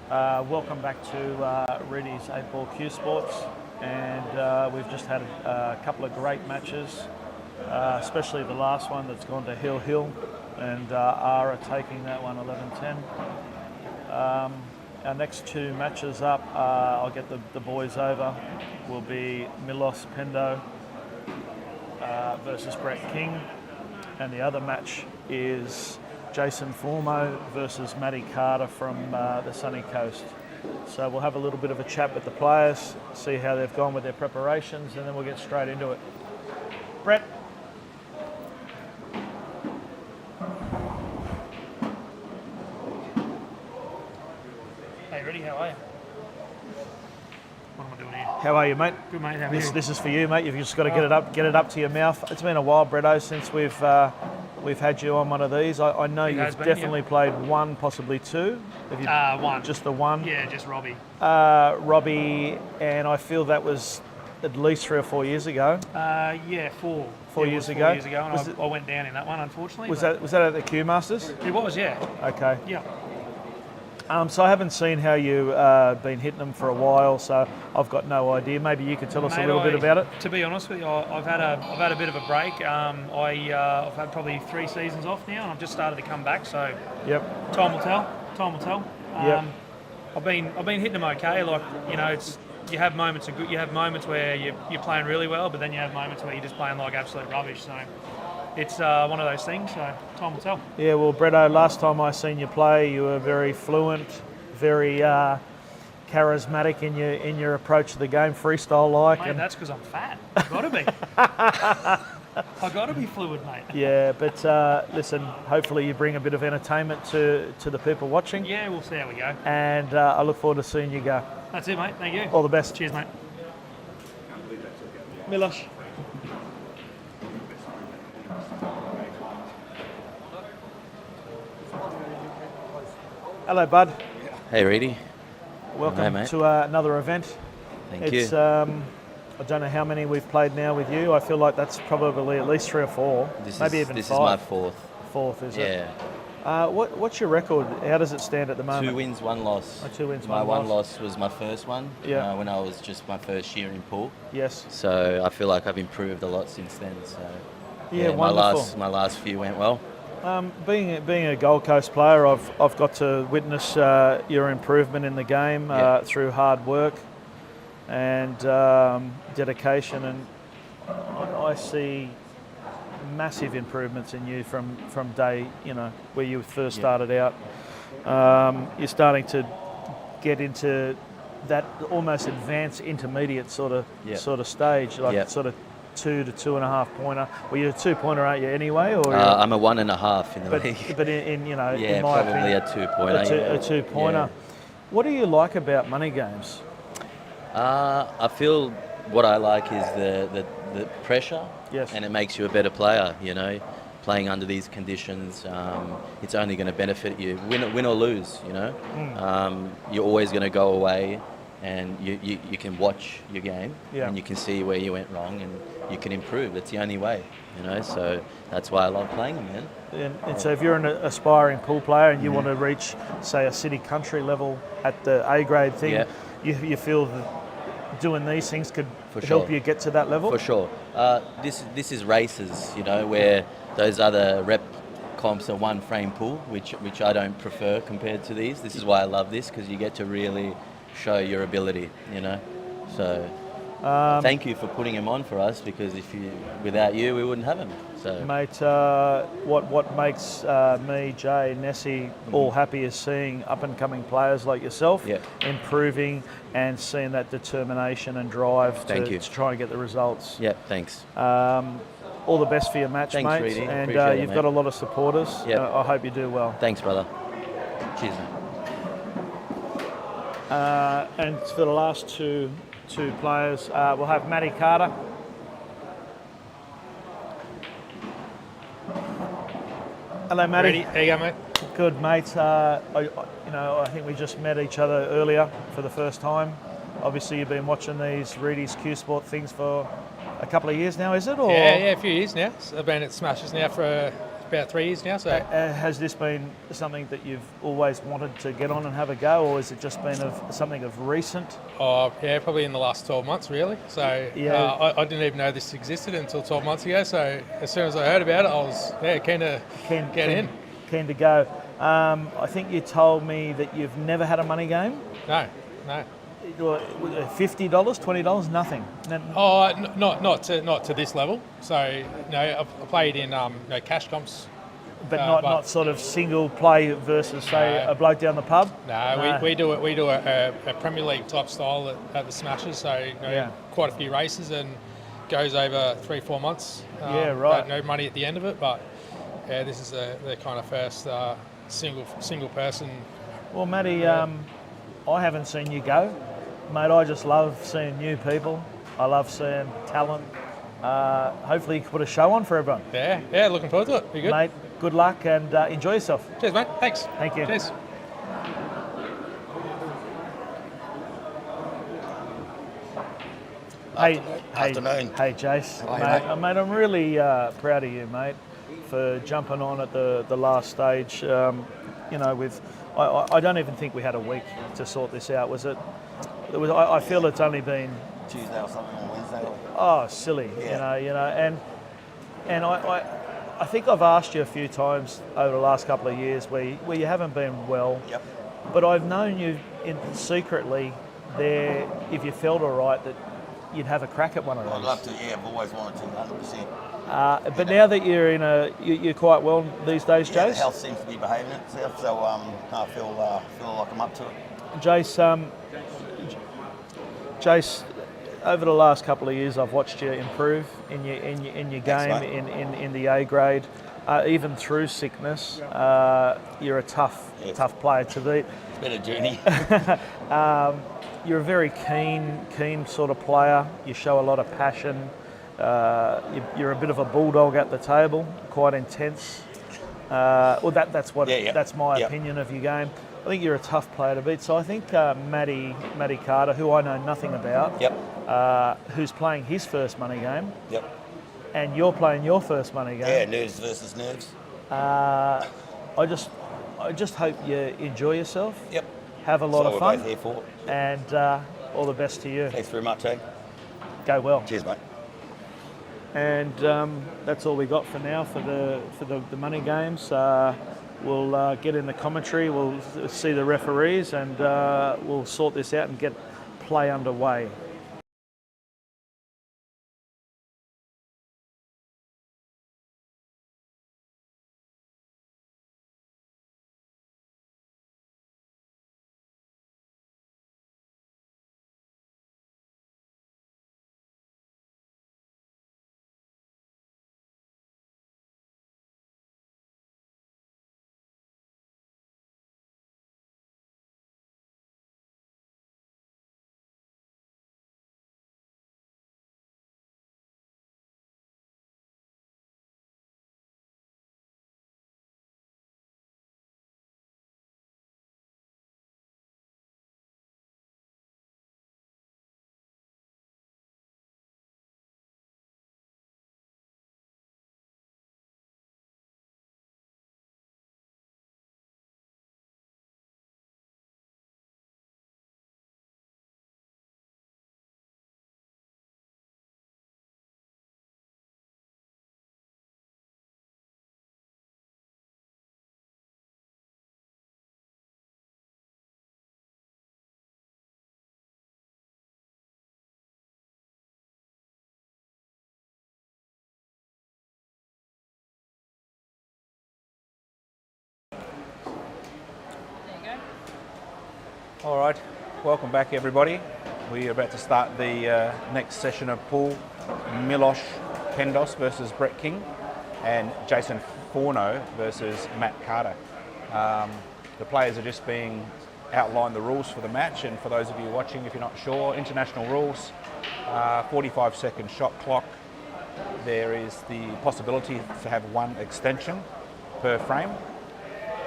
Welcome back to Reedy's 8-Ball Q Sports, and we've just had a couple of great matches, especially the last one that's gone to Hill, and Ara taking that one 11-10. Our next two matches up, I'll get the boys over, will be Milos Pendo versus Brett King, and the other match is Jason Forno versus Matty from the sunny coast. So we'll have a little bit of a chat with the players, see how they've gone with their preparations, and then we'll get straight into it. Brett. Hey, Reedy, how are you? What am I doing here? How are you, mate? Good, mate. How are you? This is for you, mate. You've just got to get it up to your mouth. It's been a while, Bretto, since we've had you on one of these. I know you've definitely played one, possibly two. Have you, one. Just the one? Yeah, just Robbie. Robbie, and I feel that was at least 3 or 4 years ago. Yeah, four. Four years ago. And I went down in that one, unfortunately. Was that at the Q Masters? It was, yeah. Okay. Yeah. So I haven't seen how you've been hitting them for a while, so I've got no idea. Maybe you could tell us a little bit about it. To be honest with you, I've had a bit of a break. I've had probably 3 seasons off now, and I've just started to come back. So yep. Time will tell. Time will tell. Yep. I've been hitting them okay. Like, you know, you have moments you have moments where you're playing really well, but then you have moments where you're just playing like absolute rubbish. So it's one of those things, so time will tell. Yeah, well, Bretto, last time I seen you play, you were very fluent, very charismatic in your approach to the game, freestyle-like. Mate, that's because I'm fat. I've got to be. I've got to be fluid, mate. Yeah, but listen, hopefully you bring a bit of entertainment to the people watching. Yeah, we'll see how we go. And I look forward to seeing you go. That's it, mate. Thank you. All the best. Cheers, mate. Milos. Hello, bud. Hey, Reedy. Welcome mate. to another event. Thank you. I don't know how many we've played now with you. I feel like that's probably at least 3 or 4, maybe even 5. This is my fourth. Fourth, is it? Yeah. What's your record? How does it stand at the moment? 2 wins, 1 loss. 2 wins, my 1 one loss was my first one. Yeah. When I was just my first year in pool. Yes. So I feel like I've improved a lot since then. So yeah, wonderful. My last few went well. Being a Gold Coast player, I've got to witness your improvement in the game through hard work and dedication, and I see massive improvements in you from day, where you first started out. You're starting to get into that almost advanced intermediate sort of stage, like sort of 2 to 2.5 pointer. Well, you're a 2-pointer, aren't you? Anyway, or I'm a 1.5 in the league. But in in my probably opinion, a 2-pointer. a 2-pointer. Yeah. What do you like about money games? I feel what I like is the pressure. Yes. And it makes you a better player. Playing under these conditions, it's only going to benefit you, win or lose. You're always going to go away, and you can watch your game, and you can see where you went wrong, and you can improve. That's the only way, so that's why I love playing them, man. And so if you're an aspiring pool player and you want to reach, say, a city country level at the A grade thing, you feel that doing these things could help you get to that level? For sure. This is races, where those other rep comps are 1 frame pool, which I don't prefer compared to these. This is why I love this, because you get to really show your ability, So thank you for putting him on for us, because without you, we wouldn't have him. So, mate, what makes me, Jay, Nessie all happy is seeing up-and-coming players like yourself improving and seeing that determination and drive to try and get the results. Yeah, thanks. All the best for your match, thanks, mate. Reedy. And you've mate. got a lot of supporters. Yep. I hope you do well. Thanks, brother. Cheers, mate. And for the last two players, we'll have Matty Carter. Hello, Matty. Ready? How you going, mate? Good, mate. I think we just met each other earlier for the first time. Obviously, you've been watching these Reedy's Q Sport things for a couple of years now, is it? Or? Yeah, a few years now. So I've been at Smashes now for about 3 years now. So Has this been something that you've always wanted to get on and have a go, or has it just been something of recent? yeah, probably in the last 12 months, really. So Yeah. I didn't even know this existed until 12 months ago. So as soon as I heard about it, I was keen to get in. Keen to go. I think you told me that you've never had a money game. No. $50, $20, nothing. Not to this level. So I played in cash comps. But not sort of single play versus say a bloke down the pub. No, we do a Premier League type style at the Smashers. So quite a few races and goes over 3-4 months. Right. No money at the end of it, but this is the kind of first single person. Well, Matty, I haven't seen you go, mate. I just love seeing new people. I love seeing talent. Hopefully you can put a show on for everyone. Yeah, looking forward to it. Be good. Mate, good luck and enjoy yourself. Cheers, mate. Thanks. Thank you. Cheers. Afternoon. Hey, Jace. How are you, Mate, I'm really proud of you, mate, for jumping on at the last stage. I don't even think we had a week to sort this out. Was it? I feel it's only been Tuesday or something on Wednesday. oh silly, Yeah. and I think I've asked you a few times over the last couple of years where you haven't been well. Yep. But I've known you secretly there, if you felt all right, that you'd have a crack at one of those. I'd love to. Yeah, I've always wanted to. 100%. But now that you're quite well these days, Yeah, the Jace. health seems to be behaving itself, so I feel like I'm up to it. Jace, over the last couple of years, I've watched you improve in your game, Thanks, in the A grade, even through sickness. You're a tough player to beat. It's been a journey. You're a very keen sort of player. You show a lot of passion. You're a bit of a bulldog at the table, quite intense. That's my opinion of your game. I think you're a tough player to beat. So I think Matty Carter, who I know nothing about, who's playing his first money game, and you're playing your first money game. Yeah, nerves versus nerves. I just hope you enjoy yourself. Yep. Have a lot of We're fun. both here for. And all the best to you. Thanks very much, eh? Go well. Cheers, mate. And that's all we got for now for the money games. We'll get in the commentary. We'll see the referees, and we'll sort this out and get play underway. All right, welcome back everybody. We are about to start the next session of pool. Milos Pendo versus Brett King and Jason Forno versus Matt Carter. The players are just being outlined the rules for the match, and for those of you watching, if you're not sure, international rules, 45-second shot clock. There is the possibility to have one extension per frame.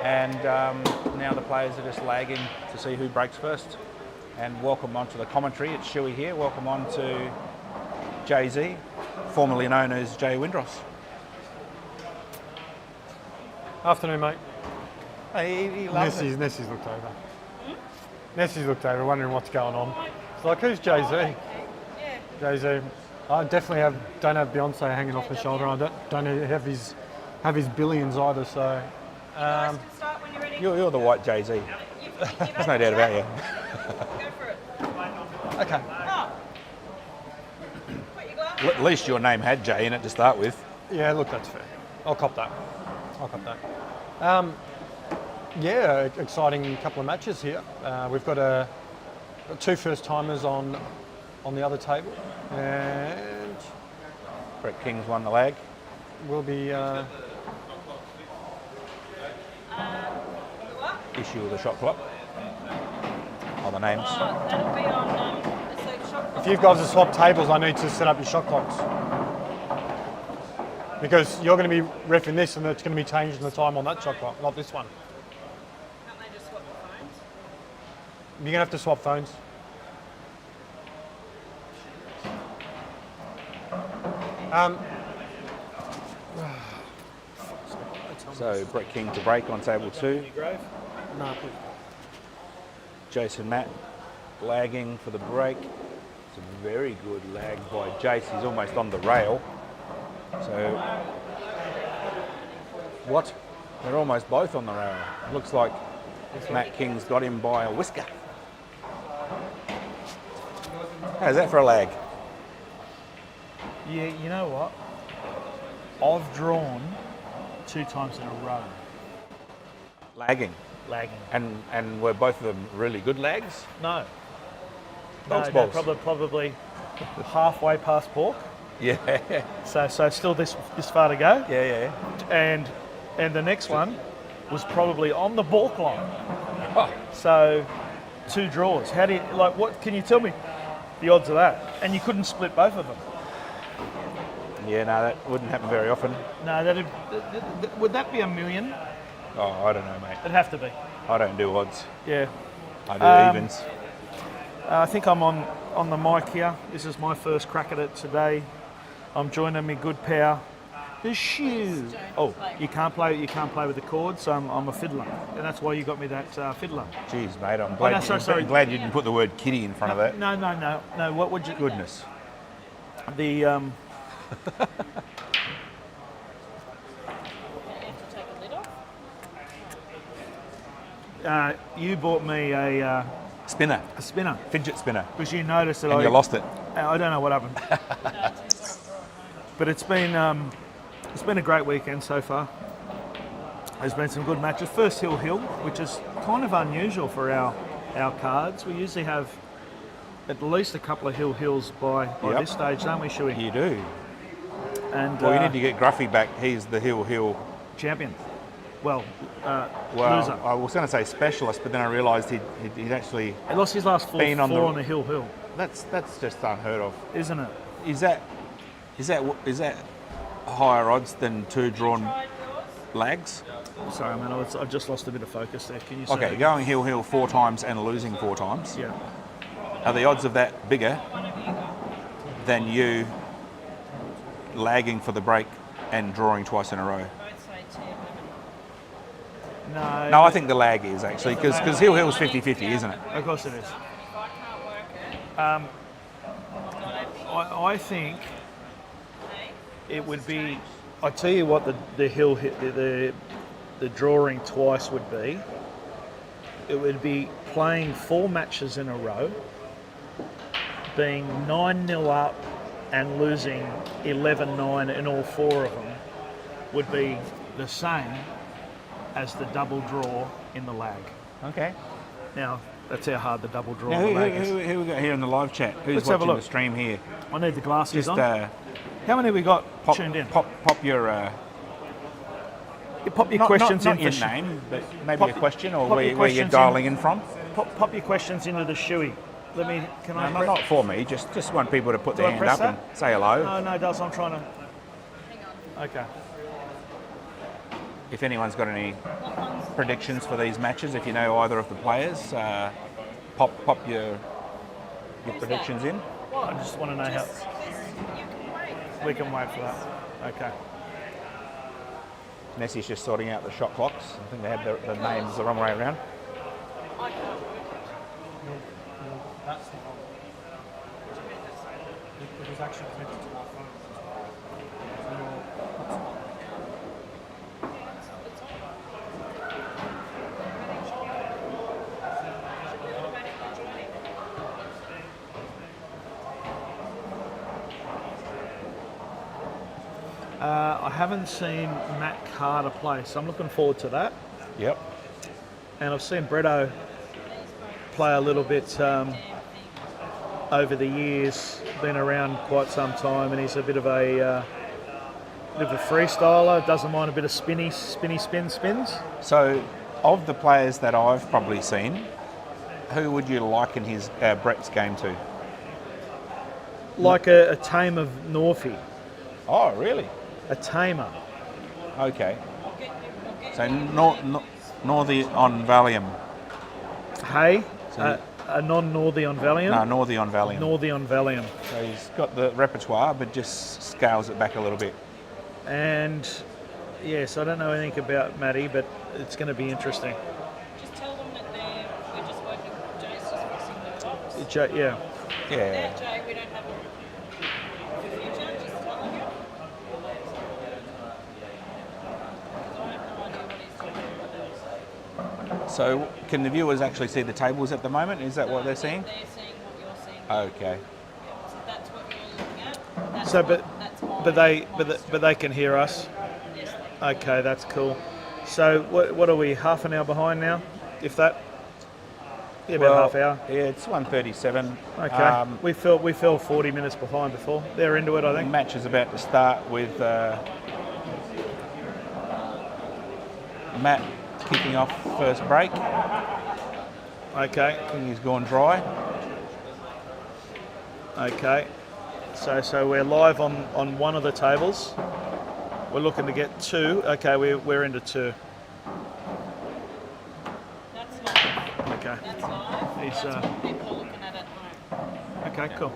And now the players are just lagging to see who breaks first. And welcome on to the commentary. It's Shuey here. Welcome on to Jay-Z, formerly known as Jay Windross. Afternoon, mate. He loves it. Nessie's looked over. Nessie's looked over, wondering what's going on. It's like, who's Jay-Z? Yeah. Jay-Z. I definitely don't have Beyonce hanging off my shoulder. I don't have his billions either. So. Guys can start when you're ready. You're the white Jay-Z. There's no doubt about you. Go for it. Okay. Oh. Put your glove. At least your name had Jay in it to start with. Yeah, look, that's fair. I'll cop that. Yeah, exciting couple of matches here. We've got two first-timers on the other table, and Brett King's won the lag. we'll be Issue with the shot clock. All the names. That'll be on the shop. if you guys have swapped tables, I need to set up your shot clocks. Because you're going to be reffing this and it's going to be changing the time on that shot clock, not this one. Can't they just swap the phones? You're going to have to swap phones. So Brett King to break on table 2. No, please. Jason Matt lagging for the break. It's a very good lag by Jace. He's almost on the rail. So, what? They're almost both on the rail. Looks like Matt King's got him by a whisker. How's that for a lag? Yeah, you know what? I've drawn 2 times in a row, Lagging. lagging. And were both of them really good lags? No. Dog's no, balls. probably halfway past balk. Yeah. So still this far to go. Yeah. And the next one was probably on the balk line. Oh, So 2 draws. How do you, like, what can you tell me the odds of that? And you couldn't split both of them. yeah, no, that wouldn't happen very often. No, would that be a million? Oh, I don't know, mate. It'd have to be. I don't do odds. Yeah. I do evens. I think I'm on the mic here. This is my first crack at it today. I'm joining me good pal, the shoe. Oh, you can't play with the chords. So I'm a fiddler, and that's why you got me that fiddler. Jeez, mate, I'm glad, no, sorry. glad you didn't put the word kitty in front of that. No. What would you? Goodness. The You have to take a lid off. you bought me a Spinner. spinner Fidget spinner. because you noticed that And you lost it. I don't know what happened, but it's been a great weekend so far. There's been some good matches. First Hill, which is kind of unusual for our cards. We usually have at least a couple of Hills by Yep. this stage, don't we, Shuey? You do. And Well, you need to get Gruffy back. He's the Hill. champion. Well, Well, loser. I was going to say specialist, but then I realised he'd actually. He lost his last four been on on the- the Hill, That's just unheard of. isn't it? Is that higher odds than 2 drawn Tried yours? lags? Sorry, man, I just lost a bit of focus there. Can you say? Okay, going Hill 4 times and losing 4 times. Yeah. Are the odds of that bigger than you lagging for the break and drawing twice in a row? Both say 10 women. No. No, I think the lag is actually, because Hill's 50-50, isn't it? Of course it is. If I can't work it, I think hey, it would be. I tell you what, the Hill hit the drawing twice would be. It would be playing 4 matches in a row, being 9-0 up and losing 11-9 in all 4 of them would be the same as the double draw in the lag. Okay. Now, that's how hard the double draw Now, in the lag is. who we got here in the live chat? Who's Let's have a watching the look. stream here? I need the glasses Just on. How many have we got pop, tuned in? pop your You pop your not questions not in your for name, but maybe pop a your- question or pop where your you're questions dialing in from. pop your questions into the shoey. Let me. Can I? No, not for me. Just want people to put Do their I hand press up and that? say hello. No, Daz, I'm trying to. hang on. Okay. If anyone's got any predictions for these matches, if you know either of the players, pop your predictions in. I just want to know how. You can wait. We can wait for that. Okay. Nessie's just sorting out the shot clocks. I think they had the names the wrong way around. That's the one. It was actually connected to my phone. I haven't seen Matt Carter play, so I'm looking forward to that. Yep. And I've seen Bretto play a little bit over the years, been around quite some time, and he's a bit of a freestyler, doesn't mind a bit of spins. So, of the players that I've probably seen, who would you liken his Brett's game to? Like a tame of Northie, Oh, really? a tamer. Okay. So, Northie on Valium. Hey, So- a non-Northie on Valium. No, Northie on Valium. Northie on Valium. So he's got the repertoire, but just scales it back a little bit. And yes, I don't know anything about Matty, but it's going to be interesting. Just tell them that we're just working. Jay's just fixing the tops. Yeah. Yeah. Without Jay, we don't have a future. Just tell them. Because I have no idea what he's doing. So can the viewers actually see the tables at the moment? Is that what they're seeing? They're seeing what you're seeing. Okay. So that's what you're looking at. That's So, that's mine. but they can hear us. Yes, they Okay, that's cool. So what are we? Half an hour behind now, if that. Yeah, about half hour. Yeah, it's 1:37. Okay. We fell 40 minutes behind before. They're into it, I The think. match is about to start with Matt kicking off first break. Okay. I think he's gone dry. Okay. So we're live on one of the tables. We're looking to get two. Okay, we're into two. That's live. Okay. That's live. He's, That's what people are looking at home. Okay, cool.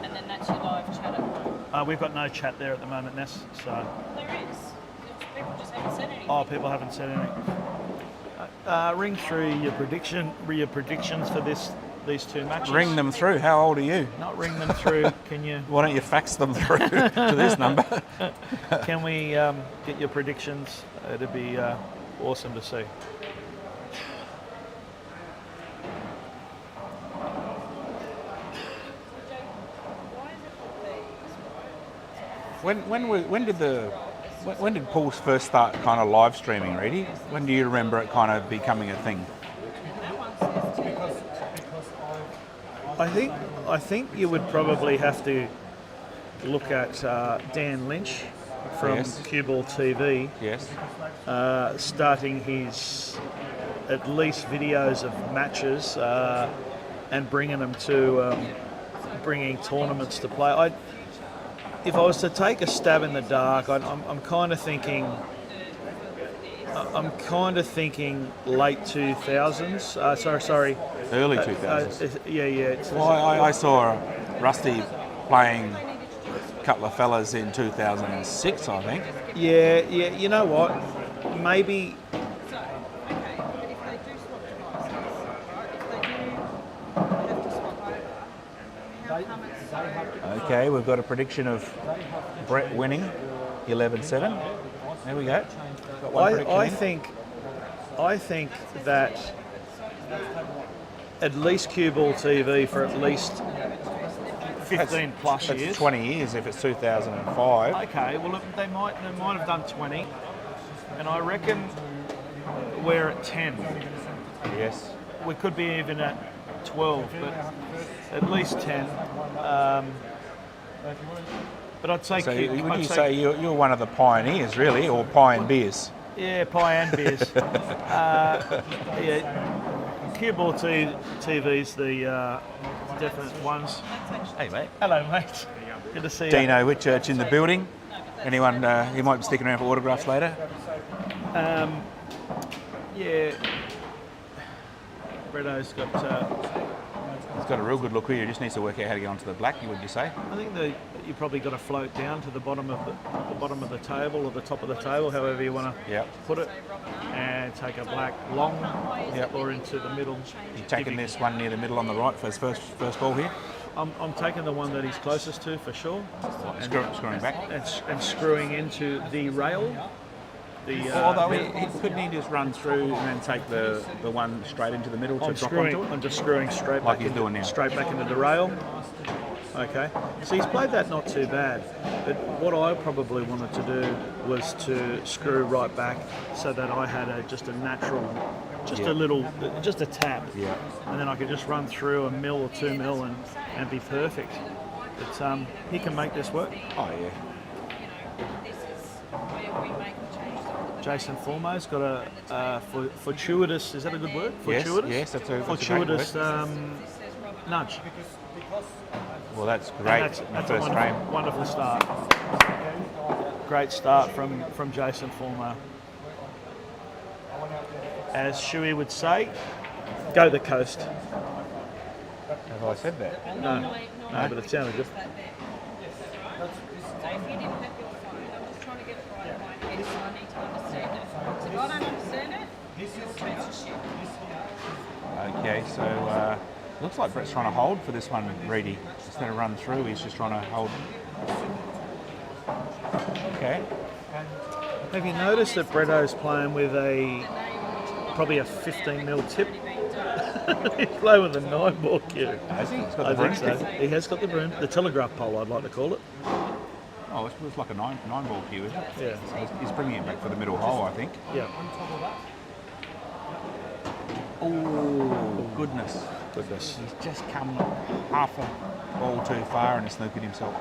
And then that's your live chat at home. We've got no chat there at the moment, Ness. So. There is. People just haven't said anything. Oh, people haven't said anything. Ring through your predictions for these two matches. Ring them through. How old are you? Not ring them through. Can you? Why don't you fax them through to this number? Can we get your predictions? It'd be awesome to see. When did Paul first start kind of live streaming, Reedy? When do you remember it kind of becoming a thing? I think you would probably have to look at Dan Lynch from Yes. Cue Ball TV, Yes. starting his at least videos of matches and bringing them to bringing tournaments to play. If I was to take a stab in the dark, I'm kind of thinking. I'm kind of thinking late 2000s. Sorry. Early 2000s. Yeah. Well, I saw Rusty playing a couple of fellas in 2006, I think. Yeah. You know what? Maybe. So, okay, but if they do swap devices, right, if they do have to swap over, how come it's so... Okay, we've got a prediction of Brett winning 11-7. There we go. Got one prediction in. I think that at least Cue Ball TV for at least 15 plus That's years. 20 years if it's 2005. Okay, well they might have done 20, and I reckon we're at 10. Yes. We could be even at 12, but at least 10. But I'd say So Cue- would I'd you say you're one of the pioneers, really, or pioneers? Yeah, pie and beers. Cue Ball TV's the definite ones. Hey, mate. Hello, mate. Good to see you. Dino Whitchurch in the building. Anyone who might be sticking around for autographs later? Yeah. Bretto's got He's got a real good look here. He just needs to work out how to get onto the black, would you say? I think that you probably got to float down to the bottom of the table or the top of the table, however you want to put it, and take a black long or into the middle. You're taking this one near the middle on the right for his first ball here? I'm taking the one that he's closest to for sure. And screwing back? And screwing into the rail. Although couldn't he just run through and then take the one straight into the middle to drop onto it? I'm just screwing straight like back he's doing now. Straight back into the rail. Okay. So he's played that not too bad. But what I probably wanted to do was to screw right back so that I had just a natural, just a tap. Yeah. And then I could just run through a mil or 2 mil and be perfect. But he can make this work. Oh, yeah. Jason Formo's got a fortuitous, is that a good word? Fortuitous? Yes, that's a fortuitous great word. nudge. Well, that's great. That's in the a first frame. wonderful start. Great start from Jason Formo. As Shuey would say, go the coast. Have I said that? No, but it sounded good. So if you didn't have your phone, I'm just trying to get it right in my head, so I need to understand it. So if I don't understand it, it's your chance to shit. Okay, so looks like Brett's trying to hold for this one, Reedy. Instead of run through, he's just trying to hold. Okay. Have you noticed that Bretto's playing with probably a 15 mil tip? He's playing with a 9 ball cue. Has he? He's got the I broom. think so. He has got the broom. The telegraph pole, I'd like to call it. Oh, it's like a nine ball cue, isn't it? Yeah. So he's bringing it back for the middle hole, I think. Yeah. Oh, goodness. Goodness. He's just come half a ball too far and snookered himself.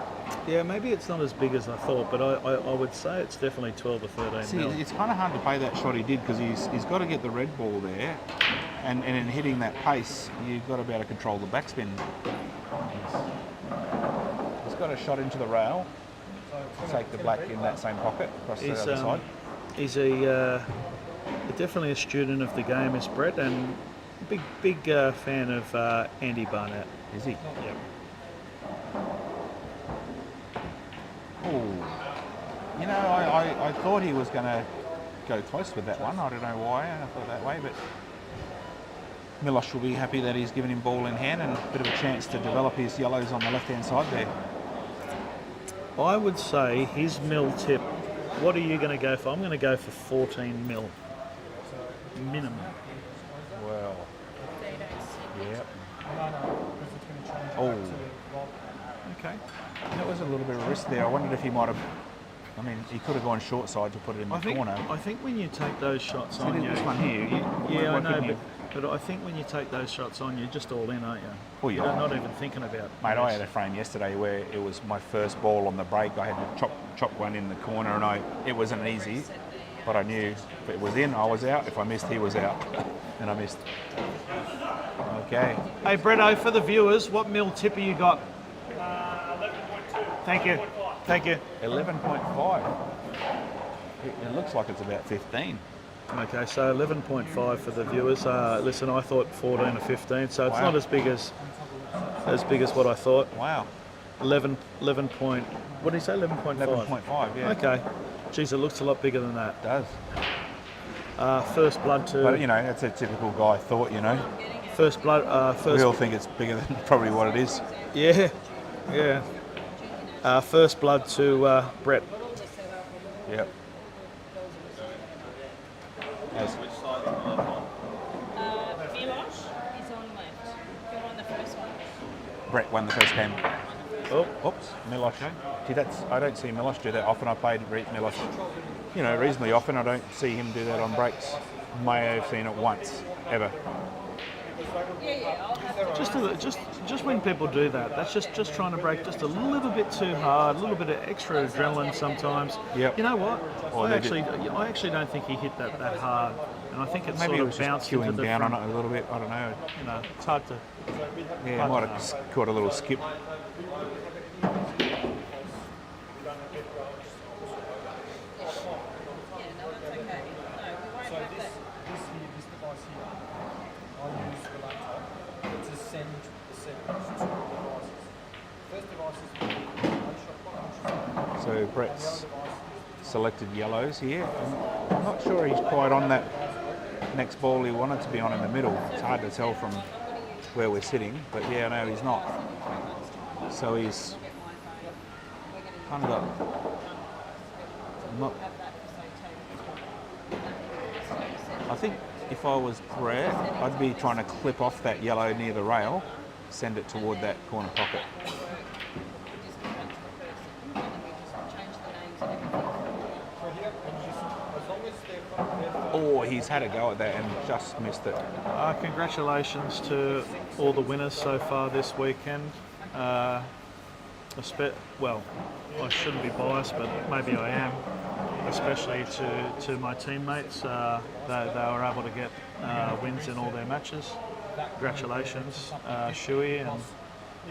Yeah, maybe it's not as big as I thought, but I would say it's definitely 12 or 13 See, mil. it's kind of hard to play that shot he did because he's got to get the red ball there, and in hitting that pace, you've got to be able to control the backspin. He's got a shot into the rail. Take the black in that same pocket across the other side. He's definitely a student of the game, is Brett, and big fan of Andy Barnett. Is he? Yep. Oh, you know, I thought he was going to go close with that one. I don't know why I thought that way, but Milos will be happy that he's given him ball in hand and a bit of a chance to develop his yellows on the left-hand side there. I would say his mil tip, what are you going to go for? I'm going to go for 14 mil. Minimum. Well, yep. Oh. Okay. That was a little bit of a risk there. I wondered if he might have, I mean, he could have gone short side to put it in the corner. I think when you take those shots on you... This one here, Yeah, I know, but I think when you take those shots on, you're just all in, aren't you? Oh, yeah. You're not even thinking about... Mate, I had a frame yesterday where it was my first ball on the break. I had to chop one in the corner, and it wasn't easy, but I knew if it was in, I was out. If I missed, he was out, and I missed. Okay. Hey, Bretto, for the viewers, what mil tipper you got? 11.2. Thank you. Thank you. 11.5. It looks like it's about 15. Okay, so 11.5 for the viewers. Listen, I thought 14 or 15, so it's not as big as what I thought. Wow. 11 point. What did he say? 11.5. 11.5. Yeah. Okay. Geez, it looks a lot bigger than that. It does. First blood to. But that's a typical guy thought. First blood. We all think it's bigger than probably what it is. Yeah. Yeah. First blood to Brett. Yep. Milos is on left. Who won the first one? Brett won the first game. Oh. Oops, Milos. See, I don't see Milos do that often. I played Milos, reasonably often. I don't see him do that on breaks. May have seen it once, ever. Yeah, I'll have to. Just when people do that, that's just trying to break just a little bit too hard, a little bit of extra adrenaline sometimes. Yep. You know what? Or I actually don't think he hit that hard, and I think it Maybe sort he of was just bounced into queuing the down front. on it a little bit. I don't know. It's hard to. Yeah, might have caught a little skip. This device here, I use the laptop to send So Brett's selected yellows here. I'm not sure he's quite on that next ball he wanted to be on in the middle. It's hard to tell from where we're sitting, but yeah, no, he's not. So he's kind of got not. I think if I was Brett, I'd be trying to clip off that yellow near the rail, send it toward that corner pocket. Oh, he's had a go at that and just missed it. Congratulations to all the winners so far this weekend. Well, I shouldn't be biased, but maybe I am. Especially to my teammates, they were able to get wins in all their matches. Congratulations, Shuey, and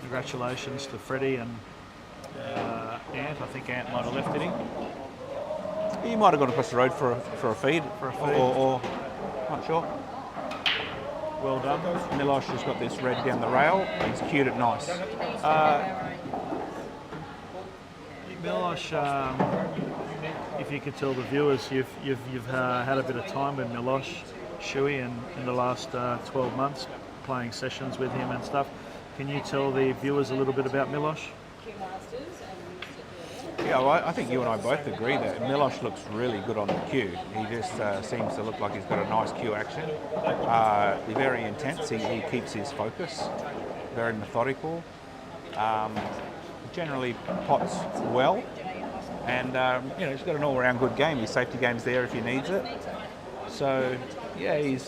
congratulations to Freddie and Ant. I think Ant might have left, did he? He might have gone across the road for a feed. Or not sure. Well done. Milos has got this red down the rail. He's cued it nice. Milos, if you could tell the viewers, you've had a bit of time with Milos, Shuey, in the last 12 months, playing sessions with him and stuff. Can you tell the viewers a little bit about Milos? Yeah, well, I think you and I both agree that Milos looks really good on the cue. He just seems to look like he's got a nice cue action. Very intense. He keeps his focus. Very methodical. Generally pots well, and he's got an all-round good game. His safety game's there if he needs it. So yeah, he's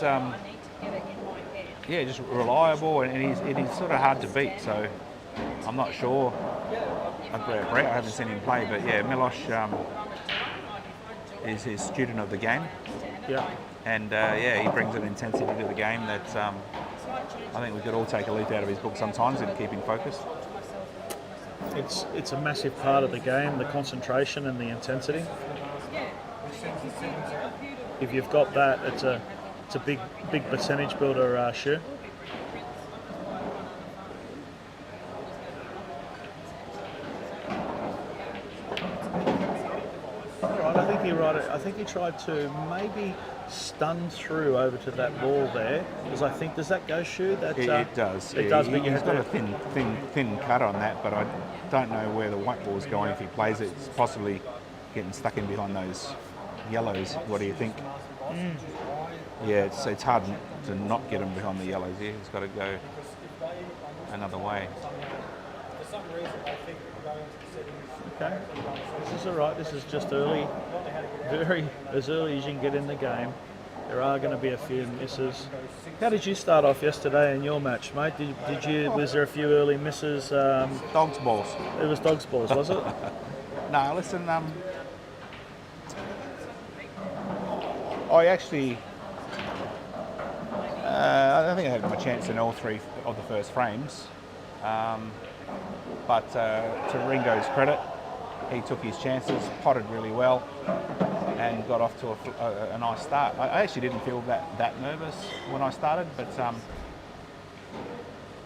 just reliable, and he's sort of hard to beat. So I'm not sure about Brett. I haven't seen him play, but yeah, Milos is a student of the game. Yeah. And he brings an intensity to the game that I think we could all take a leaf out of his book sometimes in keeping focused. It's a massive part of the game, the concentration and the intensity. If you've got that, it's a big percentage builder, Shu. I think he tried to maybe stun through over to that ball there, because I think, does that go, Shu? It does. It does, but he's got a thin cut on that, but I don't know where the white ball's going. If he plays it, it's possibly getting stuck in behind those yellows. What do you think? Yeah, it's hard to not get him behind the yellows here. He's got to go another way. Okay, this is all right. This is just early, as early as you can get in the game. There are going to be a few misses. How did you start off yesterday in your match, mate? Was there a few early misses? Dog's balls. It was dog's balls, was it? No, listen. I actually, I think I had my chance in all three of the first frames. But to Ringo's credit, he took his chances, potted really well, and got off to a nice start. I actually didn't feel that nervous when I started, but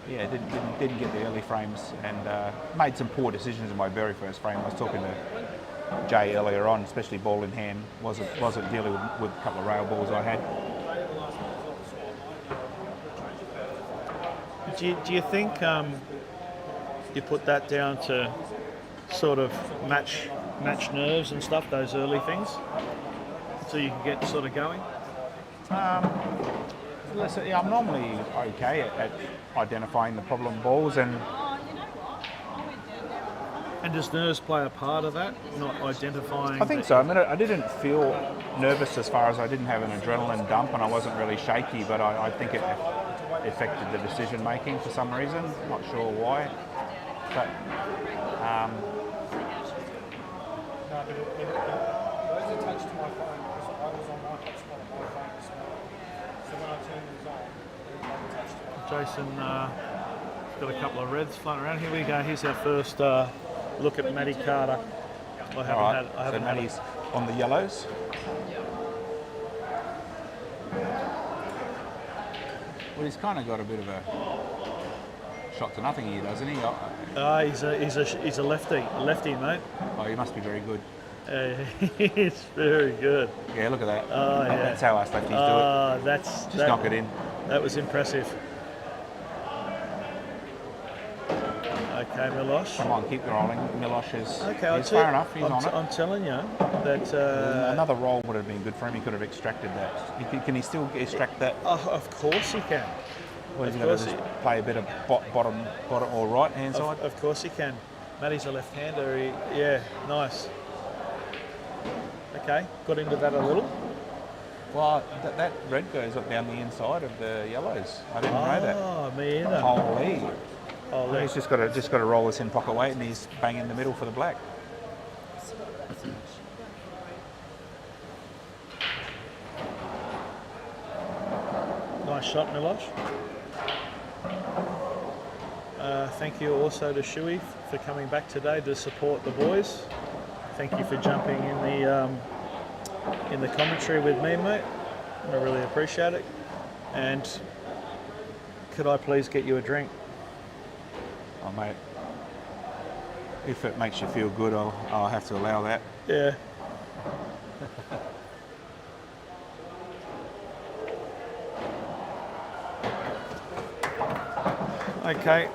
didn't get the early frames, and made some poor decisions in my very first frame. I was talking to Jay earlier on, especially ball in hand, wasn't dealing with a couple of rail balls I had. Do you think you put that down to sort of match nerves and stuff, those early things, so you can get sort of going? Listen, yeah, I'm normally okay at identifying the problem balls, and does nerves play a part of that, not identifying? I think so. I mean, I didn't feel nervous as far as I didn't have an adrenaline dump, and I wasn't really shaky, but I think it affected the decision making for some reason. Not sure why, but Those attached to my phone because I was on my hotspot on my phone as well. So when I turned these on, they attached to my phone. Jason got a couple of reds floating around. Here we go. Here's our first look at Matty Carter. I haven't had Matty's on the yellows. Well, he's kind of got a bit of a shot to nothing here, doesn't he? He's a lefty, mate. Oh, he must be very good. He's very good. Yeah, look at that. Oh, yeah. That's how us lefties do it. Just knock it in. That was impressive. Okay, Milos. Come on, keep rolling. Milos is he's far enough. He's on it. I'm telling you that Another roll would have been good for him. He could have extracted that. Can he still extract that? of course he can. Or is he going to just play a bit of bottom or right hand side? Of course he can. Matty's a left-hander. Yeah, nice. Okay, got into that a little. Well, that red goes up down the inside of the yellows. I didn't know that. Oh, me either. Holy. Holy. He's just got to roll this in pocket weight, and he's bang in the middle for the black. Nice shot, Milos. Thank you also to Shuey for coming back today to support the boys. Thank you for jumping in the commentary with me, mate. I really appreciate it. And could I please get you a drink? Oh, mate. If it makes you feel good, I'll have to allow that. Yeah. Okay,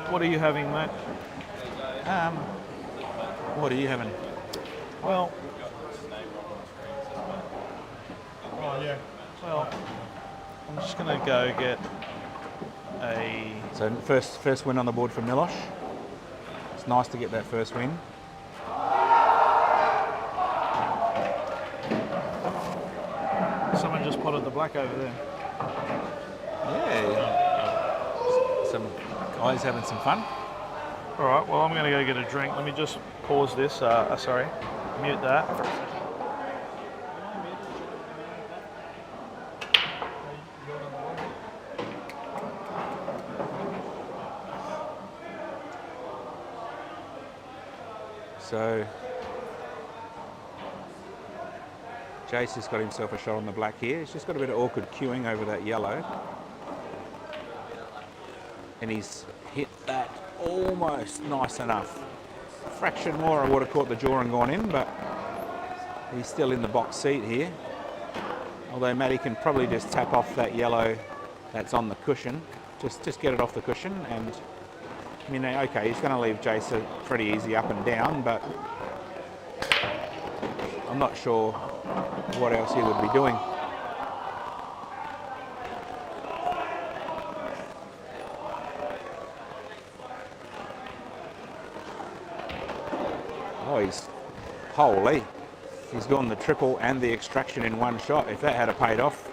what are you having, mate? What are you having? Well, I'm just going to go get a... So first win on the board for Milos. It's nice to get that first win. Someone just potted the black over there. Yeah. Some guys having some fun. All right, well, I'm going to go get a drink. Let me just pause this. Sorry, mute that for a second. So Jace has got himself a shot on the black here. He's just got a bit of awkward queuing over that yellow. And he's hit that almost nice enough. A fraction more I would have caught the jaw and gone in, but he's still in the box seat here. Although Matty can probably just tap off that yellow that's on the cushion. Just get it off the cushion, and I mean, okay, he's going to leave Jace pretty easy up and down, but I'm not sure what else he would be doing. Holy, he's gone the triple and the extraction in one shot. If that had paid off,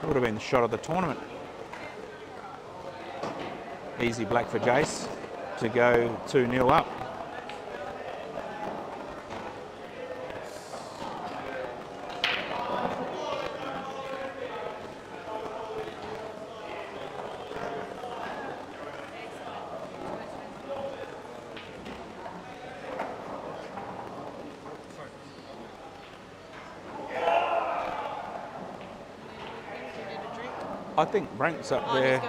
it would have been the shot of the tournament. Easy black for Jace to go 2-0 up. I think Brent's up there.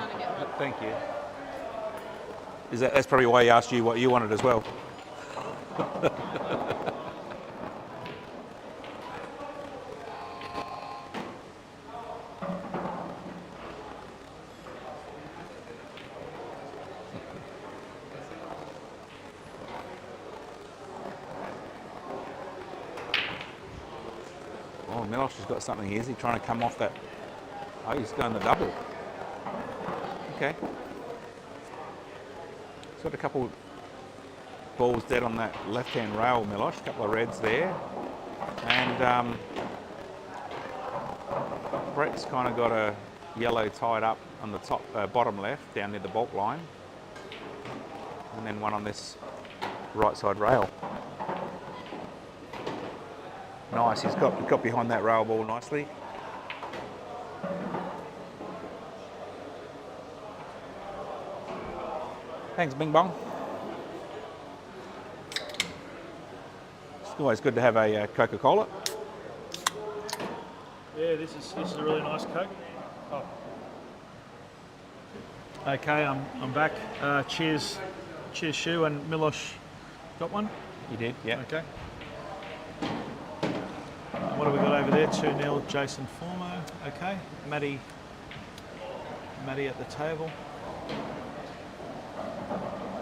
Thank you. That's probably why he asked you what you wanted as well. Oh, Milos has got something here. Is he trying to come off that? Oh, he's going the double. Okay. He's got a couple balls dead on that left-hand rail, Milos. A couple of reds there. And Brett's kind of got a yellow tied up on the top, bottom left, down near the bulk line. And then one on this right side rail. Nice, he's got behind that rail ball nicely. Thanks, Bing Bong. It's always good to have a Coca-Cola. Yeah, this is a really nice Coke. Oh. Okay, I'm back. Cheers, Shu and Milos. Got one? You did, yeah. Okay. What have we got over there? 2-0, Jason Forno. Okay. Matty at the table.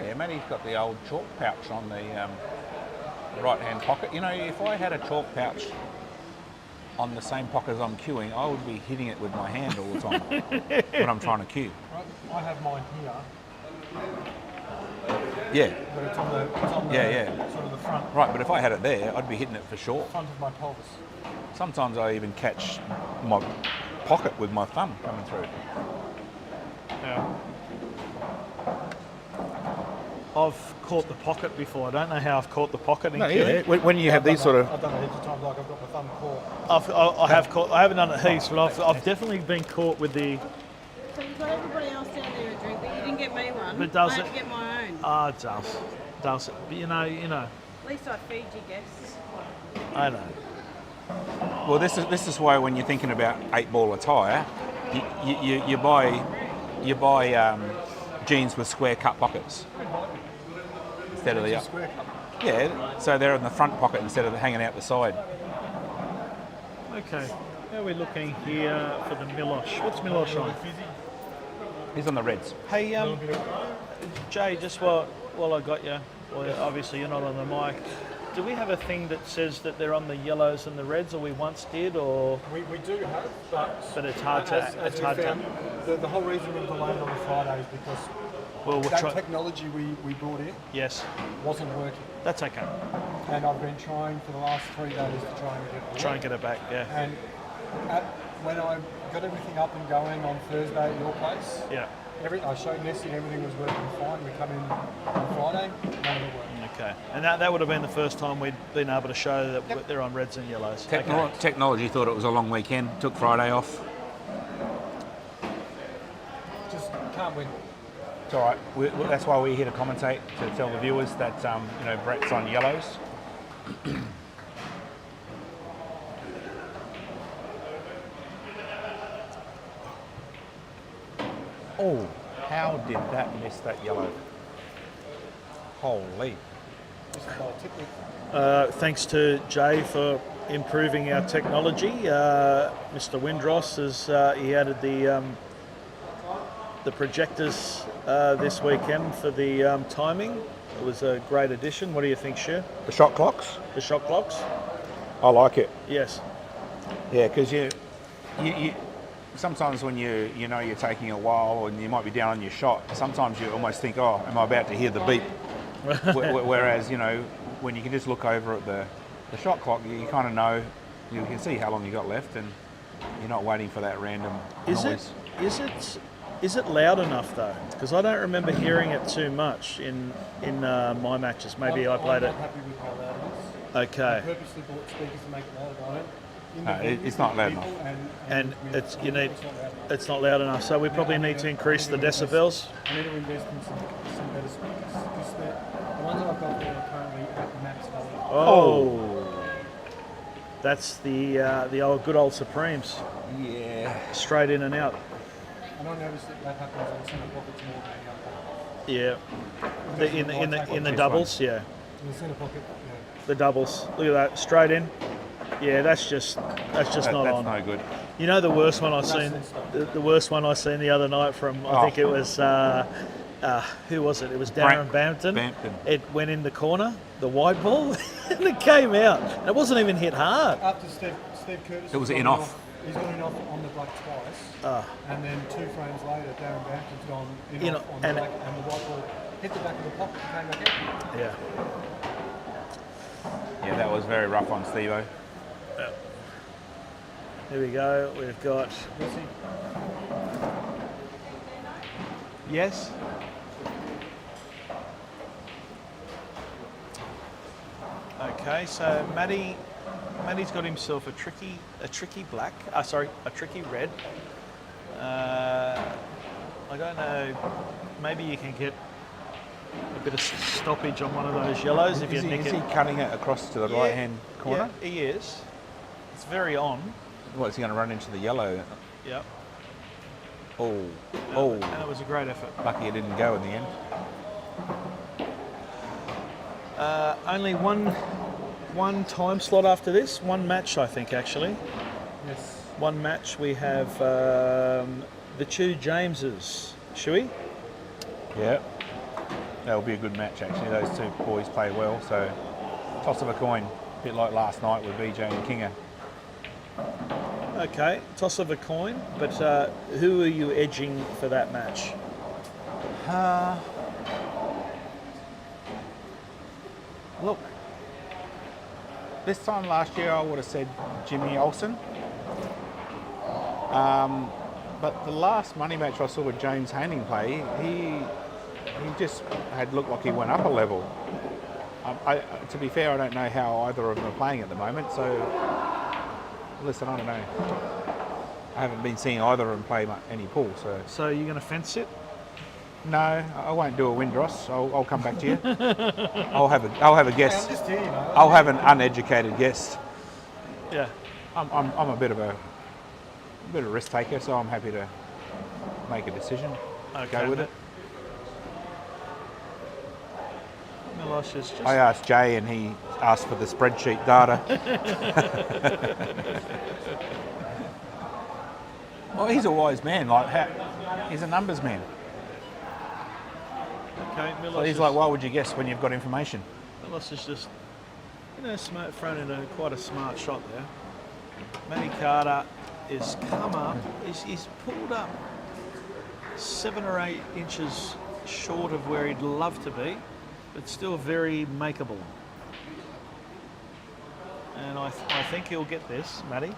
Yeah, Matty's got the old chalk pouch on the right-hand pocket. You know, if I had a chalk pouch on the same pocket as I'm queuing, I would be hitting it with my hand all the time when I'm trying to queue. I have mine here, Yeah, but it's on the yeah. sort of the front Right, but if I had it there, I'd be hitting it for sure. of my pelvis. Sometimes I even catch my pocket with my thumb coming through. Yeah. I've caught the pocket before. I don't know how I've caught the pocket in queuing. When you have these sort of... I've done it heaps of times, like I've got my thumb caught. I have caught. I haven't done it heaps, but I've definitely been caught with the. So you've got everybody else down there a drink, but you didn't get me one. But does I had it- to get my own. It does it. But you know. At least I feed you guests. I know. Well, this is why when you're thinking about 8-ball attire, you buy jeans with square cut pockets instead of the Square cup. yeah. So they're in the front pocket instead of hanging out the side. Okay. How are we looking here for the Milos? What's Milos on? He's on the reds. Hey, Jay, just while I got you, well, obviously you're not on the mic. Do we have a thing that says that they're on the yellows and the reds, or we once did, or? We do have, but But it's hard to. as It's we hard found, to. the whole reason we delayed on the Friday is because Well, we'll that try. technology we brought in Yes, wasn't working. that's okay. And I've been trying for the last 3 days to try and get it. Try and get it back. Yeah. And when I got everything up and going on Thursday at your place, Yeah. I showed Nessie everything was working fine. We come in on Friday, none of it worked. Okay. And that would have been the first time we'd been able to show that they're on reds and yellows. Okay. Technology thought it was a long weekend, took Friday off. Just can't win. It's all right. That's why we're here to commentate, to tell the viewers that Brett's on yellows. Oh, how did that miss that yellow? Holy. Thanks to Jay for improving our technology. Mr. Windross he added the projectors this weekend for the timing. It was a great addition. What do you think, Sher? The shot clocks? The shot clocks? I like it. Yes. Yeah, because you sometimes when you're taking a while and you might be down on your shot, sometimes you almost think, oh, am I about to hear the beep? Whereas, when you can just look over at the shot clock, you kind of know, you can see how long you got left and you're not waiting for that random noise. Is it loud enough though? Because I don't remember hearing it too much in my matches. Maybe I played I'm it. not happy with how loud it is. Okay. I purposely bought speakers to make it louder, but I don't. It's not loud enough. And it's not loud enough. So we probably need to increase the decibels. I need to invest in some better speakers because the ones that I've got there are currently at max volume. Oh. That's the old good old Supremes. Yeah. Straight in and out. And I noticed that happens on centre pockets more than the other pocket. Yeah. In the doubles, yeah. In the centre pocket, yeah. The doubles. Look at that. Straight in. Yeah, that's just not That's on. no good. You know the worst one I seen. The worst one I seen the other night from I think it was who was it? It was Darren Bampton. It went in the corner, the wide ball, and it came out. And it wasn't even hit hard. After Steve Curtis, It was in off. He's gone in off on the black twice, and then 2 frames later, Darren Bampton's gone in off on the black, and the white ball hit the back of the pocket and came back in. Yeah. Yeah, that was very rough on Steve-O. Here we go. We've got. Yes. Okay, so Matty's got himself a tricky black. A tricky red. I don't know. Maybe you can get a bit of stoppage on one of those yellows if you nick it. Is he cutting it across to the right-hand corner? Yeah, he is. It's very on. Well, is he going to run into the yellow? Yep. And it was a great effort. lucky it didn't go in the end. Only one time slot after this. One match, I think, actually. Yes. One match. We have the two Jameses. Shuey? Yeah. That'll be a good match, actually. Those two boys play well, so toss of a coin. A bit like last night with BJ and Kinga. Okay, toss of a coin. But who are you edging for that match? Look, this time last year I would have said Jimmy Olsen. But the last money match I saw with James Hanning play, he just had looked like he went up a level. To be fair, I don't know how either of them are playing at the moment, so listen, I don't know. I haven't been seeing either of them play any pool, so. So you're going to fence it? No, I won't do a Windross. I'll come back to you. I'll have a guess. I'll have an uneducated guess. Yeah. I'm a bit of a risk taker, so I'm happy to make a decision. Okay, Go with it. Milos is just... I asked Jay, and he asked for the spreadsheet data. Well, he's a wise man. He's a numbers man. Okay, Milos So he's is, like, why would you guess when you've got information? Milos is just, thrown in quite a smart shot there. Matty Carter is come up. He's pulled up 7 or 8 inches short of where he'd love to be, but still very makeable. And I think he'll get this, Matty.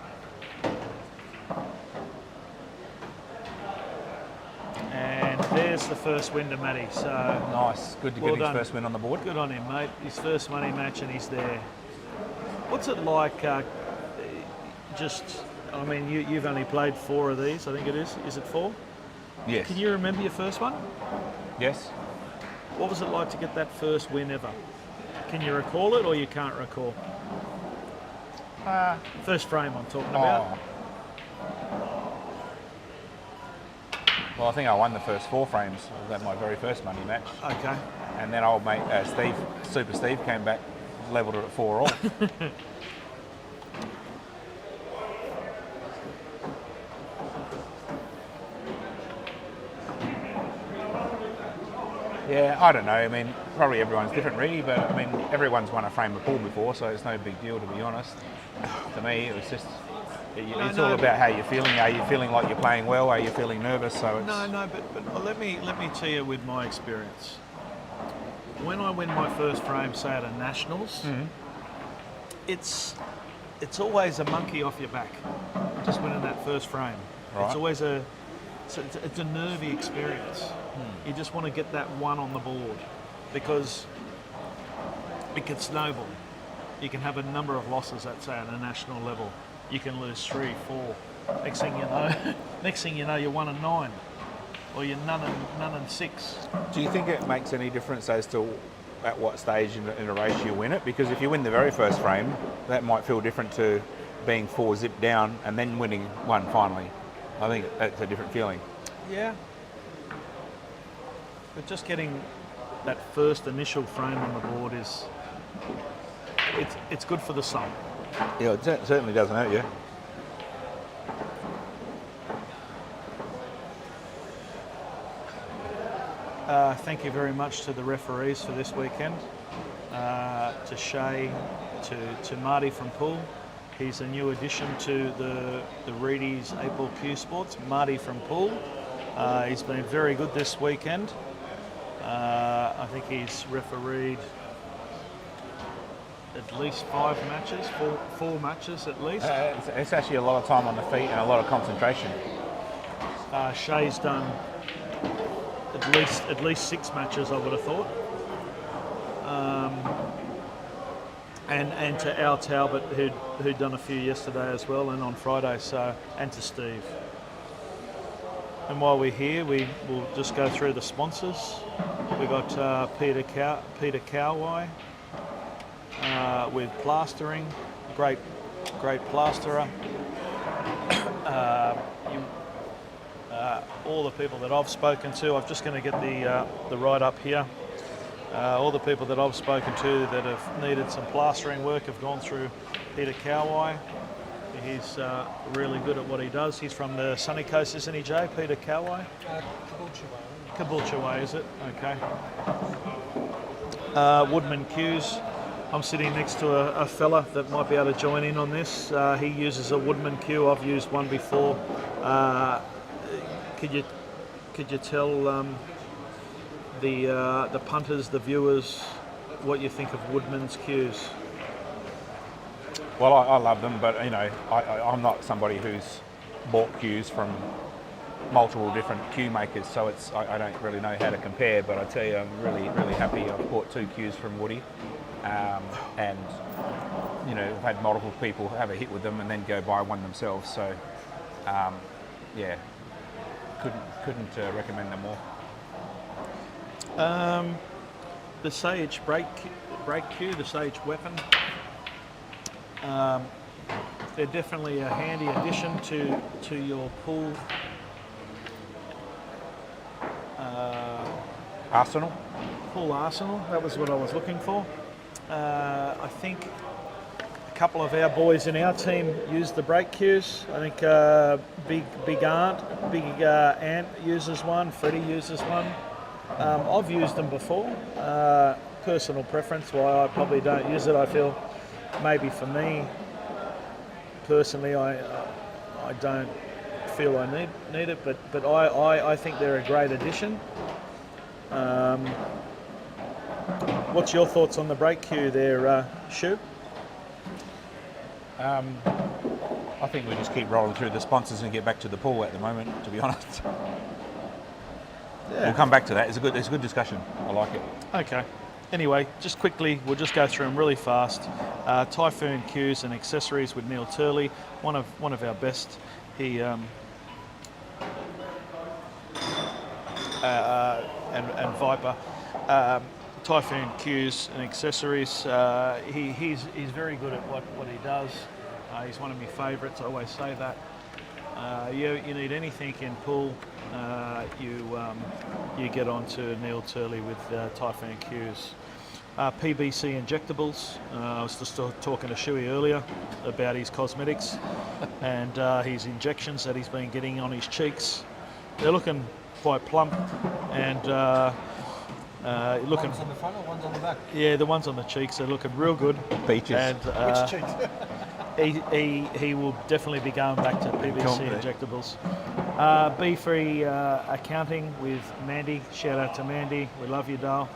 And there's the first win to Matty. So Nice. Good to well get his done. first win on the board. Good on him, mate. His first money match and he's there. What's it like? You've only played 4 of these, I think it is. Is it 4? Yes. Can you remember your first one? Yes. What was it like to get that first win ever? Can you recall it or you can't recall? First frame I'm talking about. Well, I think I won the first 4 frames of that my very first money match. Okay. And then old mate Super Steve came back, levelled it at 4 all. Yeah, I don't know. I mean, probably everyone's different really, but I mean, everyone's won a frame of pool before, so it's no big deal to be honest. To me, it was just, it's all about how you're feeling. Are you feeling like you're playing well? Are you feeling nervous? So it's... But let me tell you with my experience. When I win my first frame, say at a Nationals, it's always a monkey off your back, just winning that first frame. Right. It's always it's a nervy experience. You just want to get that one on the board because it can snowball. You can have a number of losses at, say, at a national level. You can lose 3, 4. Next thing you know, you're 1 and 9, or you're none and 6. Do you think it makes any difference as to at what stage in a race you win it? Because if you win the very first frame, that might feel different to being 4 zip down and then winning 1 finally. I think that's a different feeling. Yeah. But just getting that first initial frame on the board it's good for the soul. Yeah, it certainly doesn't hurt you. Thank you very much to the referees for this weekend. To Shay, to Marty from Poole. He's a new addition to the Reedies April Q Sports. Marty from Poole. He's been very good this weekend. I think he's refereed at least 5 matches, 4 matches at least. It's actually a lot of time on the feet and a lot of concentration. Shay's done at least 6 matches, I would have thought. And to Al Talbot, who'd done a few yesterday as well, and on Friday. So, and to Steve. And while we're here, we will just go through the sponsors. We got Peter Cowway with plastering, great all the people that I've spoken to. I'm just going to get the write up here. All the people that I've spoken to that have needed some plastering work have gone through Peter Coweye. He's really good at what he does. He's from the sunny coast, isn't he, Jay? Peter Coweye? Caboolture Way, is it? Okay. Woodman Cues. I'm sitting next to a fella that might be able to join in on this. He uses a Woodman cue. I've used one before. Could you tell the punters, the viewers, what you think of Woodman's cues? Well, I love them, but you know, I'm not somebody who's bought cues from multiple different cue makers, so I don't really know how to compare. But I tell you, I'm really happy. I've bought 2 cues from Woody, and you know, I've had multiple people have a hit with them and then go buy one themselves. So yeah, couldn't recommend them more. The Sage break cue, the Sage weapon. They're definitely a handy addition to your pool Arsenal. Pool arsenal. That was what I was looking for. I think a couple of our boys in our team use the break cues. I think Big Ant uses one. Freddie uses one. I've used them before. Personal preference why I probably don't use it. I feel maybe for me personally, I don't feel I need it, but I think they're a great addition. What's your thoughts on the break cue there, Shu? I think we just keep rolling through the sponsors and get back to the pool at the moment, to be honest. Yeah. We'll come back to that. It's a good discussion. I like it. Okay. Anyway, just quickly, we'll just go through them really fast. Typhoon cues and accessories with Neil Turley, one of our best. He and Viper. Typhoon cues and accessories. He's very good at what he does. He's one of my favourites. I always say that. You need anything in pool, you get onto Neil Turley with Typhoon cues. PBC injectables. I was just talking to Shuey earlier about his cosmetics and his injections that he's been getting on his cheeks. They're looking quite plump and looking. One's on the front or one's on the back? Yeah, the ones on the cheeks are looking real good. Beaches. And Which cheeks? he will definitely be going back to PVC injectables. Be Free Accounting with Mandy. Shout out to Mandy. We love you, Dale.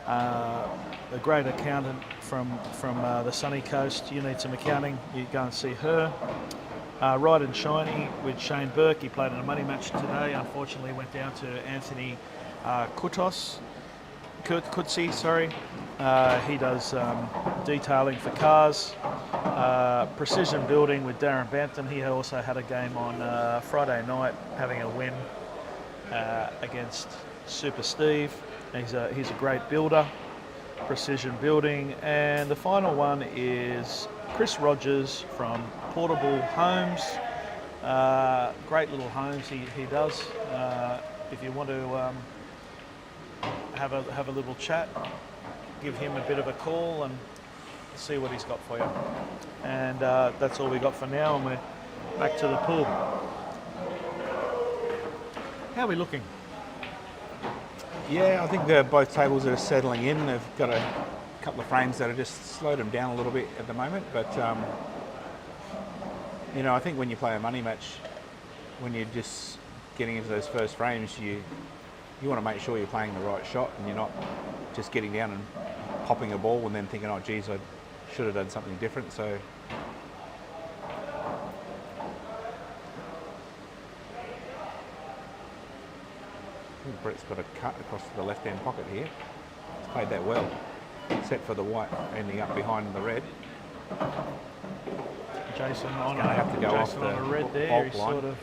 A great accountant from the sunny coast. You need some accounting, you go and see her. Ride and Shiny with Shane Burke. He played in a money match today. Unfortunately, went down to Anthony Kutsi, sorry. He does detailing for cars. Precision Building with Darren Bampton. He also had a game on Friday night, having a win against Super Steve. He's a great builder. Precision Building. And the final one is Chris Rogers from Portable Homes. Great little homes he does. If you want to have a little chat, give him a bit of a call and see what he's got for you. And that's all we got for now, and we're back to the pool. How are we looking? Yeah, I think both tables are settling in. They've got a couple of frames that have just slowed them down a little bit at the moment. But, you know, I think when you play a money match, when you're just getting into those first frames, you want to make sure you're playing the right shot and you're not just getting down and popping a ball and then thinking, oh, geez, I should have done something different. So Brett's got a cut across the left-hand pocket here. He's played that well, except for the white ending up behind the red. Jason on a red there. He line.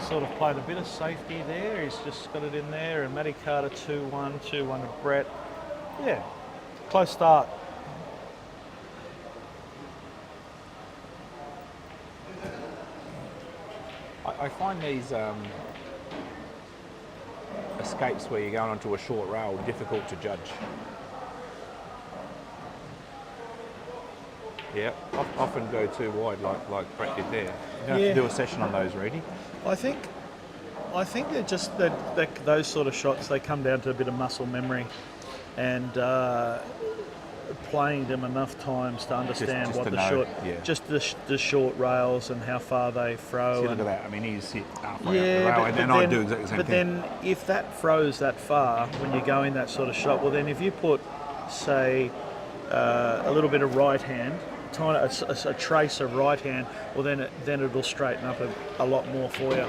sort of played a bit of safety there. He's just got it in there. And Matty Carter 2-1 to Brett. Yeah, close start. I find these escapes where you're going onto a short rail difficult to judge. Yeah, often go too wide like Brett did there. You don't have to do a session on those, Reedy. I think they're just that those sort of shots. They come down to a bit of muscle memory, and playing them enough times to understand Just what to the know, short, yeah. just the short rails and how far they throw. See, look and, at that. I mean, he's hit halfway up the rail, and then I do exactly the same but thing. then if that throws that far when you're going that sort of shot, well then if you put, say, a little bit of right hand, a trace of right hand, well then it'll straighten up a lot more for you.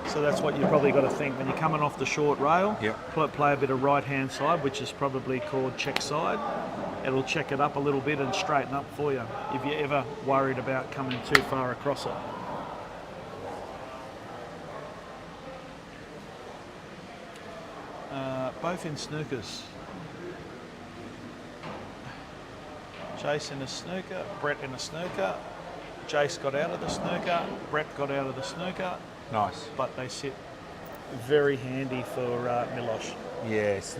So that's what you probably got to think when you're coming off the short rail. Yep. Play a bit of right hand side, which is probably called check side. It'll check it up a little bit and straighten up for you if you're ever worried about coming too far across it. Both in snookers. Jace in a snooker, Brett in a snooker. Jace got out of the snooker, Brett got out of the snooker. Nice. But they sit very handy for Milos. Yes.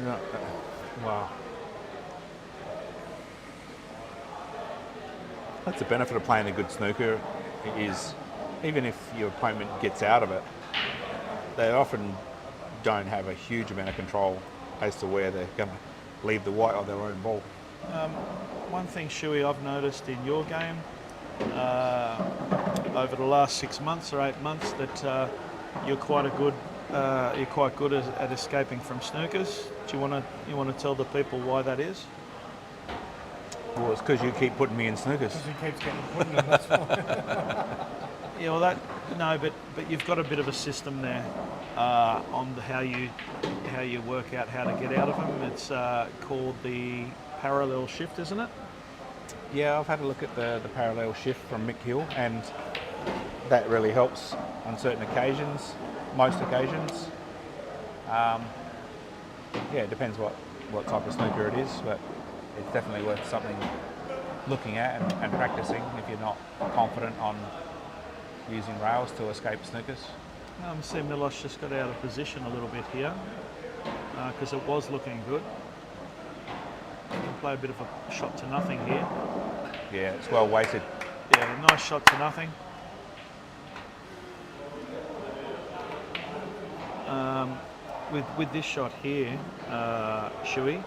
Wow. That's the benefit of playing a good snooker, is even if your opponent gets out of it, they often don't have a huge amount of control as to where they're going to leave the white on their own ball. One thing, Shuey, I've noticed in your game over the last 6 months or 8 months that you're quite good at escaping from snookers. Do you want to tell the people why that is? Well, it's because you keep putting me in snookers. He keeps getting put in them, that's why. Yeah, well, but you've got a bit of a system there on how you work out how to get out of them. It's called the parallel shift, isn't it? Yeah, I've had a look at the parallel shift from Mick Hill, and that really helps on certain occasions, most occasions. Yeah, it depends what type of snooker it is, but it's definitely worth something looking at and practicing if you're not confident on using rails to escape snookers. See, Milos just got out of position a little bit here because it was looking good. You can play a bit of a shot to nothing here. Yeah, it's well weighted. Yeah, nice shot to nothing. With this shot here, Shuey.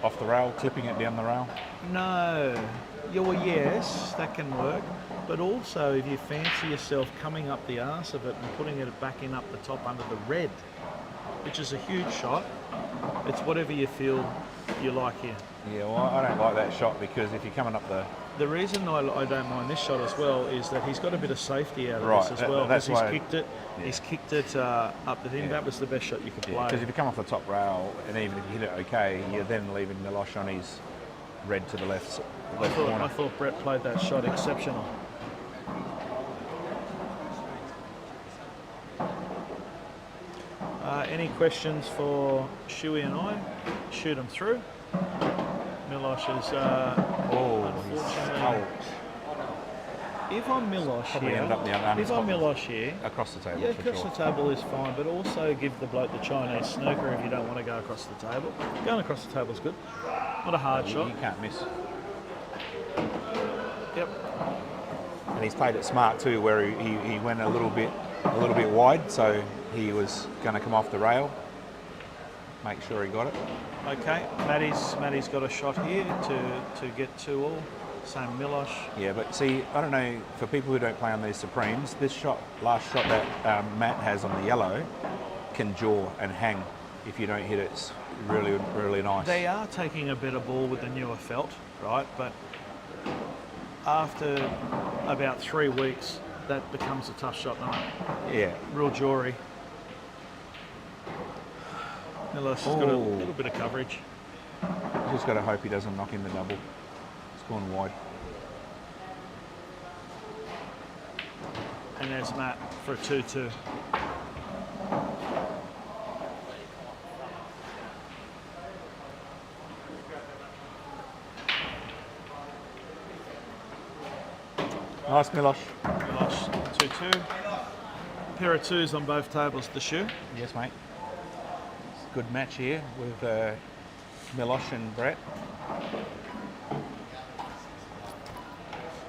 Off the rail, clipping it down the rail. No. Yeah, well, yes, that can work. But also, if you fancy yourself coming up the arse of it and putting it back in up the top under the red, which is a huge shot, it's whatever you feel you like here. Yeah, well, I don't like that shot because if you're coming up the reason I don't mind this shot as well is that he's got a bit of safety out of this as well. That's because why he's kicked it up the thing. Yeah. That was the best shot you could play. Because if you come off the top rail and even if you hit it okay, you're then leaving Milos on his red to the left I corner. thought Brett played that shot exceptional. Any questions for Shuey and I? Shoot them through. Milos is unfortunately. If I'm Milos Probably here, end up the other if I'm Milos here, across the table. yeah, for across sure. the table is fine, but also give the bloke the Chinese snooker if you don't want to go across the table. Going across the table is good. Not a hard shot. You can't miss. Yep. And he's played it smart too, where he went a little bit wide, so he was going to come off the rail. Make sure he got it. Okay, Matty's got a shot here to get 2-all. Same Milos. Yeah, but see, I don't know, for people who don't play on these Supremes, this last shot that Matt has on the yellow can jaw and hang. If you don't hit it, it's really, really nice. They are taking a better ball with the newer felt, right? But after about 3 weeks, that becomes a tough shot, doesn't it? Yeah. Real jewelry. Milos has got a little bit of coverage. Just got to hope he doesn't knock in the double. It's gone wide. And there's Matt for a 2-2. Nice, Milos. Milos, 2-2. Pair of twos on both tables, the shoe. Yes, mate. good match here with Milos and Brett.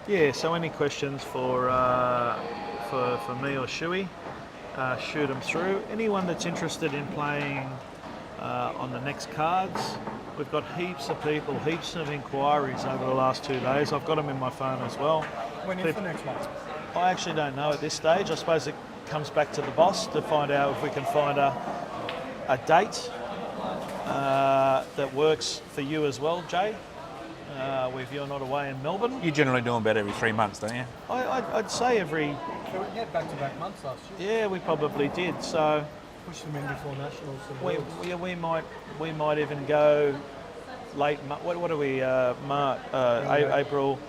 Yeah, so any questions for me or Shuey, shoot them through. Anyone that's interested in playing on the next cards, we've got heaps of people, heaps of inquiries over the last 2 days. I've got them in my phone as well. When is the next one? I actually don't know at this stage. I suppose it comes back to the boss to find out if we can find a date that works for you as well, Jay. If you're not away in Melbourne. You generally do them about every 3 months, don't you? I'd say every... So we had back-to-back months last year. Yeah, we probably did. So Push them in before nationals. And we might even go late. What are we? April.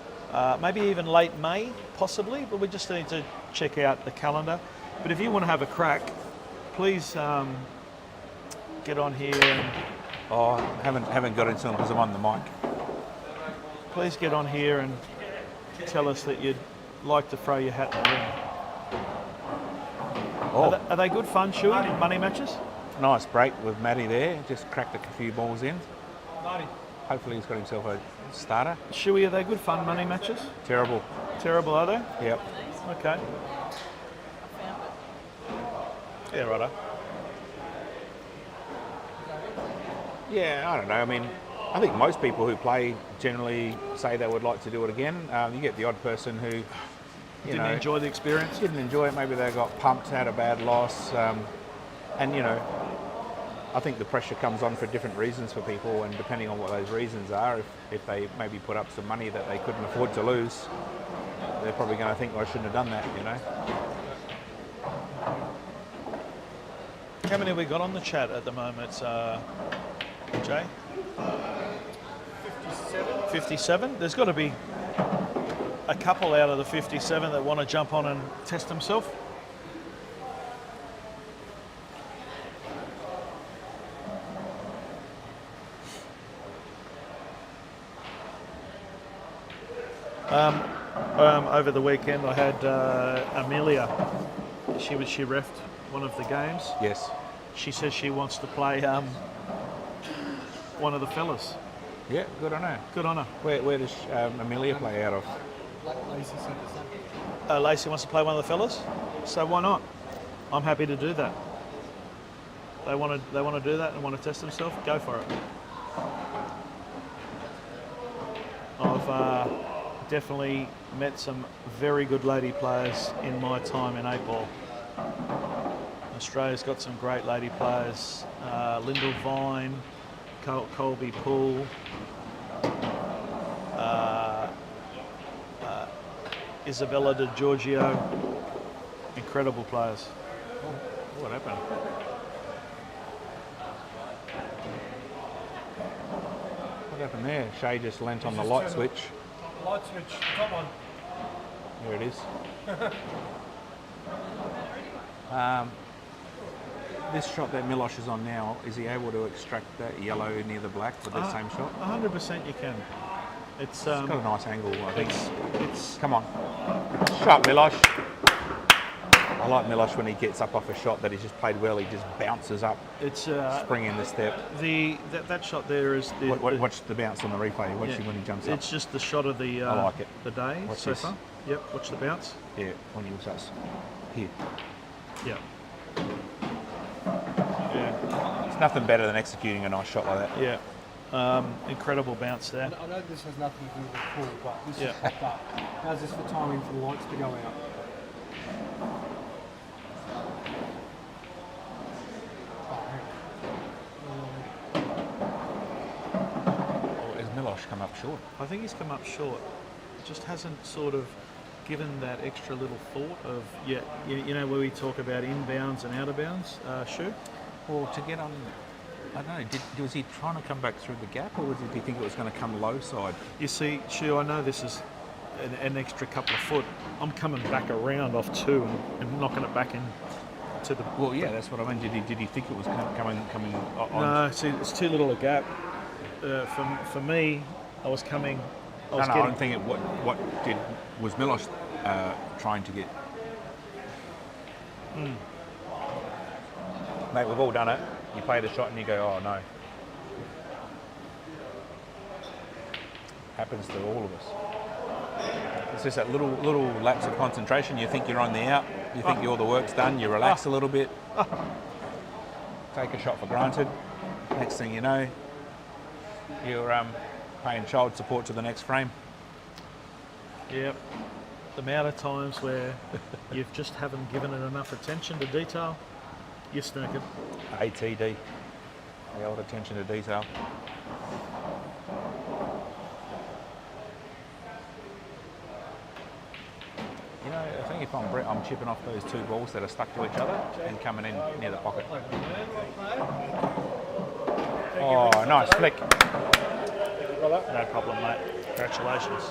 Maybe even late May, possibly. But we just need to check out the calendar. But if you want to have a crack, please get on here and. Oh, I haven't got into them because I'm on the mic. Please get on here and tell us that you'd like to throw your hat in the ring. Oh, Are they good fun, Shuey? Money matches? nice break with Matty there. Just cracked a few balls in. Marty. Hopefully he's got himself a starter. Shuey, are they good fun money matches? Terrible. Terrible, are they? Yep. Okay. Yeah, righto. Yeah, I don't know. I mean, I think most people who play generally say they would like to do it again. You get the odd person who, Didn't enjoy the experience? didn't enjoy it. Maybe they got pumped, had a bad loss, and I think the pressure comes on for different reasons for people, and depending on what those reasons are, if they maybe put up some money that they couldn't afford to lose, they're probably going to think, well, I shouldn't have done that, How many have we got on the chat at the moment, Jay? 57. 57? There's got to be a couple out of the 57 that want to jump on and test themselves. Over the weekend I had Amelia. She reffed one of the games. Yes. She says she wants to play one of the fellas. Yeah, good on her. Good on her. Where does Amelia play out of? Lacey wants to play one of the fellas, so why not? I'm happy to do that. They want to do that and want to test themselves. Go for it. I've definitely met some very good lady players in my time in 8-ball. Australia's got some great lady players. Lyndall Vine, Colby Poole, Isabella De Giorgio. Incredible players. What happened? What happened there? Shay just leant on the light switch. Light switch, top one. There it is. This shot that Milos is on now, is he able to extract that yellow near the black with the same shot? 100% you can. It's It's got a nice angle, I think. it's Come on. Shot, Milos. I like Milos when he gets up off a shot that he's just played well. He just bounces up, spring in the step. that shot there is the, Watch the bounce on the replay. Watch him when he jumps up. It's just the shot of the I like it. the day Watch so this. far. Yep, watch the bounce. Yeah, when he was here. Yep. Yeah. It's nothing better than executing a nice shot like that. Yeah. Incredible bounce there. I know this has nothing to do with the pool, but this Yeah. is popped up. How's this for timing for the lights to go out? Or has Milos come up short? I think he's come up short. Just hasn't sort of given that extra little thought of you know where we talk about inbounds and out of bounds. Shu. Well, to get on, I don't know, was he trying to come back through the gap, or did he think it was going to come low side? You see, Shu, I know this is an extra couple of foot. I'm coming back around off two and knocking it back in to the. Well, yeah, that's what I mean. Did he think it was coming on? No, see, it's too little a gap. For me, I was coming. I'm thinking, was Milos trying to get? Mate, we've all done it. You play the shot and you go, oh no. Happens to all of us. It's just that little lapse of concentration. You think you're on the out. You think all the work's done. You relax a little bit. Take a shot for granted. Next thing you know, you're paying child support to the next frame. Yep. The amount of times where you just haven't given it enough attention to detail, you're snookered. ATD. The old attention to detail. You know, I think if I'm Brett, I'm chipping off those two balls that are stuck to each other and coming in near the pocket. Oh, nice flick. No problem, mate. Congratulations.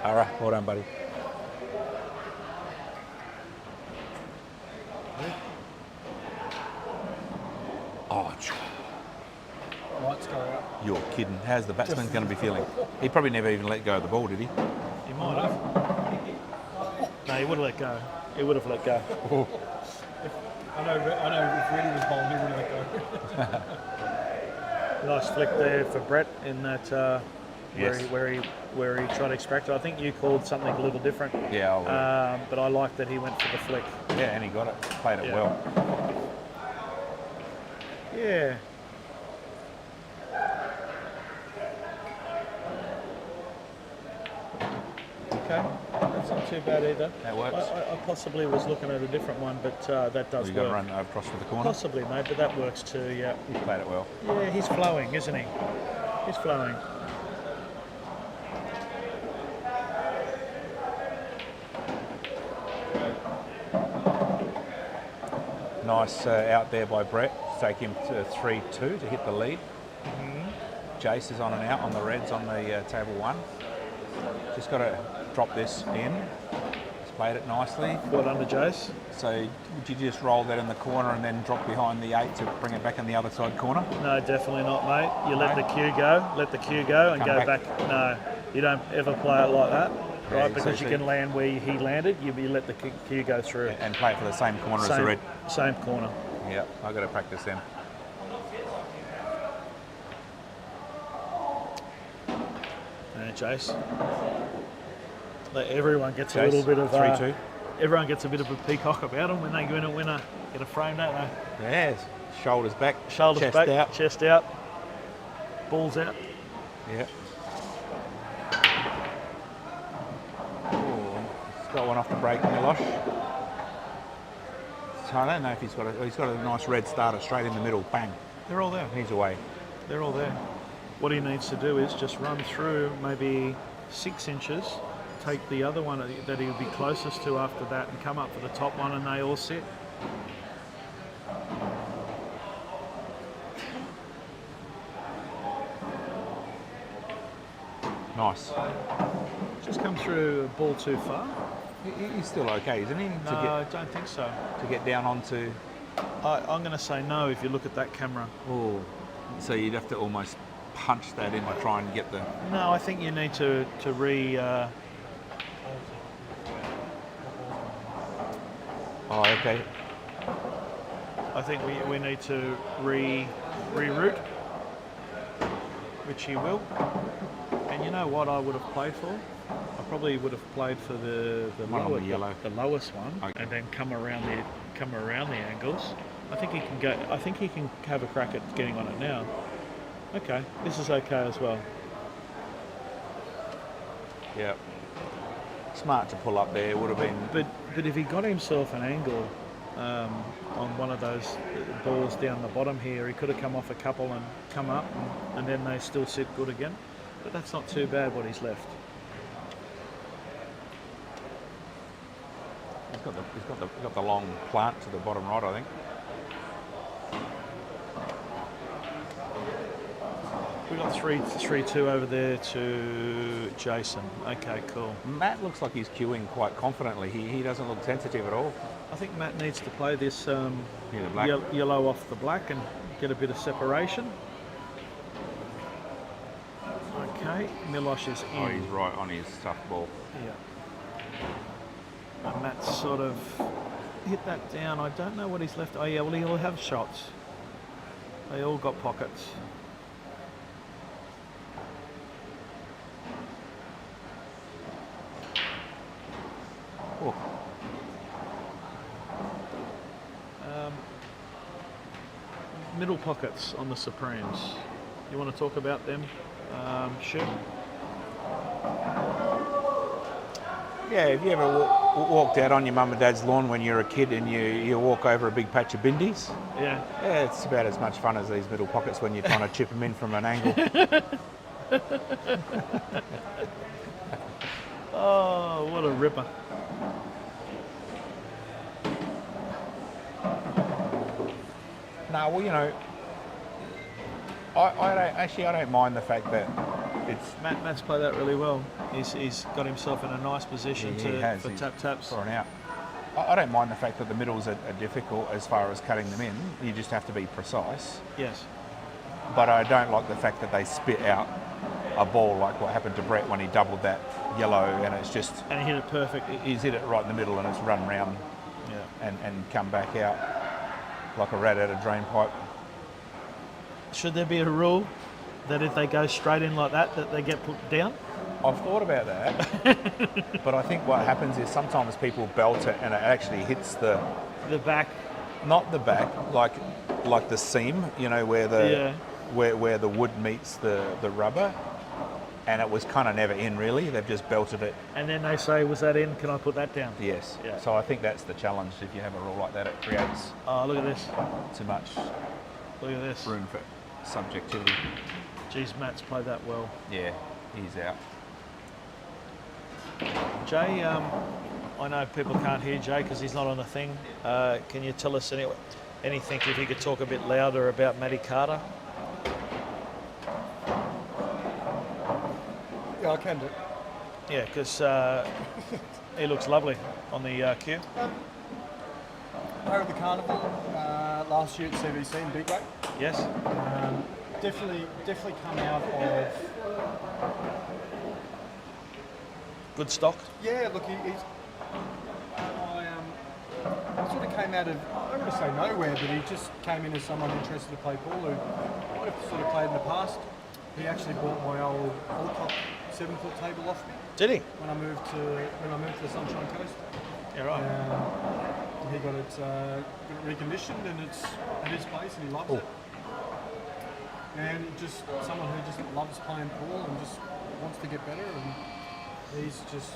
All right, well done, buddy. Oh, Lights go out. you're kidding. How's the batsman going to be feeling? He probably never even let go of the ball, did he? He might have. No, he would have let go. He would have let go. I know if Reddy was bowling, he would have let go. Nice flick there for Brett in that Yes. where he tried to extract it. I think you called something a little different. Yeah, But I like that he went for the flick. yeah, and he got it. Played it Yeah. well. Yeah. Okay, that's not too bad either. That works. I possibly was looking at a different one, but that does You're going to work. run across to the corner. Possibly, mate, but that works too, yeah. He played it well. Yeah, he's flowing, isn't he? He's flowing. Nice out there by Brett to take him to 3-2 to hit the lead. Jace is on and out on the Reds on the table one. Just got to drop this in. He's played it nicely. What under Jace? So would you just roll that in the corner and then drop behind the 8 to bring it back in the other side corner? No, definitely not, mate. You let the cue go. Let the cue go and Come go back. back. No, you don't ever play it like that, Yeah, right? Because so you can land where he landed. You let the cue go through. And play it for the same corner as the Red. Same corner. Yeah, I've got to practice them. Chase. Everyone gets a Chase, little bit of 3-2. Everyone gets a bit of a peacock about them when they go in and get a frame, don't they? Yes, shoulders back, Shoulders chest back, out. chest out, balls out. Yeah. Oh, he's got one off the break, Milos. So I don't know if he's got a nice red starter straight in the middle. Bang. They're all there. He's away. They're all there. What he needs to do is just run through maybe 6 inches, take the other one that he'll be closest to after that and come up for the top one and they all sit. Nice. Just come through a ball too far. He's still okay, isn't he? No, I don't think so. To get down onto. I'm going to say no if you look at that camera. Oh. So you'd have to almost punch that in to try and get the. No, I think you need to Oh, okay. I think we need to reroute, which he will. And you know what I would have played for? I probably would have played for the One on the yellow. the lowest one, Okay. and then come around the angles. I think he can go. I think he can have a crack at getting on it now. Okay, this is okay as well. Yeah. Smart to pull up there. Would have been. But if he got himself an angle on one of those balls down the bottom here, he could have come off a couple and come up, and then they still sit good again. But that's not too bad what he's left. He's got the long plant to the bottom right, I think. We got 3-2 over there to Jason. Okay, cool. Matt looks like he's queuing quite confidently. He doesn't look sensitive at all. I think Matt needs to play this Yeah, the black. yellow off the black and get a bit of separation. Okay, Milos is in. Oh, he's right on his tough ball. Yeah. And Matt's sort of hit that down. I don't know what he's left. Oh yeah, well he'll have shots. They all got pockets. Oh, Middle pockets on the Supremes. You want to talk about them? Sure. yeah, have you ever walked out on your mum and dad's lawn when you're a kid and you walk over a big patch of bindies? Yeah. Yeah, it's about as much fun as these middle pockets when you're trying to chip them in from an angle. Oh, what a ripper. No, well, you know, I don't mind the fact that it's Matt's played that really well. He's got himself in a nice position for He's tap-taps. for an out. I don't mind the fact that the middles are difficult as far as cutting them in. You just have to be precise. Yes. But I don't like the fact that they spit out a ball like what happened to Brett when he doubled that yellow, and it's just And he hit it perfect. he's hit it right in the middle and it's run round Yeah. and come back out like a rat out of drain pipe. Should there be a rule that if they go straight in like that they get put down? I've thought about that, but I think what happens is sometimes people belt it and it actually hits the back. not the back, like the seam, you know, where the where the wood meets the rubber, and it was kind of never in really. They've just belted it. And then they say, was that in? Can I put that down? Yes. Yeah. So I think that's the challenge. If you have a rule like that, it creates Oh, look at this. too much Look at this. room for subjectivity. Geez, Matt's played that well. Yeah, he's out. Jay, I know people can't hear Jay because he's not on the thing. Can you tell us anything, if you could talk a bit louder about Matty Carter? Yeah, I can do. Yeah, because he looks lovely on the cue. Over the carnival last year at CVC in big weight. Yes? Definitely come out of. Good stock? Yeah, look, he's. I sort of came out of, I don't want to say nowhere, but he just came in as someone interested to play pool who might have sort of played in the past. He actually bought my old top 7-foot table off me Did he? when I moved to the Sunshine Coast. Yeah, right. He got it reconditioned and it's at his place and he loves it. And just someone who just loves playing pool and just wants to get better, and he's just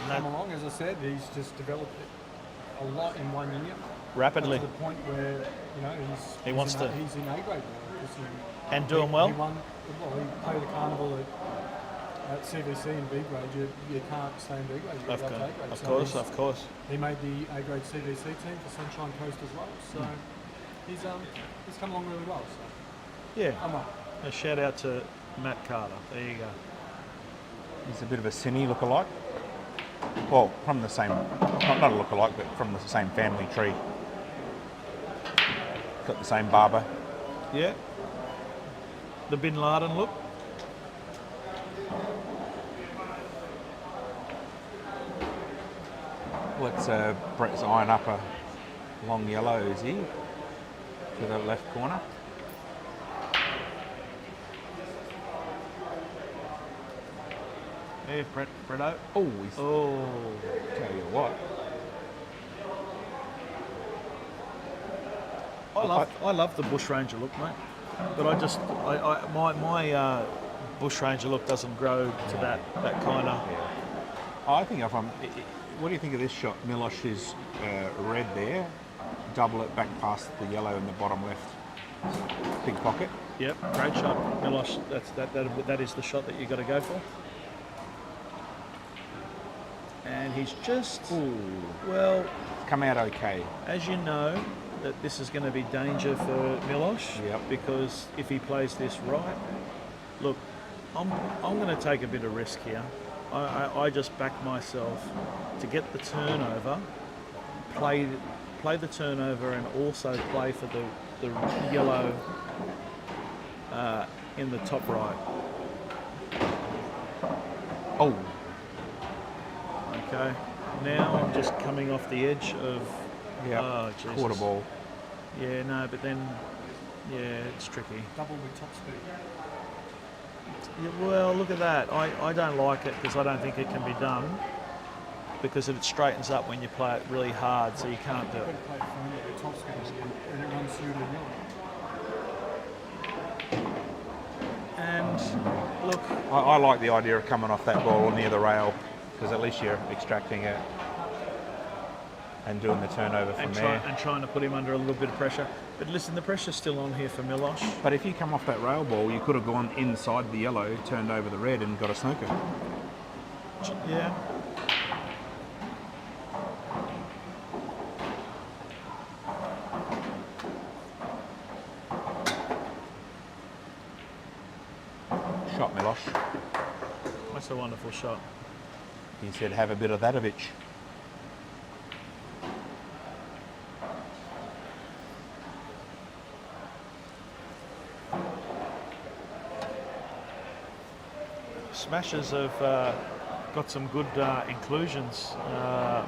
come along. As I said, he's just developed a lot in 1 year. Rapidly. To the point where He wants to. He's in A grade now. And doing well? He played the carnival at CVC in B grade. You can't stay in B grade. You Of go up to A grade. course, So of course. he made the A grade CVC team for Sunshine Coast as well. So he's come along really well. So Yeah. I'm up. A shout out to Matt Carter. There you go. He's a bit of a Cine lookalike. Well, from the same, not a lookalike, but from the same family tree. Got the same barber. Yeah. The Bin Laden look. Let's Brett's iron up a long yellow, is he? To the left corner. Yeah, Bretto. Oh, he's, Oh. tell you what. I love the bush ranger look, mate. But my bush ranger look doesn't grow to that kind of. I think if I'm. What do you think of this shot? Milos's red there. Double it back past the yellow in the bottom left. Big pocket. Yep, great shot, Milos. That is the shot that you got to go for. And he's just well. Come out okay. As you know, that this is going to be danger for Milos. Yep. Because if he plays this right, look, I'm going to take a bit of risk here. I just back myself to get the turnover, play the turnover, and also play for the yellow in the top right. Oh. Okay. Now I'm just coming off the edge of. Yeah. Oh, Jesus. Quarter ball. Yeah, no, but then Yeah, it's tricky. Double with top speed. Yeah, well, look at that. I don't like it because I don't think it can be done because it straightens up when you play it really hard, so you can't do You've it. got to play Forno with top speed and it runs through the middle. And look, I like the idea of coming off that ball near the rail because at least you're extracting it and doing the turnover from there. trying to put him under a little bit of pressure. But listen, the pressure's still on here for Milos. But if you come off that rail ball, you could have gone inside the yellow, turned over the red and got a snooker. Yeah. Shot, Milos. That's a wonderful shot. He said, have a bit of thatovich. Smashers have got some good inclusions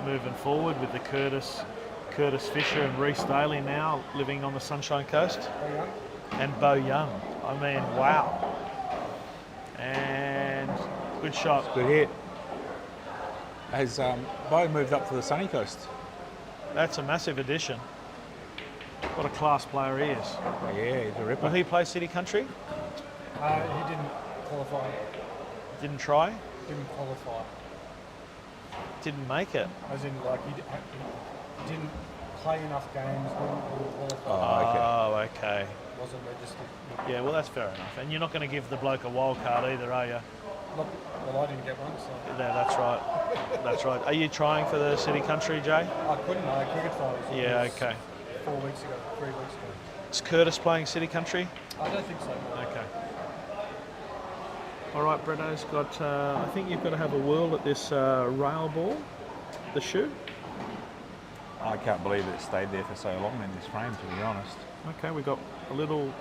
moving forward with the Curtis Fisher and Reece Daly now living on the Sunshine Coast. And Bo Young. I mean, wow. And good shot. Good hit. Has Bo moved up to the sunny coast? That's a massive addition. What a class player he is. Yeah, he's a ripper. Will he play City Country? He didn't qualify. Didn't try? Didn't qualify. Didn't make it. As in, like, he didn't play enough games, didn't qualify. Oh, Oh, okay. Wasn't registered. Yeah, well, that's fair enough. And you're not going to give the bloke a wild card either, are you? Look, well, I didn't get one, so Yeah, that's right. That's right. Are you trying for the City Country, Jay? I couldn't. I had cricket finals. Yeah, okay. 4 weeks ago, 3 weeks ago. Is Curtis playing City Country? I don't think so. No. Okay. All right, Bretto's got, I think you've got to have a whirl at this rail ball, the shoe. I can't believe it stayed there for so long in this frame, to be honest. Okay, we got a little,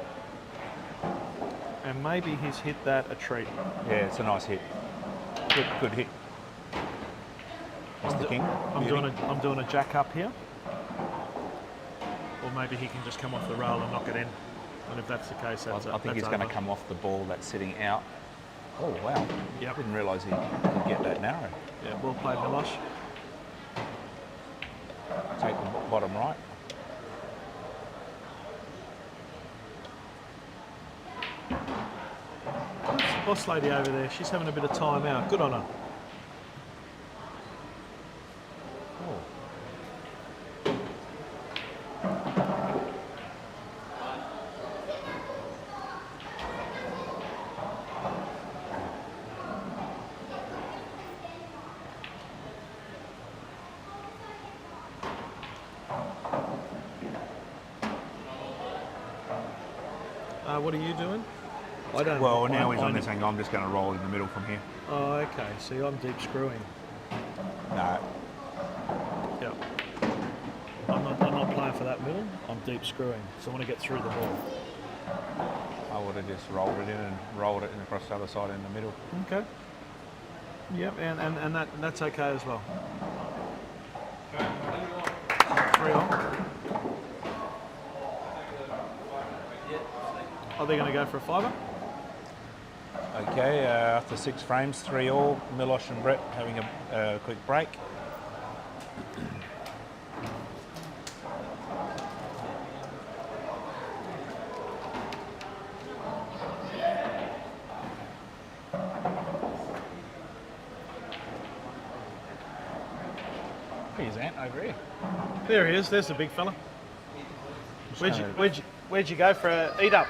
and maybe he's hit that a treat. Yeah, it's a nice hit. Good hit. Mr. King. I'm doing a jack up here. Or maybe he can just come off the rail and knock it in. And if that's the case, that's I think he's going to come off the ball that's sitting out. Oh, wow. Yep. Didn't realise he could get that narrow. Yeah, well played, Milos. Take the bottom right. Who's the boss lady over there? She's having a bit of time out. Good on her. What are you doing? I don't. Well, now he's on this angle. I'm just going to roll in the middle from here. Oh, okay. See, I'm deep screwing. No. Yep. I'm not playing for that middle. I'm deep screwing. So I want to get through the ball. I would have just rolled it in and rolled it in across the other side in the middle. Okay. Yep, and that's okay as well. 3 on. Are they going to go for a fiver? Okay, after 6 frames, 3 all. Milos and Brett having a quick break. Here's Ant over here. There he is. There's the big fella. Where'd you go for a eat up?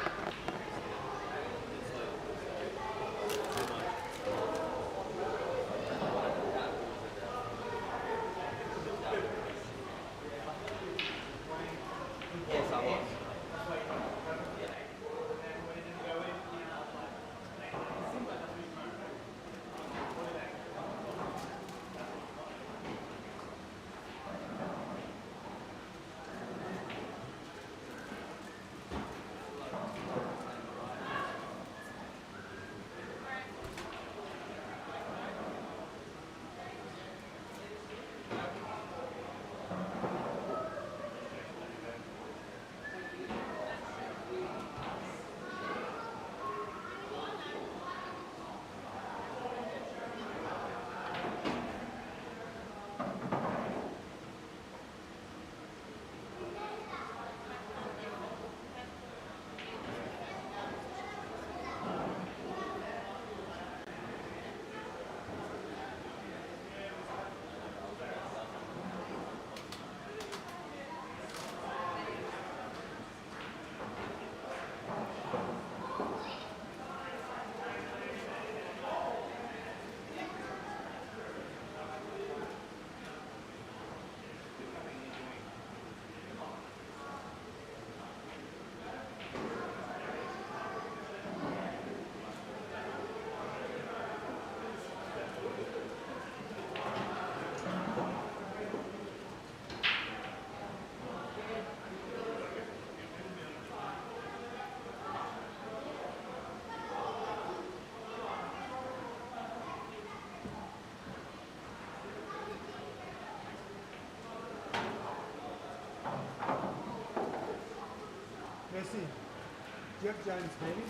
you have James Haney?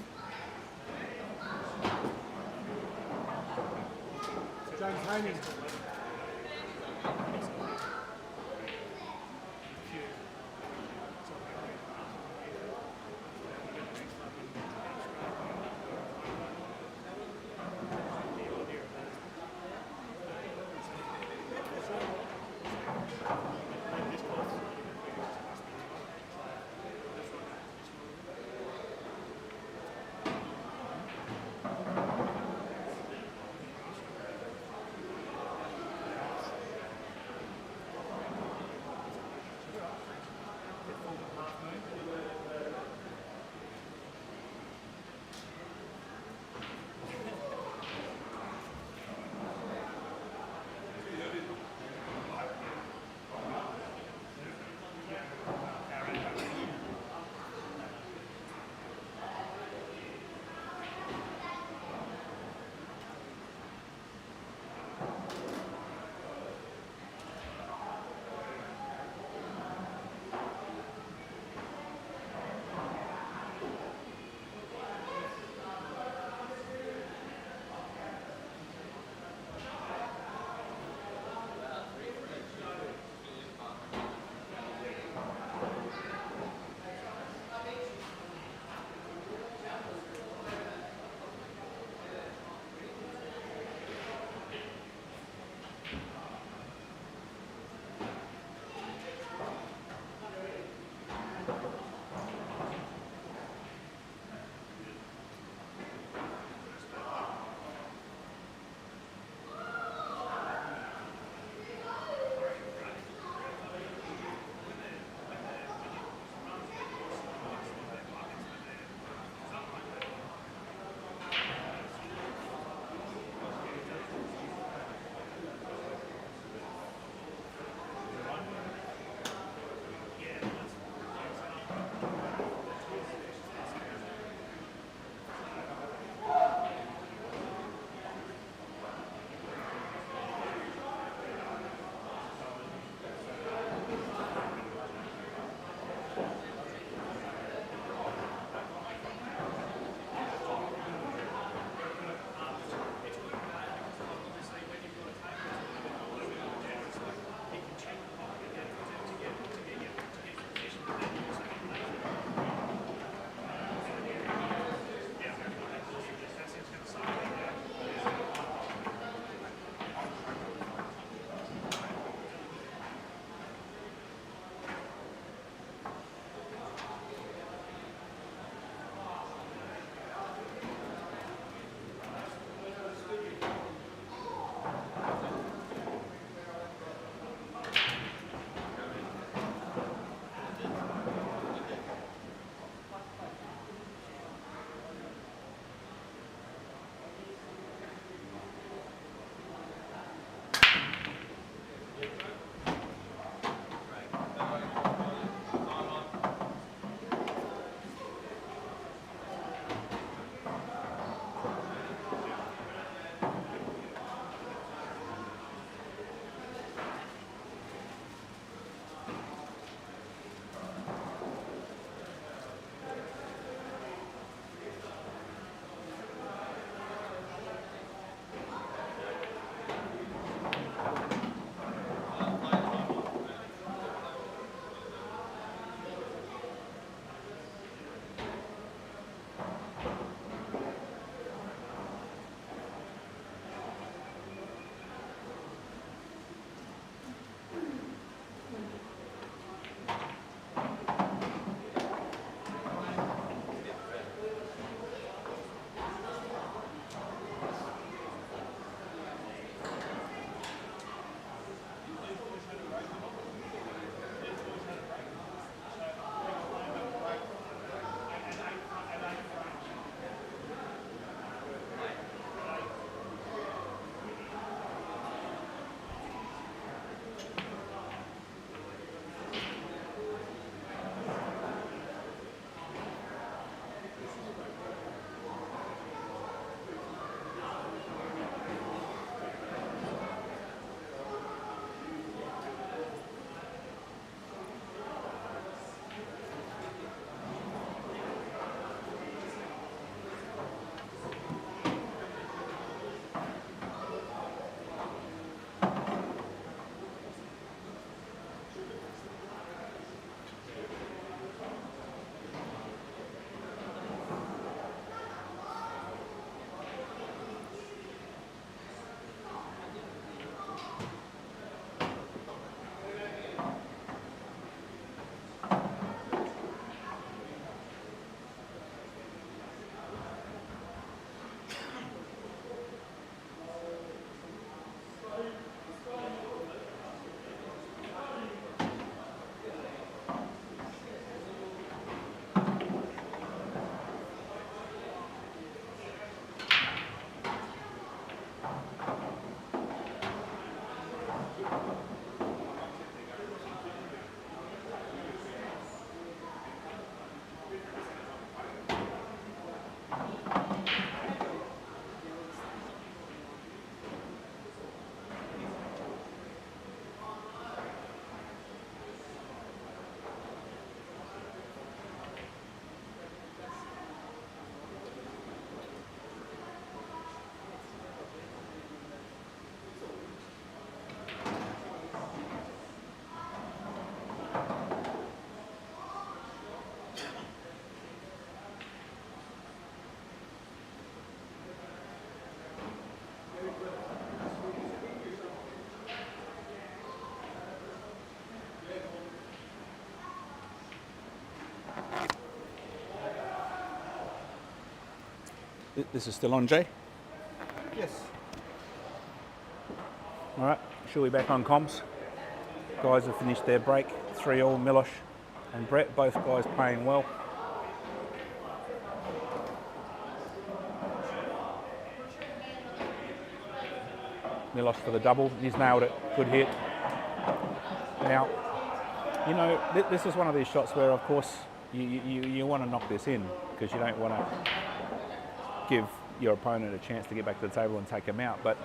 James Haney. This is still on, Jay? Yes. All right, Shuey back on comms. Guys have finished their break. 3-all, Milos and Brett, both guys playing well. Milos for the double, he's nailed it, good hit. Now, you know, this is one of these shots where, of course, you want to knock this in because you don't want to give your opponent a chance to get back to the table and take him out. But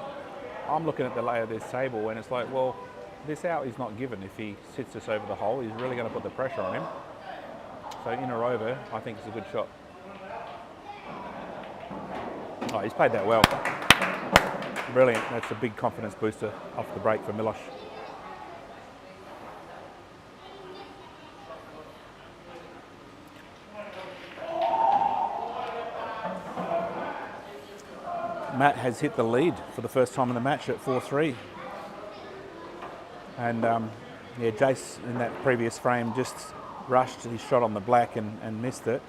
I'm looking at the lay of this table and it's like, well, this out is not given. If he sits this over the hole, he's really going to put the pressure on him. So in or over, I think it's a good shot. Oh, he's played that well. Brilliant. That's a big confidence booster off the break for Milos. Matt has hit the lead for the first time in the match at 4-3. And yeah, Jace in that previous frame just rushed his shot on the black and missed it.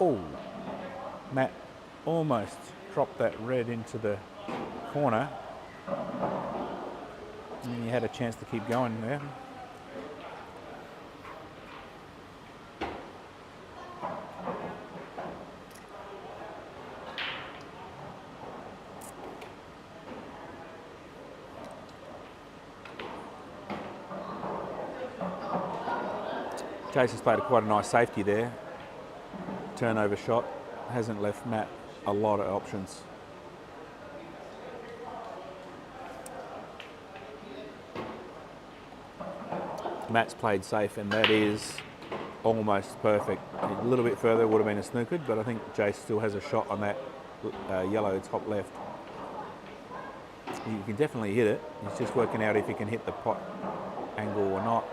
Oh, Matt almost dropped that red into the corner. And he had a chance to keep going there. Chase has played quite a nice safety there. Turnover shot. Hasn't left Matt a lot of options. Matt's played safe and that is almost perfect. A little bit further would have been a snookered, but I think Jace still has a shot on that yellow top left. You can definitely hit it. He's just working out if he can hit the pot angle or not.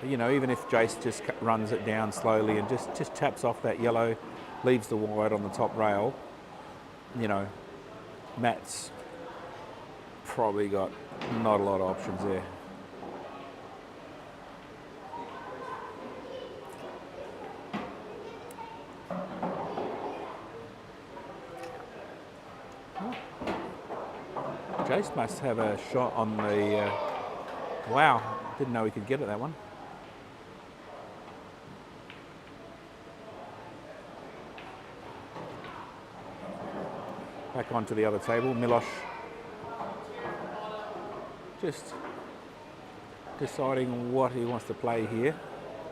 But, you know, even if Jace just runs it down slowly and just taps off that yellow, leaves the wide on the top rail, you know, Matt's probably got not a lot of options there. Jace must have a shot on the, wow, didn't know he could get at that one. Back onto the other table, Milos just deciding what he wants to play here.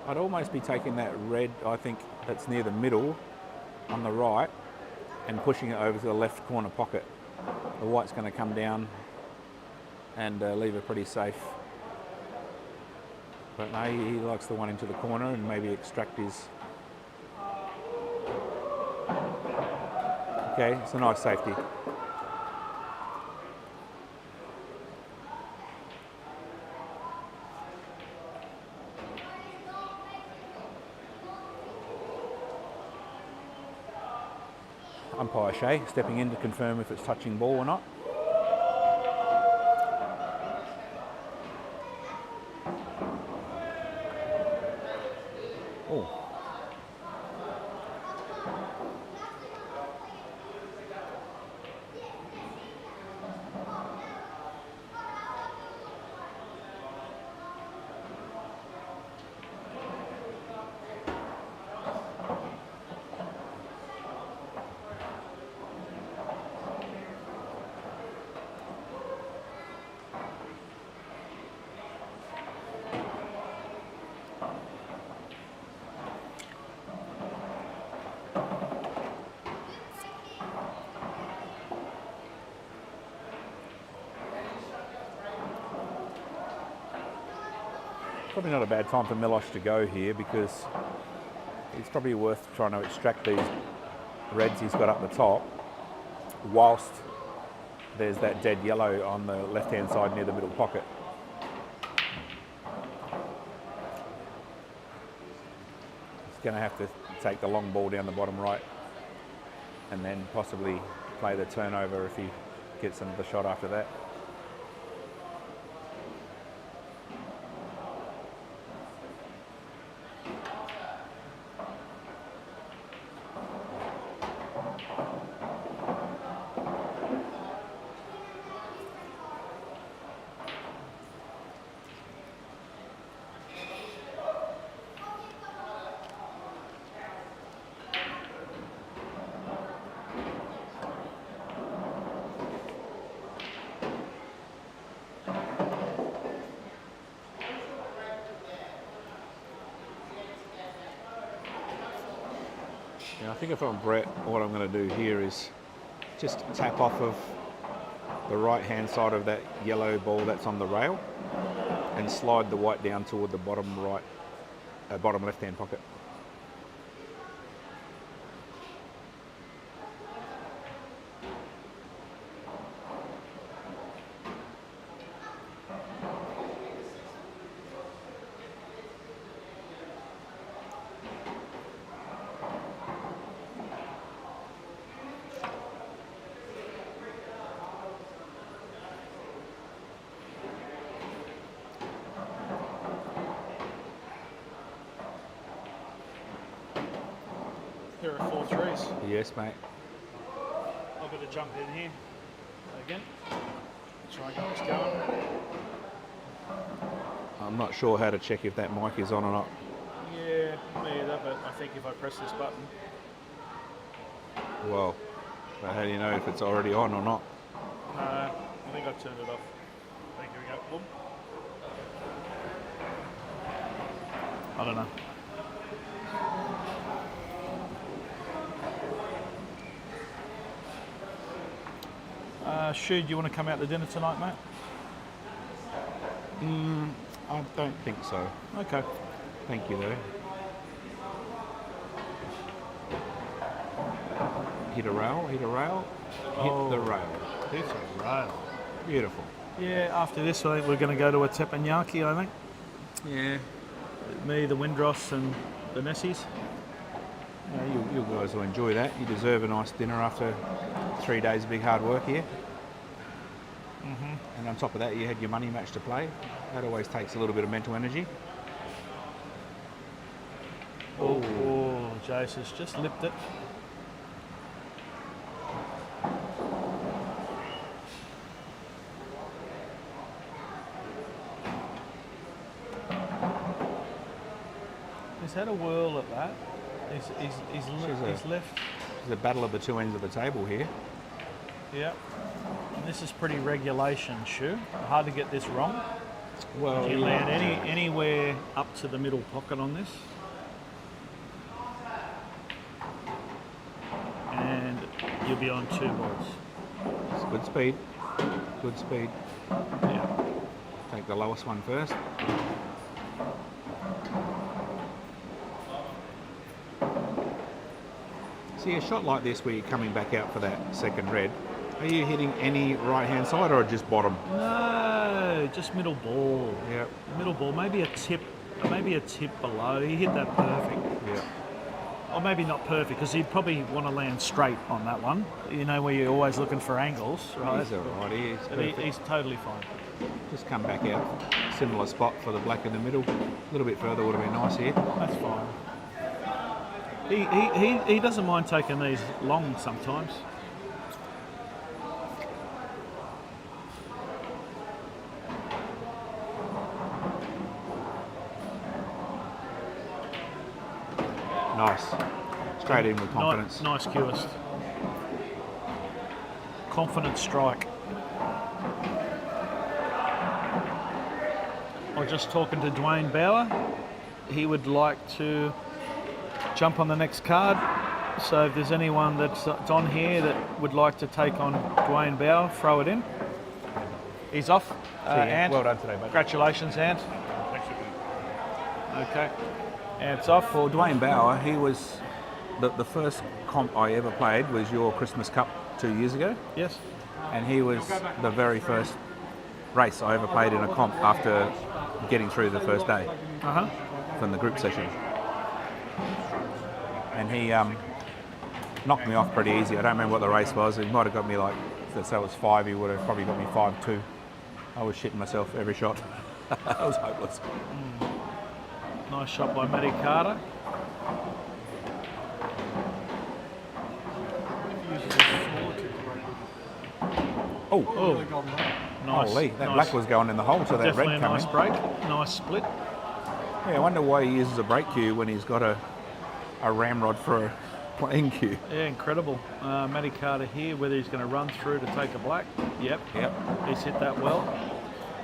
I'd almost be taking that red, I think, that's near the middle on the right and pushing it over to the left corner pocket. The white's going to come down and leave it pretty safe. But no, he likes the one into the corner and maybe extract his... Okay, it's a nice safety. Umpire Shea stepping in to confirm if it's touching ball or not. Oh. Probably not a bad time for Milos to go here because it's probably worth trying to extract these reds he's got up the top whilst there's that dead yellow on the left hand side near the middle pocket. He's going to have to take the long ball down the bottom right, and then possibly play the turnover if he gets another shot after that. I think if I'm Brett, what I'm going to do here is just tap off of the right hand side of that yellow ball that's on the rail and slide the white down toward the bottom left hand pocket. There are 4 threes. Yes, mate. I'll better jump in here again. Try and get this going. I'm not sure how to check if that mic is on or not. Yeah, me either, but I think if I press this button. Well, but how do you know if it's already on or not? No, I think I turned it off. I think here we go. Boom. I don't know. Shu, do you want to come out to dinner tonight, mate? I don't think so. Okay. Thank you, though. Hit a rail, hit a rail, hit the rail. Hit a rail. Beautiful. Yeah, after this, I think we're going to go to a teppanyaki, I think. Yeah. Me, the Windross, and the Nessies. Yeah, you guys will enjoy that. You deserve a nice dinner after 3 days of big hard work here. And on top of that, you had your money match to play. That always takes a little bit of mental energy. Oh, Jace has just lipped it. He's had a whirl at that. He's left. It's a battle of the two ends of the table here. Yeah. And this is pretty regulation, Shu. Hard to get this wrong. Well, You land anywhere up to the middle pocket on this. And you'll be on 2 balls. It's good speed. Good speed. Yeah. Take the lowest one first. See, a shot like this where you're coming back out for that second red, are you hitting any right-hand side or just bottom? No, just middle ball. Yeah. Middle ball, maybe a tip below. He hit that perfect. Yeah. Or maybe not perfect, because he'd probably want to land straight on that one. You know, where you're always looking for angles, right? He's all right. He's totally fine. Just come back out. Similar spot for the black in the middle. A little bit further would have been nice here. That's fine. He doesn't mind taking these long sometimes. Nice. Straight in with confidence. Nice cutest. Confident strike. I was just talking to Dwayne Bauer. He would like to jump on the next card. So if there's anyone that's on here that would like to take on Dwayne Bauer, throw it in. He's off. Ant. Well done today, mate. Congratulations, Ant. Okay. Ant's off. For Dwayne Bauer, he was the first comp I ever played was your Christmas Cup 2 years ago. Yes. And he was the very first race I ever played in a comp after getting through the first day from the group session. and he knocked me off pretty easy. I don't remember what the race was. He might have got me like, let's say it was 5, he would have probably got me 5-2. I was shitting myself every shot. I was hopeless. Nice shot by Matty Carter. Oh, Nice. holy, that nice. black was going in the hole, so that Definitely red a come nice in. break. Nice split. Yeah, I wonder why he uses a brake cue when he's got a ramrod for a playing cue. Yeah, incredible. Matty Carter here, whether he's going to run through to take a black. Yep. He's hit that well.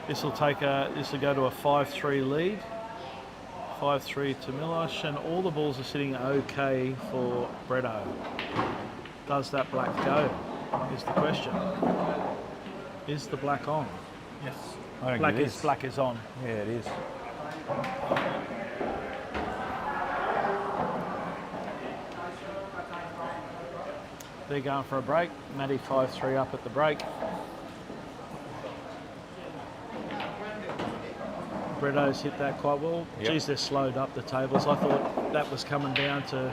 This will go to a 5-3 lead. 5-3 to Milos, and all the balls are sitting okay for Bretto. Does that black go? Is the question. Is the black on? Yes. I think Black it is black is on. Yeah, it is. They're going for a break. Matty 5-3 up at the break. Bretto's hit that quite well. Yep. Geez, they're slowed up the tables. I thought that was coming down to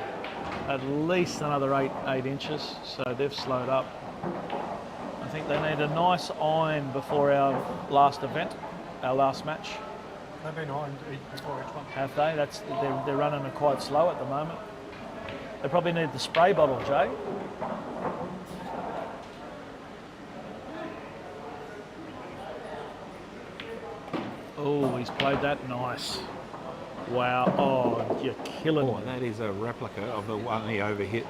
at least another 8 inches, so they've slowed up. I think they need a nice iron before our last event, our last match. They've been ironed before each one. Have they? They're running it quite slow at the moment. They probably need the spray bottle, Jay. Oh, he's played that nice. Wow. Oh, you're killing Oh, me. that is a replica of the one he overhit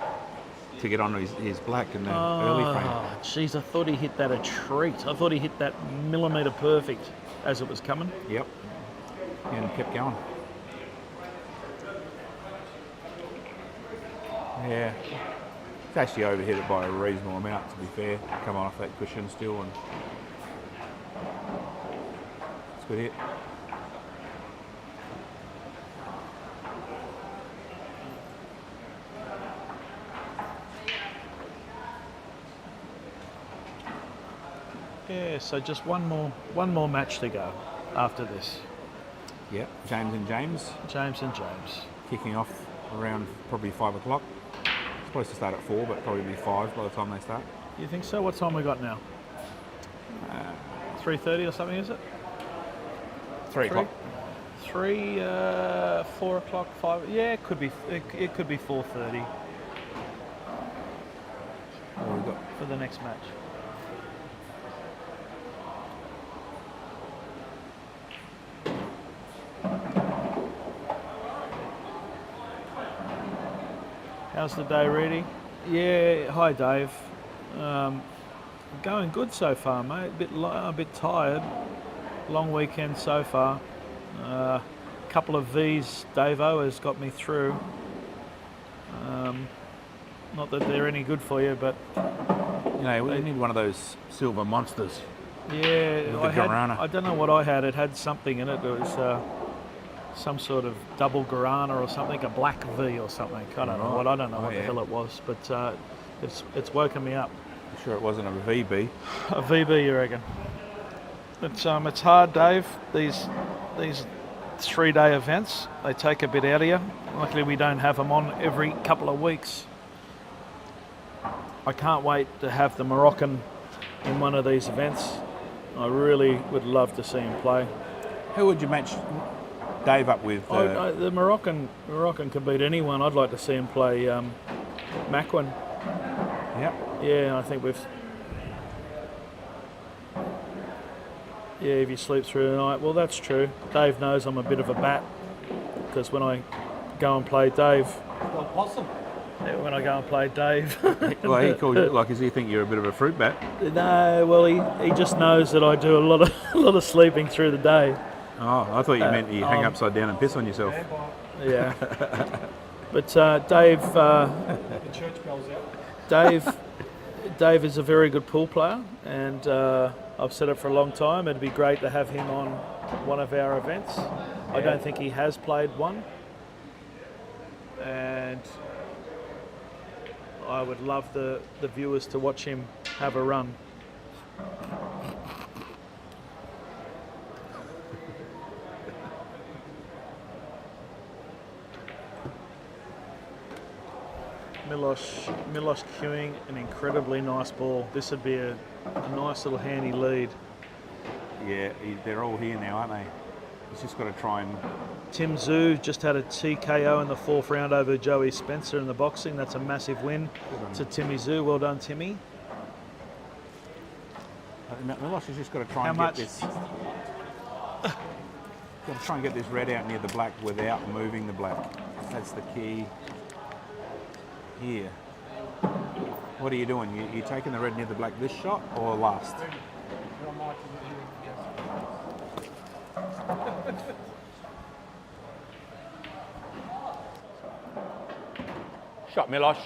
to get on his black in the early frame. Oh, jeez, I thought he hit that a treat. I thought he hit that millimetre perfect as it was coming. Yep. And kept going. Yeah. It's actually overhit it by a reasonable amount, to be fair. Come off that cushion still, and it's a good hit. Yeah, so just one more match to go after this. Yep. James and James James and James. kicking off around probably 5 o'clock. It's supposed to start at 4, but probably be 5 by the time they start. You think so? What time we got now? 3:30 or something, is it? 3 o'clock. 4 o'clock, 5. Yeah, it could be 4:30 What we got? for the next match. How's the day, Reedy? Yeah, hi Dave. Going good so far, mate. A bit tired. Long weekend so far. Couple of V's Davo has got me through. Not that they're any good for you, but You know, we need one of those silver monsters. yeah, With the I guarana. don't know what I had. It had something in it. It was some sort of double guarana or something, a black V or something. I don't know what. I don't know what the hell it was, but it's woken me up. I'm sure it wasn't a VB. A VB, you reckon? It's hard, Dave. These 3-day events, they take a bit out of you. Luckily, we don't have them on every couple of weeks. I can't wait to have the Moroccan in one of these events. I really would love to see him play. Who would you match Dave up with? The Moroccan can beat anyone. I'd like to see him play Macwin. Yep. Yeah, I think if you sleep through the night, well, that's true. Dave knows I'm a bit of a bat because when I go and play Dave, when I go and play Dave, Well, he called you, like, does he think you're a bit of a fruit bat? no, well, he just knows that I do a lot of sleeping through the day. Oh, I thought you meant you hang upside down and piss on yourself. Yeah, but Dave, The church bells out. Dave is a very good pool player, and I've said it for a long time. It'd be great to have him on one of our events. I don't think he has played one, and I would love the viewers to watch him have a run. Milos cueing an incredibly nice ball. This would be a nice little handy lead. Yeah, they're all here now, aren't they? He's just got to try and... Tim Zhu just had a TKO in the 4th round over Joey Spencer in the boxing. That's a massive win to Timmy Zhu. Well done, Timmy. Milos has just got to try and get this... Got to try and get this red out near the black without moving the black. That's the key here. What are you doing? You taking the red near the black this shot or last? Shot, Milos.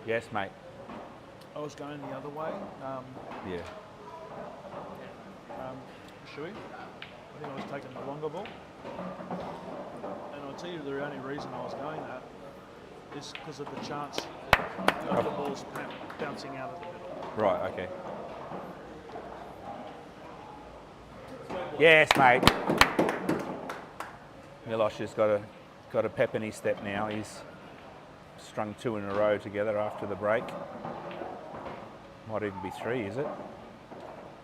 Yes, mate. I was going the other way. Yeah. Shui. I think I was taking the longer ball. And I'll tell you the only reason I was going that is because of the chance of the balls bouncing out of the middle. Right, okay. Yes, mate. Milos has got a pep in his step now. He's strung 2 in a row together after the break. Might even be 3, is it?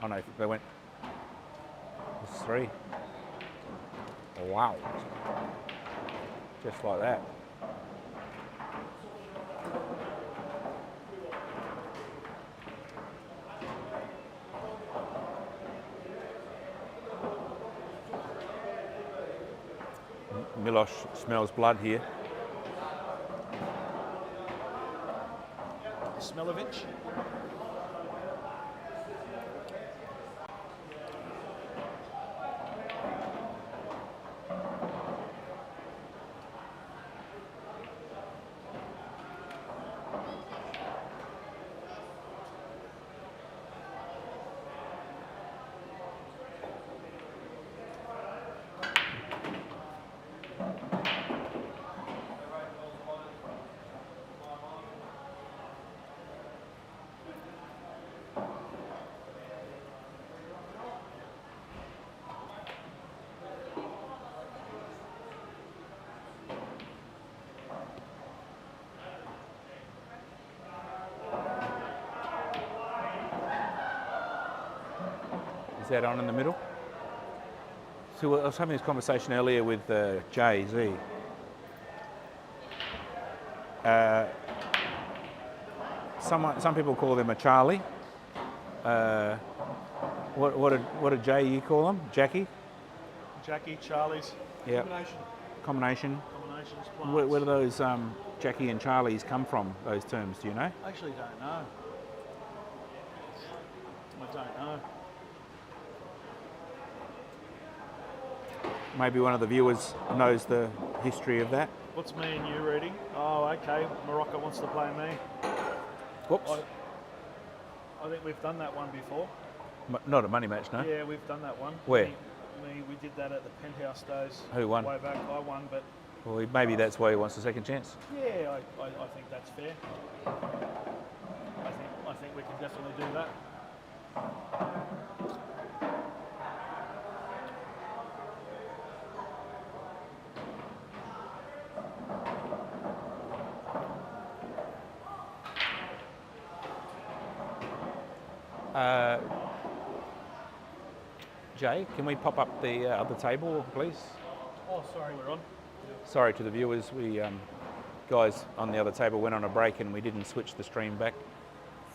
Oh no, they went... It's 3. Wow. Just like that. Milos smells blood here. Smelovich. Is that on in the middle? So I was having this conversation earlier with Jay-Z. Some people call them a Charlie. What did Jay you call them? Jackie? Jackie, Charlie's. Yeah. Combination. Combinations. Where do those Jackie and Charlies come from, those terms, do you know? I actually don't know. I don't know. Maybe one of the viewers knows the history of that. What's me and you reading? Oh, okay. Morocco wants to play me. Whoops. I think we've done that one before. Not a money match, no? Yeah, we've done that one. Where? We did that at the Penthouse days. Who won? Way back, I won, but... Well, maybe that's why he wants a second chance. Yeah, I think that's fair. I think we can definitely do that. Jay, can we pop up the other table, please? Oh, sorry, we're on. Sorry to the viewers, we guys on the other table went on a break and we didn't switch the stream back.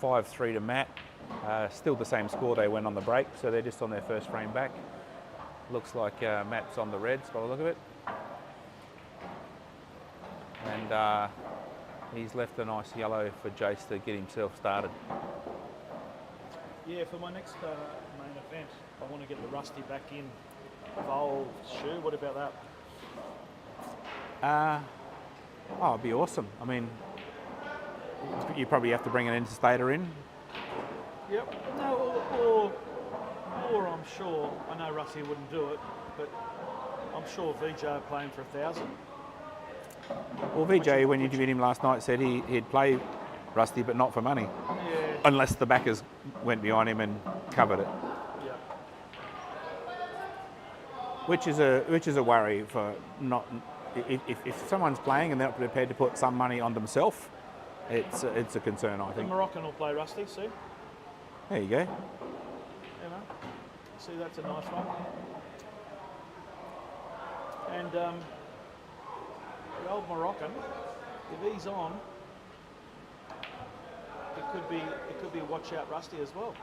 5-3 to Matt. Still the same score they went on the break, so they're just on their first frame back. Looks like Matt's on the reds by the look of it. And he's left a nice yellow for Jace to get himself started. Yeah, for my next main event, I want to get the Rusty back in. Vol shoe, what about that? Oh, it'd be awesome. I mean, you probably have to bring an interstater in. Yep. No, or I'm sure, I know Rusty wouldn't do it, but I'm sure VJ are playing for 1,000. Well, VJ, when you interviewed him last night, said he'd play Rusty, but not for money. Yeah. Unless the backers went behind him and covered it. Yeah. Which is a worry for not if someone's playing and they're not prepared to put some money on themselves, it's a concern, I The think. Moroccan will play Rusty, see? There you go. You know? See, that's a nice one. And the old Moroccan, if he's on, it could be a watch out Rusty as well.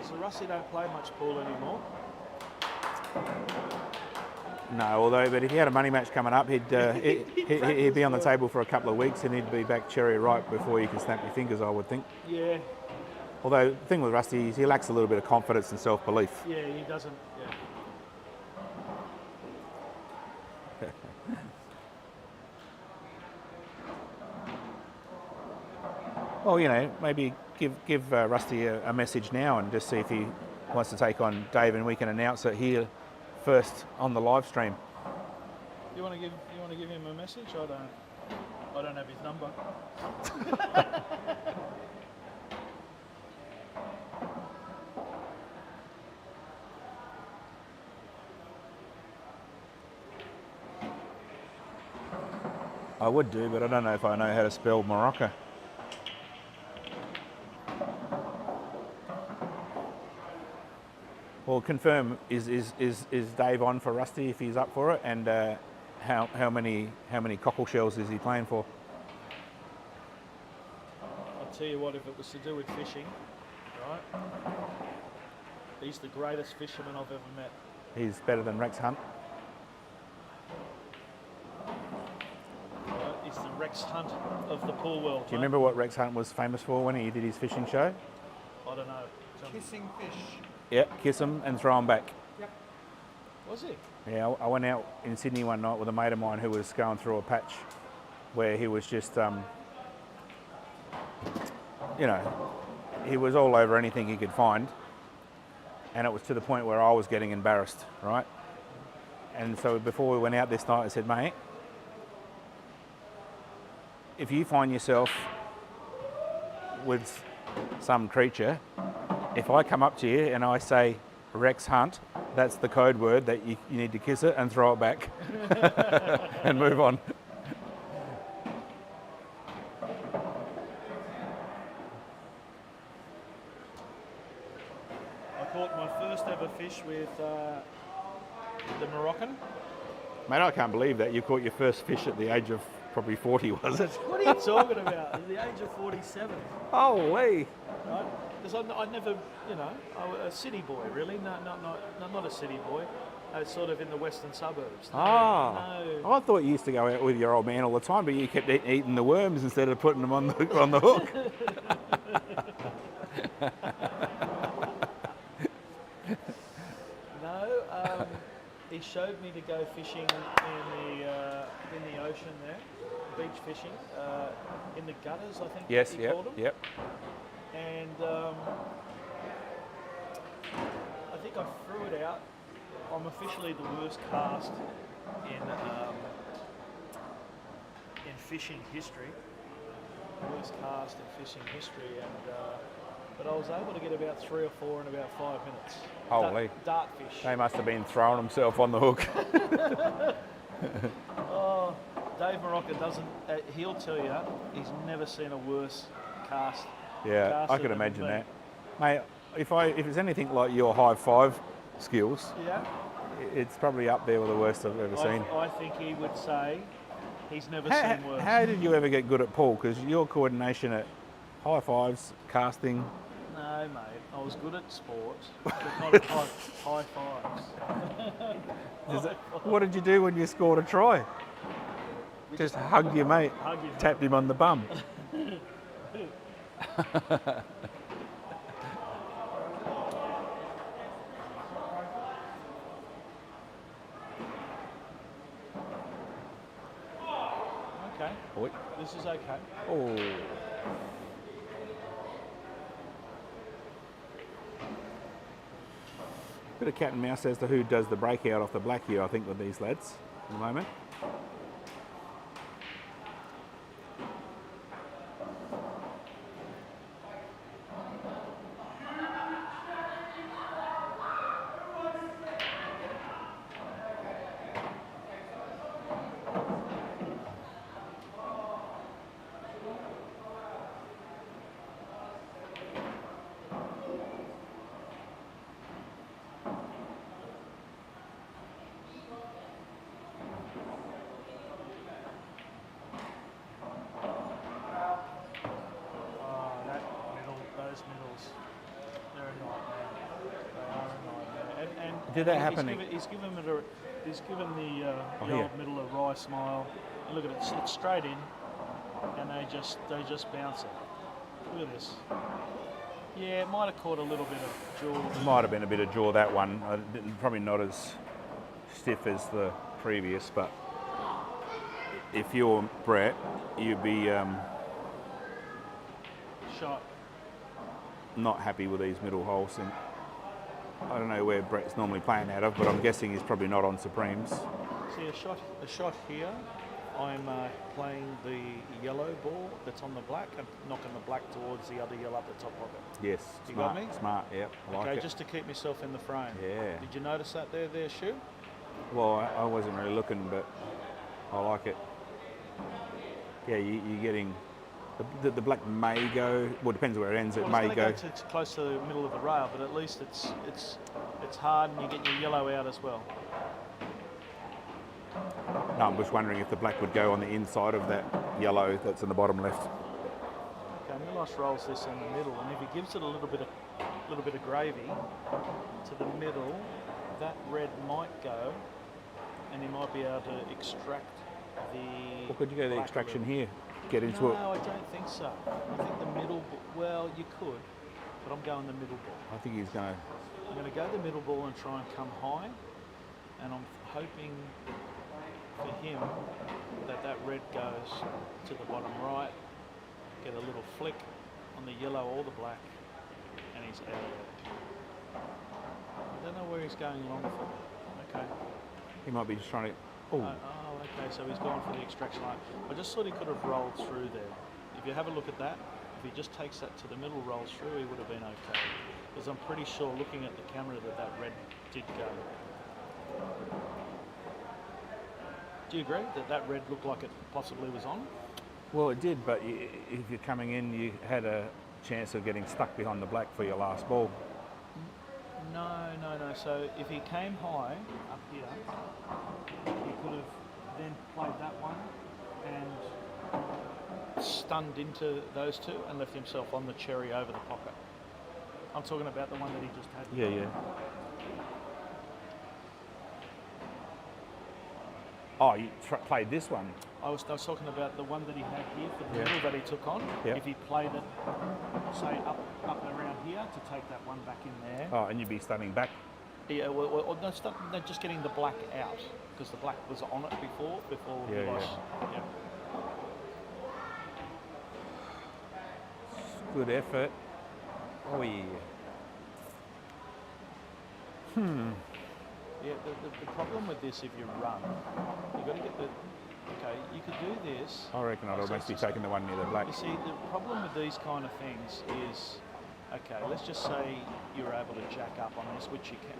So Rusty don't play much pool anymore. No, but if he had a money match coming up, he'd be on the table for a couple of weeks and he'd be back cherry ripe before you can snap your fingers, I would think. Yeah. Although the thing with Rusty is he lacks a little bit of confidence and self-belief. Yeah, he doesn't. Yeah. Well, you know, maybe give Rusty a message now and just see if he wants to take on Dave, and we can announce it here first on the live stream. You want to give him a message? I don't have his number. I would do, but I don't know if I know how to spell Morocco. Well, confirm is Dave on for Rusty if he's up for it, and how many cockle shells is he playing for? I'll tell you what, if it was to do with fishing, right? He's the greatest fisherman I've ever met. He's better than Rex Hunt. Right? He's the Rex Hunt of the pool world. Do you remember what Rex Hunt was famous for when he did his fishing show? I don't know. Kissing fish. Yeah, kiss them and throw them back. Yep. Was he? Yeah, I went out in Sydney one night with a mate of mine who was going through a patch where he was just, you know, he was all over anything he could find, and it was to the point where I was getting embarrassed, right? And so before we went out this night, I said, mate, if you find yourself with some creature, if I come up to you and I say Rex Hunt, that's the code word that you need to kiss it and throw it back and move on. I caught my first ever fish with the Moroccan. Mate, I can't believe that you caught your first fish at the age of probably 40, was it? What are you talking about? At the age of 47, Holy! right? Because I never, you know, a city boy really. No, not a city boy. Sort of in the western suburbs. No, I thought you used to go out with your old man all the time, but you kept eating the worms instead of putting them on the hook. No, he showed me to go fishing in the ocean there, beach fishing, in the gutters, I think Yes, he called them. yep. And I think I threw it out. I'm officially the worst cast in fishing history. Worst cast in fishing history, and but I was able to get about 3 or 4 in about 5 minutes. Holy. Dartfish. They must have been throwing himself on the hook. Oh, Dave Morocco doesn't. He'll tell you he's never seen a worse cast. Yeah, caster I can than imagine me. that. Mate, if it's anything like your high five skills, Yeah. it's probably up there with the worst I've ever seen. I think he would say he's never seen worse. How did you ever get good at pool? Because your coordination at high fives, casting. No, mate. I was good at sport, but not at high fives. What did you do when you scored a try? Just hugged your mate, Hug your tapped him on the bum. Okay. Oi. This is okay. Oh. Bit of cat and mouse as to who does the breakout off the black here, I think, with these lads at the moment. Did that happen? He's given the here. old middle of rye smile. And look at it, it's straight in, and they just bounce it. Look at this. Yeah, it might have caught a little bit of jaw. Might have been a bit of jaw, that one. Probably not as stiff as the previous, but if you're Brett, you'd be Shot. not happy with these middle holes. And I don't know where Brett's normally playing out of, but I'm guessing he's probably not on Supremes. See a shot here. I'm playing the yellow ball that's on the black and knocking the black towards the other yellow up the top of it. Yes, You smart, got me? smart, yep, I like Okay, it. just to keep myself in the frame. Yeah. Did you notice that there, Shu? Well, I wasn't really looking, but I like it. Yeah, you're getting the black may go. Well, it depends where it ends. It Well, may it's go close to the middle of the rail, but at least it's hard, and you're getting your yellow out as well. No, I'm just wondering if the black would go on the inside of that yellow that's in the bottom left. Okay, Milos rolls this in the middle, and if he gives it a little bit of gravy to the middle, that red might go, and he might be able to extract the. Or could you go the black extraction a little. here? Get into No, it. I don't think so. I think the middle. Well, you could, but I'm going the middle ball. I think he's going to. I'm going to go the middle ball and try and come high, and I'm hoping for him that red goes to the bottom right, get a little flick on the yellow or the black, and he's out of it. I don't know where he's going long for. Okay. He might be just trying to. Oh, okay, so he's gone for the extraction line. I just thought he could have rolled through there. If you have a look at that, if he just takes that to the middle, rolls through, he would have been okay. Because I'm pretty sure, looking at the camera, that red did go. Do you agree that red looked like it possibly was on? Well, it did, but if you're coming in, you had a chance of getting stuck behind the black for your last ball. No. So if he came high up here, he could have then played that one and stunned into those two and left himself on the cherry over the pocket. I'm talking about the one that he just had. Yeah. Oh, you played this one? I was talking about the one that he had here for the middle that he took on. Yeah. If he played it, say, up and around here to take that one back in there. Oh, and you'd be stunning back. Yeah, well, no, just getting the black out, because the black was on it before Yeah, Milos. yeah. Yeah. Good effort. Oh, yeah. Yeah, the problem with this, if you run, you've got to get the. Okay, you could do this. I reckon I'd almost be taking the one near the black. You see, the problem with these kind of things is, okay, let's just say you're able to jack up on this, which you can.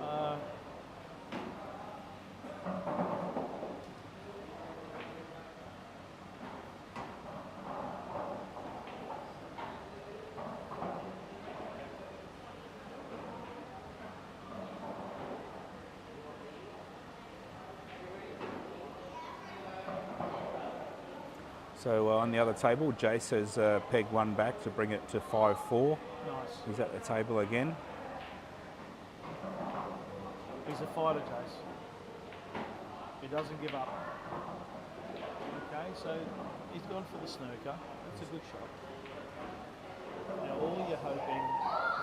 So on the other table, Jace has pegged one back to bring it to 5-4. Nice. He's at the table again. He's a fighter, Jace. He doesn't give up. Okay, so he's gone for the snooker. That's a good shot. Now all you're hoping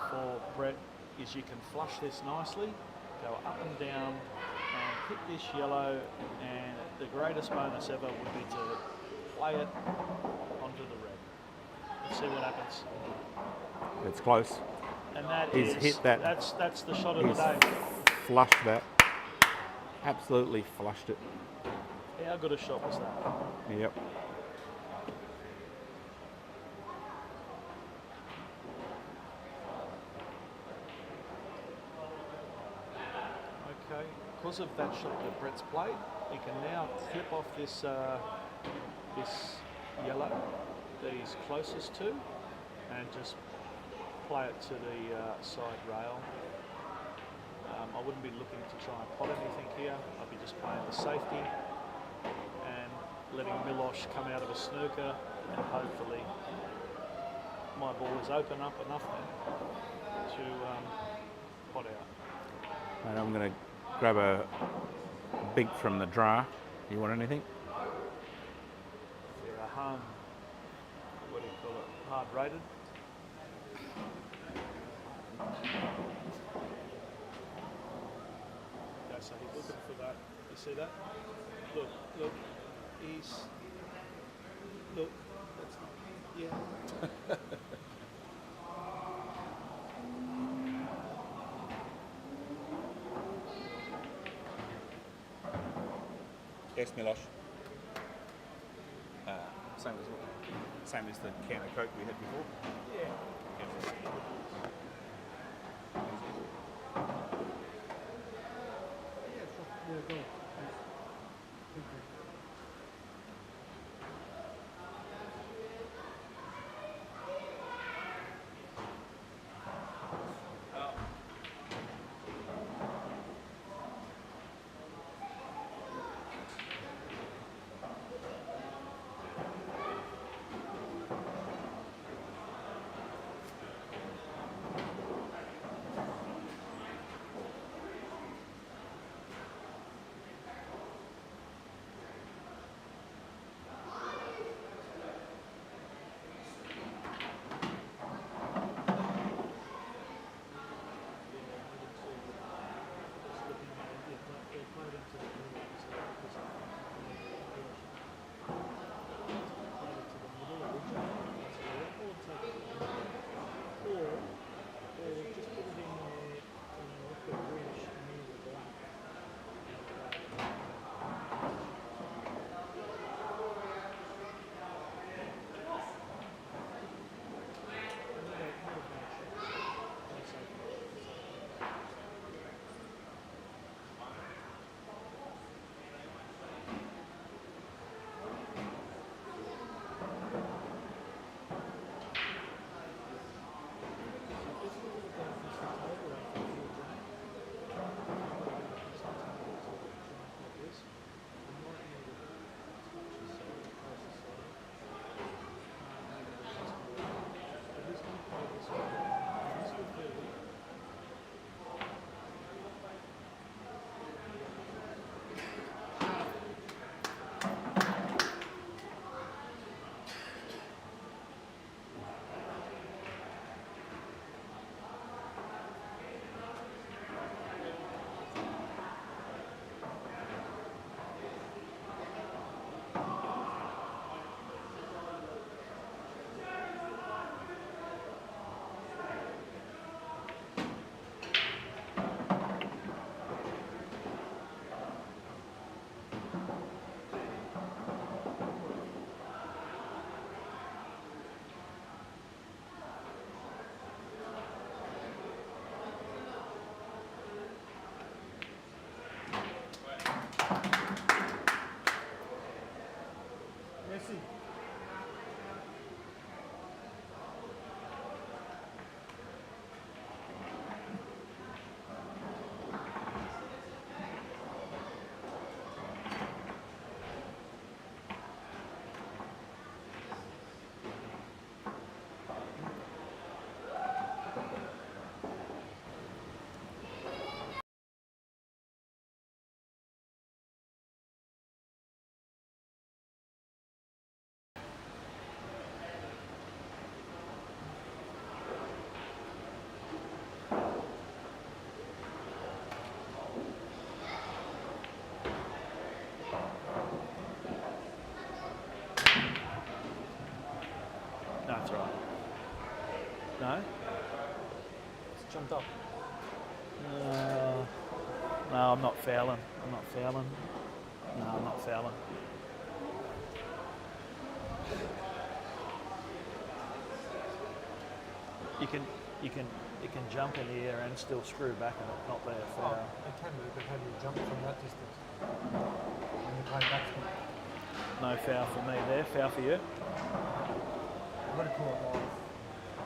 for, Brett, is you can flush this nicely, go up and down, and hit this yellow, and the greatest bonus ever would be to play it onto the red. Let's see what happens. It's close. And that He's is, hit that. That's the shot of He's the day. flushed that. Absolutely flushed it. How good a shot was that? Yep. Okay, because of that shot that Brett's played, he can now clip off this this yellow that he's closest to, and just play it to the side rail. I wouldn't be looking to try and pot anything here. I'd be just playing the safety and letting Milos come out of a snooker, and hopefully my ball is open up enough then to pot out. And I'm going to grab a big from the drawer. You want anything? Yeah, hard. What do you call it? Hard rated. Okay, so he's looking for that. You see that? Look, look. He's look. That's yeah. Yes, Milos. Same as the can of Coke we had before. Yeah. Yeah, go. Thank you. Merci. No, that's right. No? It's jumped up. No, I'm not fouling. I'm not fouling. No, I'm not fouling. You can jump in the air and still screw back and it not be a foul. I can move, but how do you jump from that distance? When you play batsman. No foul for me there. Foul for you. I've got to call it live.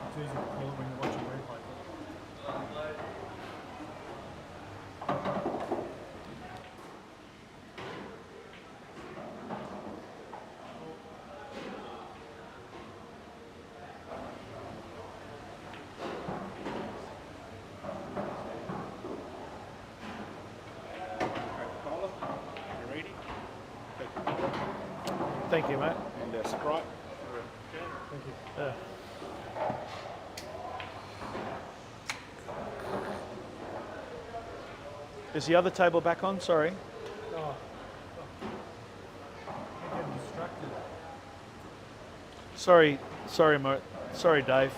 It's easy to call it when you're watching replay. Thank you, mate. And Sprite. Yeah. Is the other table back on? Sorry. I'm getting distracted. Sorry, sorry, Dave.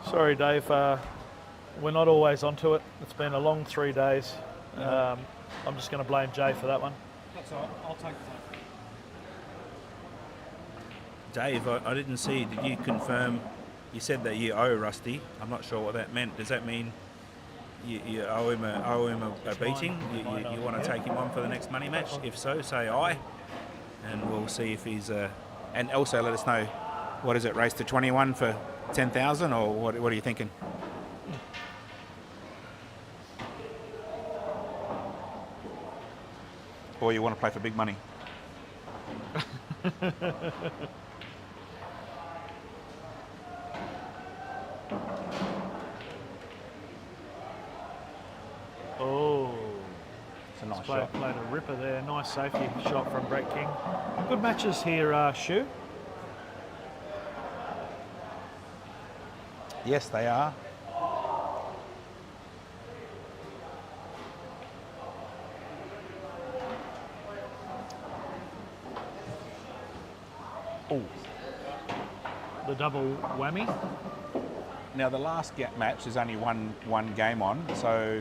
Sorry, Dave. We're not always onto it. It's been a long 3 days. I'm just going to blame Jay for that one. That's all right. I'll take the Dave, I didn't see. Did you confirm? You said that you owe Rusty. I'm not sure what that meant. Does that mean you owe him a beating? You want to take him on for the next money match? If so, say aye, and we'll see if he's. And also let us know, what is it? Race to 21 for 10,000, or what are you thinking? Or you want to play for big money? Oh, It's a nice played shot. a ripper there. Nice safety shot from Brett King. Good matches here, Shu. Yes, they are. Oh, The double whammy. now the last match is only one game on, so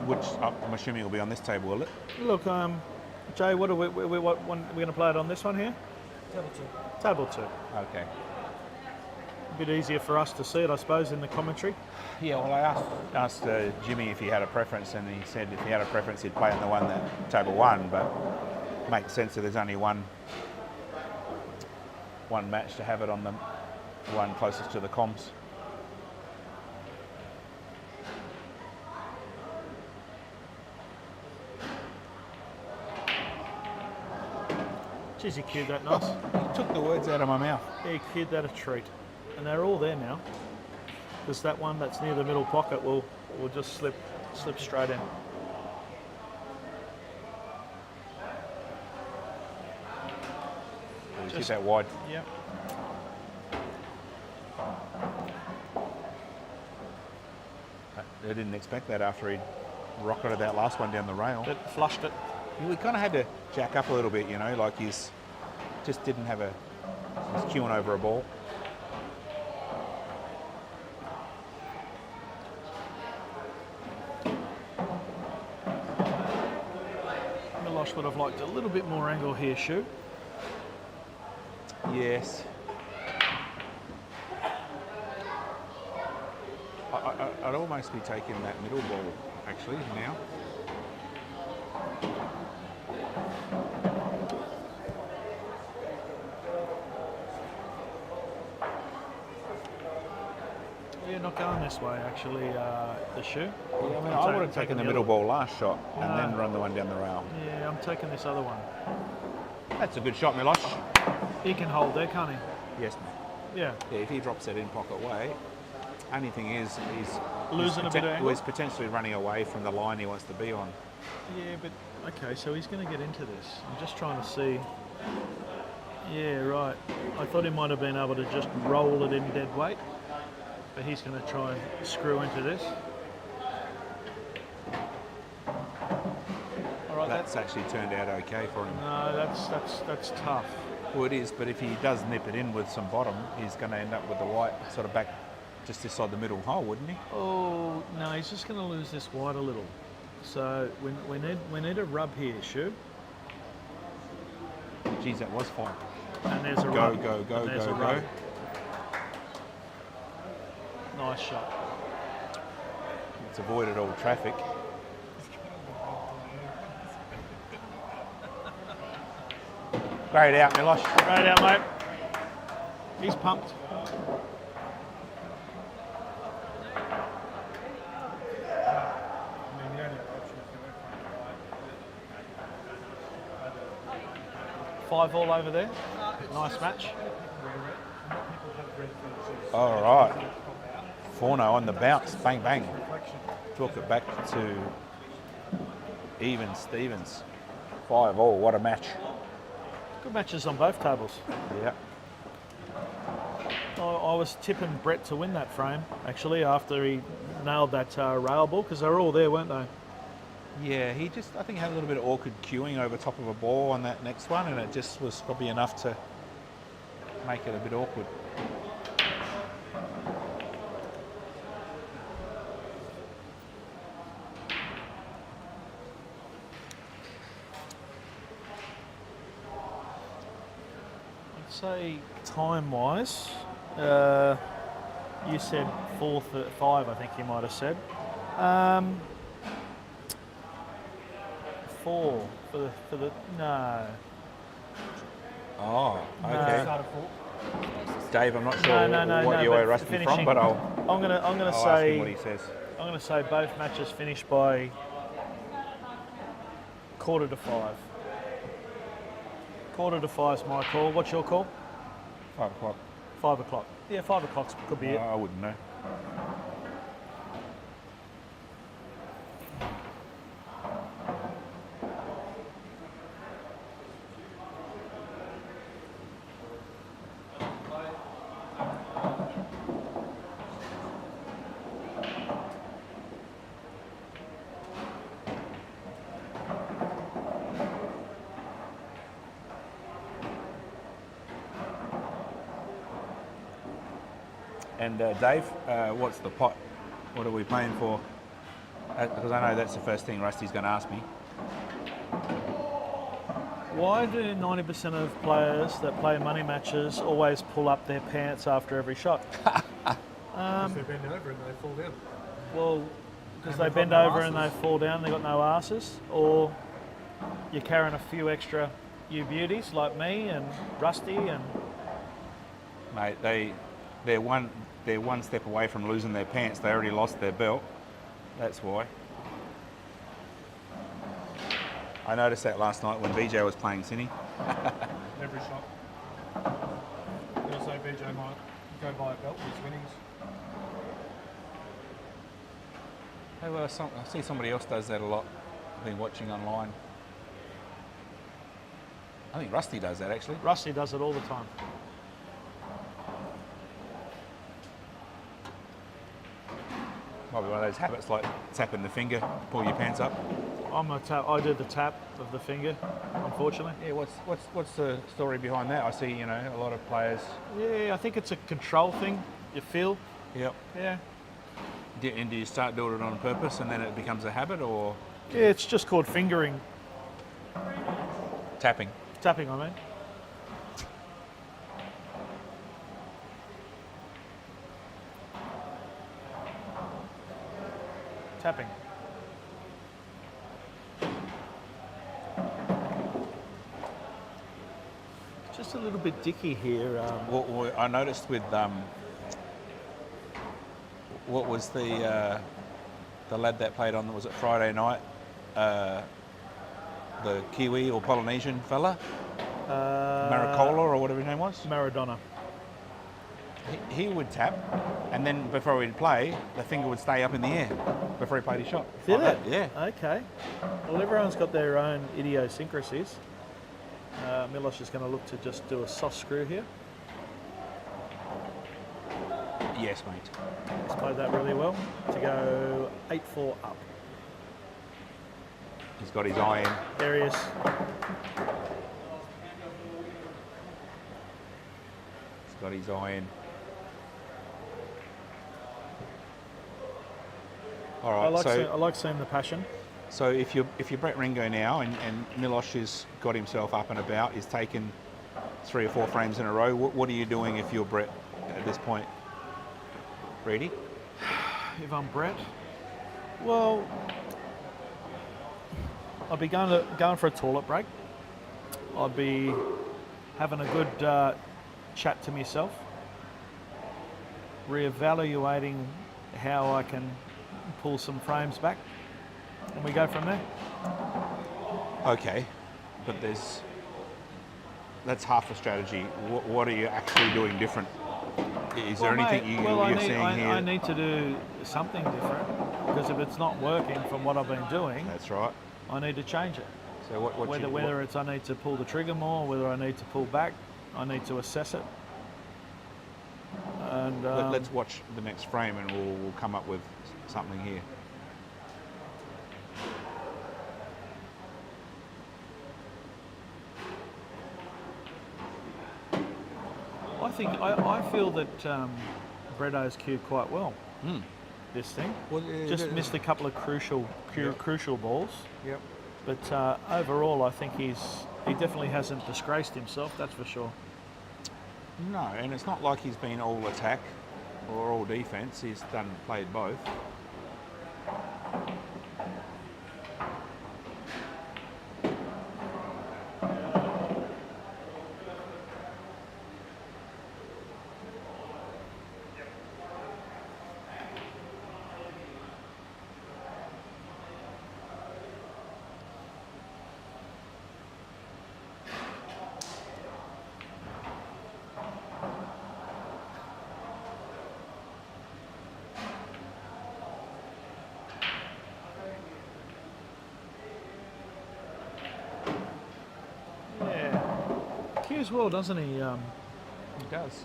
which I'm assuming will be on this table, will it? Look, Jay, what are we what one we're going to play it on this one here? table 2. Table 2. Okay. A bit easier for us to see it, I suppose, in the commentary. Yeah, well, I asked Jimmy if he had a preference, and he said if he had a preference, he'd play on the one that table 1, but it makes sense that there's only one match to have it on the one closest to the comms. Jeez, he cued that nice. He took the words out of my mouth. Yeah, he cued that a treat. And they're all there now. Because that one that's near the middle pocket will just slip straight in. He's hit that wide. Yep. I didn't expect that after he rocketed that last one down the rail. It flushed it. We kind of had to jack up a little bit, you know, like he's just didn't have he's queuing over a ball. Milos would have liked a little bit more angle here, Shu. Yes. I'd almost be taking that middle ball, actually, now. You're not going this way, actually, the Shu. Yeah, I mean, I would have taken the middle ball last shot and then run the one down the rail. Yeah, I'm taking this other one. That's a good shot, Milos. He can hold there, can't he? Yes, mate. Yeah. Yeah, if he drops that in pocket way, only thing is Losing a bit of angle? he's potentially running away from the line he wants to be on. Yeah, but okay, so he's going to get into this. I'm just trying to see. Yeah, right. I thought he might have been able to just roll it in dead weight, but he's going to try and screw into this. All right, That's actually turned out okay for him. no, that's tough. Well, it is, but if he does nip it in with some bottom, he's going to end up with the white sort of back just inside the middle hole, wouldn't he? Oh no, he's just going to lose this wide a little. So we need a rub here, Shu. Geez, that was fine. And there's a Go, rub. go, go, And there's go, a rub. go. Nice shot. It's avoided all traffic. Great out, Milos. Great out, mate. He's pumped. I mean, the only other option is to go front right. 5 all over there. Nice match. All right. Forno on the bounce. Bang, bang. Talk it back to even Stevens. 5-5. What a match. Good matches on both tables. Yeah. I was tipping Brett to win that frame, actually, after he nailed that rail ball, because they were all there, weren't they? Yeah, I think, had a little bit of awkward queuing over top of a ball on that next one, and it just was probably enough to make it a bit awkward. I'd say time-wise, you said 4:05, I think you might have said. 4 for the no. Oh, okay. Start at 4. Dave, I'm not sure No, what you but are rusty from, finishing- but I'm gonna I'll ask say him what he says. I'm gonna say both matches finished by 4:45. 4:45 is my call. What's your call? 5 o'clock. 5 o'clock. Yeah, 5 o'clock could be it. I wouldn't know. And Dave, what's the pot? What are we playing for? Because I know that's the first thing Rusty's going to ask me. Why do 90% of players that play money matches always pull up their pants after every shot? Because they bend over and they fall down. Well, because And they they've bend got no over and they asses. fall down, they got no asses, or you're carrying a few extra you beauties like me and Rusty and Mate, they're one step away from losing their pants. They already lost their belt. That's why. I noticed that last night when BJ was playing Cine. Every shot. Also, BJ might go buy a belt with his winnings. Hey, well, I see somebody else does that a lot. I've been watching online. I think Rusty does that actually. Rusty does it all the time. Might be one of those habits like tapping the finger, pull your pants up. I do the tap of the finger, unfortunately. Yeah, what's the story behind that? I see, a lot of players. Yeah, I think it's a control thing. You feel. Yep. Yeah. And do you start doing it on purpose and then it becomes a habit, or Yeah, it's just called fingering. tapping? Tapping, I mean. Tapping. Just a little bit dicky here. Well, I noticed with what was the lad that played on, was it Friday night? The Kiwi or Polynesian fella, Maricola or whatever his name was. Maradona. He would tap, and then before he'd play, the finger would stay up in the air before he played his shot. Did Like it? that, yeah. Okay. Well, everyone's got their own idiosyncrasies. Milos is going to look to just do a soft screw here. Yes, mate. He's played that really well to go 8-4 up. He's got his eye in. There he is. He's got his eye in. All right. I like seeing the passion. So if you're Brett Ringo now and Milos has got himself up and about, he's taken 3 or 4 frames in a row, what are you doing if you're Brett at this point? Ready? If I'm Brett, well, I'd be going for a toilet break. I'd be having a good chat to myself, reevaluating how I can pull some frames back, and we go from there. Okay, but that's half the strategy. What are you actually doing different? Is there anything you're seeing here? I need to do something different, because if it's not working from what I've been doing, That's right. I need to change it. So what whether it's I need to pull the trigger more, whether I need to pull back, I need to assess it. And let's watch the next frame, and we'll come up with something here. I feel that Bretto's cued quite well. This thing just missed a couple of crucial balls. Yep. But overall, I think he definitely hasn't disgraced himself. That's for sure. No, and it's not like he's been all attack or all defence. He's played both. Cues well, doesn't he? He does.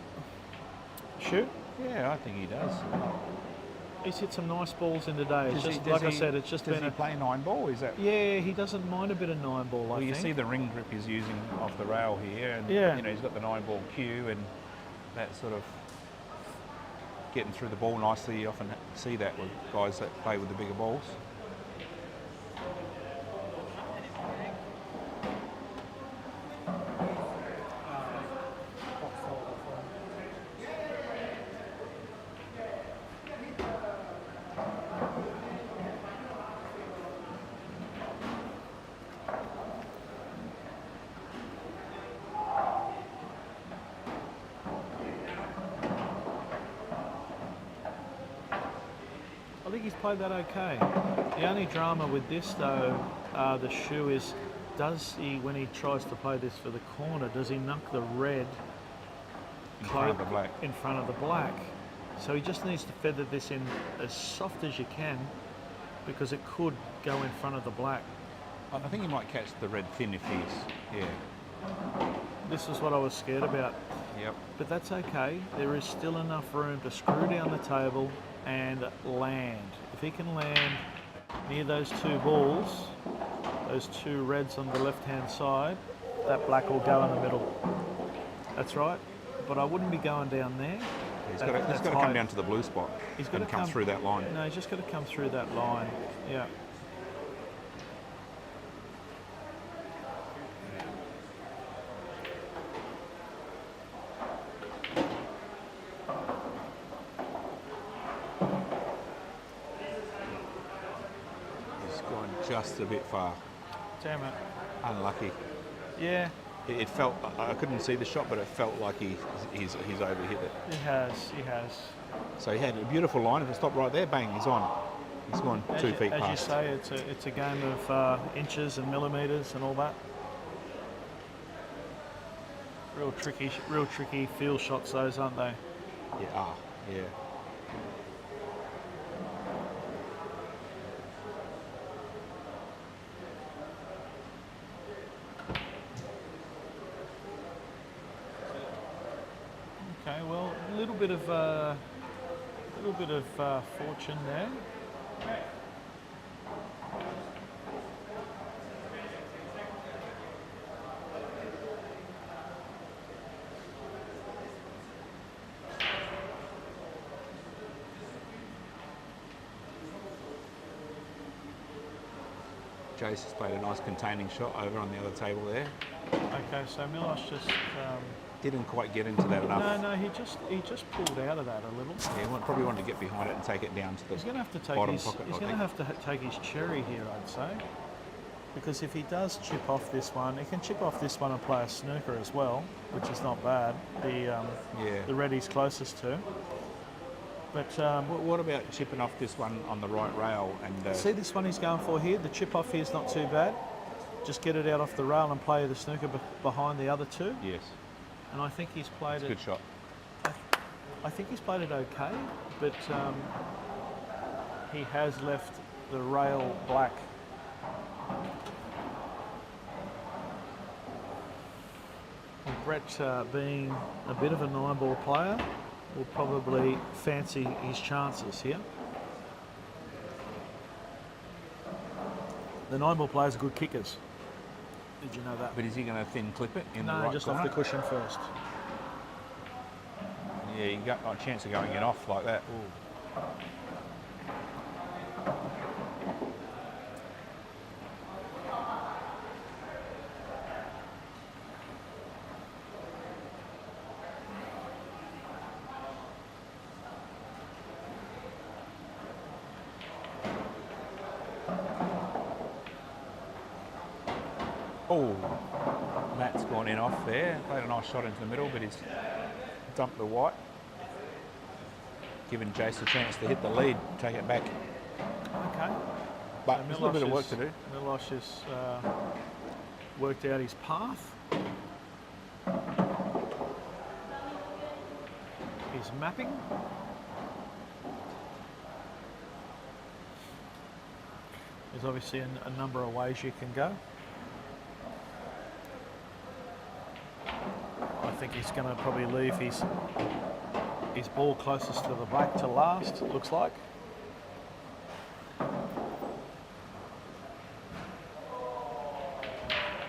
Shoot. Yeah, I think he does. He's hit some nice balls in today. It's just, like I said, it's just does been he play 9-ball? Is that? Yeah, he doesn't mind a bit of 9-ball. Well, you see the ring grip he's using off the rail here, and Yeah. you know he's got the 9-ball cue, and that sort of getting through the ball nicely. You often see that with guys that play with the bigger balls. I think he's played that okay. The only drama with this, though, the shoe is, does he, when he tries to play this for the corner, does he knock the red In front of the black. in front of the black? So he just needs to feather this in as soft as you can, because it could go in front of the black. I think he might catch the red thin if he's, yeah. This is what I was scared about. Yep. But that's okay. There is still enough room to screw down the table and land. If he can land near those two balls, those two reds on the left-hand side, that black will go in the middle. That's right. But I wouldn't be going down there. He's got to come down to the blue spot. He's got to come through that line. No, he's just got to come through that line. Yeah. He's gone just a bit far. Damn it. Unlucky. Yeah, It felt, I couldn't see the shot, but it felt like he's overhit it. he has. He has. So he had a beautiful line. If it stopped right there, bang, he's on. He's gone 2 feet As you past. say, it's a game of inches and millimetres and all that. Real tricky field shots those, aren't they? Yeah, yeah. Okay, well, a little bit of fortune there. Jace has played a nice containing shot over on the other table there. Okay, so Milos just Didn't quite get into that enough. no, he just pulled out of that a little. Yeah, he probably wanted to get behind it and take it down to the He's going to have to take bottom his pocket. he's I going to think. have to take his cherry here, I'd say, because if he does chip off this one, he can chip off this one and play a snooker as well, which is not bad. The red he's closest to. But What about chipping off this one on the right rail and see this one he's going for here. The chip off here is not too bad. Just get it out off the rail and play the snooker behind the other two. yes, And I think he's played it's a it. good shot. I think he's played it okay, but he has left the rail black. Brett, being a bit of a 9-ball player, will probably fancy his chances here. The 9-ball players are good kickers. Did you know that? But is he going to thin clip it in the No, right just corner? off the cushion first. Yeah, you got a chance of going it off like that. Oh, Matt's gone in off there. Played a nice shot into the middle, but he's dumped the white. Giving Jace a chance to hit the lead, take it back. Okay. But So there's a little bit of work to do. Milos has worked out his path. He's mapping. There's obviously a number of ways you can go. I think he's going to probably leave his ball closest to the black to last, it looks like.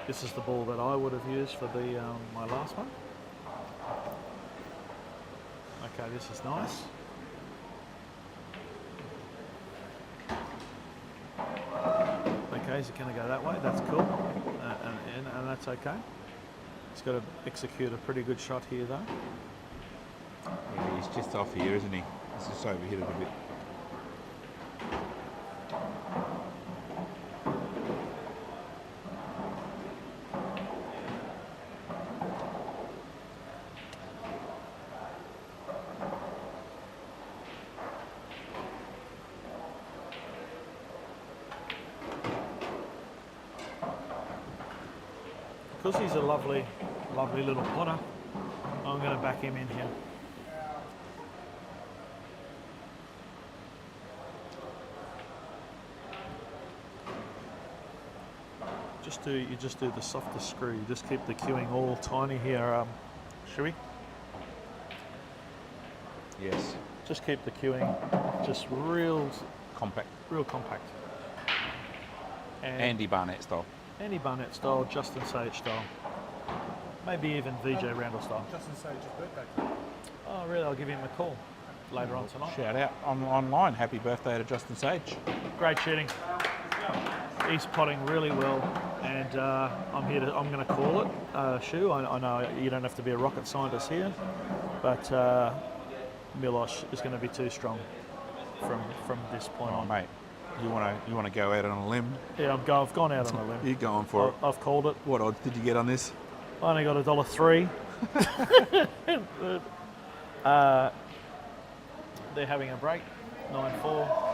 This is the ball that I would have used for the my last one. Okay, this is nice. Okay, is it going to go that way? That's cool, and that's okay. He's got to execute a pretty good shot here, though. Yeah, he's just off here, isn't he? He's just overhit it a bit. Because he's a lovely little potter, I'm going to back him in here. You just do the softest screw. You just keep the cueing all tiny here, Shuey. Yes. Just keep the cueing just real Compact. compact. Andy Barnett style. Andy Barnett style, Justin Sage style. Maybe even VJ Randall style. Justin Sage's birthday. Oh, really? I'll give him a call later on tonight. Shout out online. Happy birthday to Justin Sage. Great shooting. He's potting really well, and I'm going to call it. Shu, I know you don't have to be a rocket scientist here, but Milos is going to be too strong from this point on. Mate, you want to go out on a limb? Yeah, I've gone out on a limb. You're going for it. I've called it. What odds did you get on this? I only got $1.03. They're having a break, 9-4.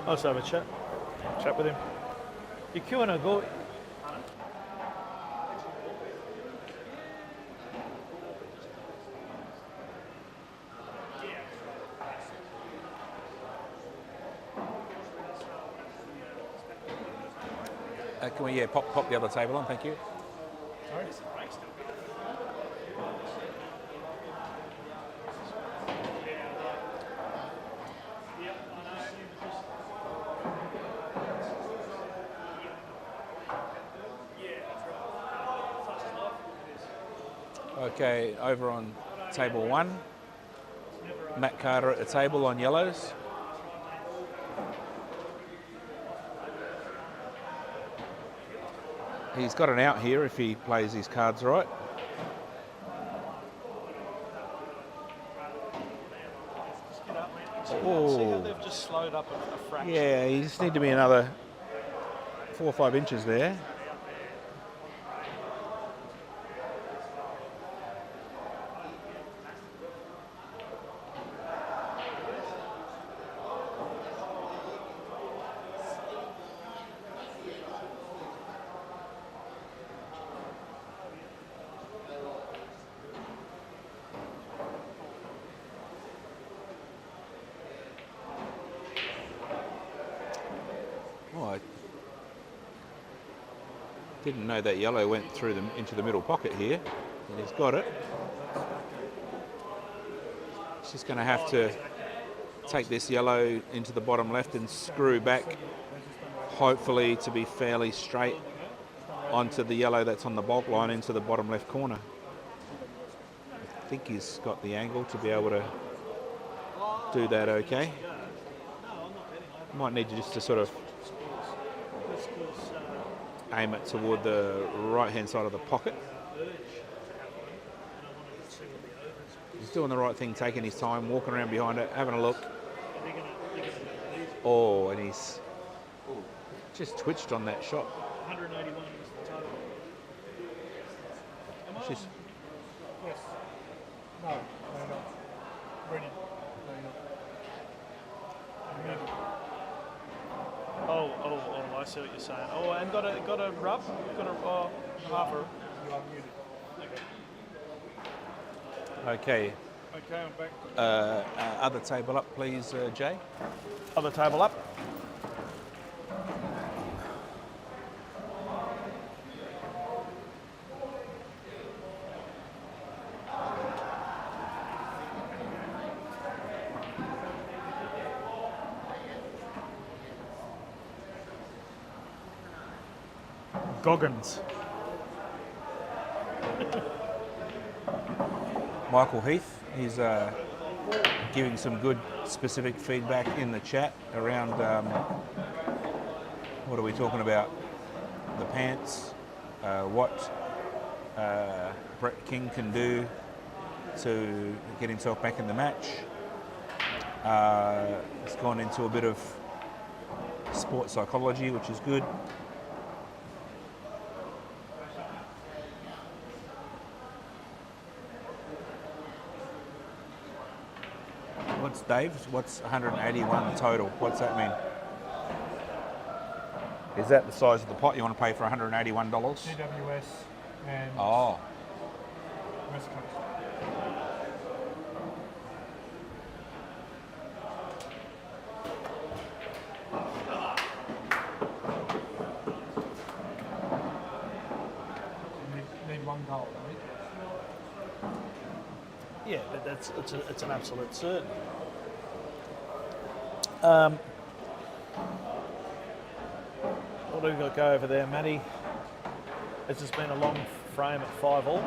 Let's have a chat with him. You're queuing a go. Can we pop the other table on, thank you. Sorry? Okay, over on table 1, Matt Carter at the table on yellows. He's got an out here if he plays his cards right. See how they've just slowed up a fraction? Yeah, you just need to be another 4 or 5 inches there. Didn't know that yellow went through them into the middle pocket here, and he's got it. He's just going to have to take this yellow into the bottom left and screw back, hopefully to be fairly straight onto the yellow that's on the bulk line into the bottom left corner. I think he's got the angle to be able to do that okay. Might need to just to sort of aim it toward the right hand side of the pocket. He's doing the right thing, taking his time, walking around behind it, having a look. Oh, and he's just twitched on that shot. 181 is the total. Just, Yes. No, no, you're not. Ready. No, you're not. Oh, I see what you're saying. Oh, and got a rub? Got a half a... You are muted. okay. Okay, I'm back. Other table up, please, Jay. Other table up. Goggins. Michael Heath, he's giving some good specific feedback in the chat around what are we talking about? The pants, what Brett King can do to get himself back in the match. It's gone into a bit of sports psychology, which is good. What's Dave's? What's 181 total? What's that mean? Is that the size of the pot you want to pay for $181? GWS and Oh, West Coast. Need one goal, right? Yeah, but it's an absolute certain. What do we got to go over there, Matty? It's just been a long frame at 5-all.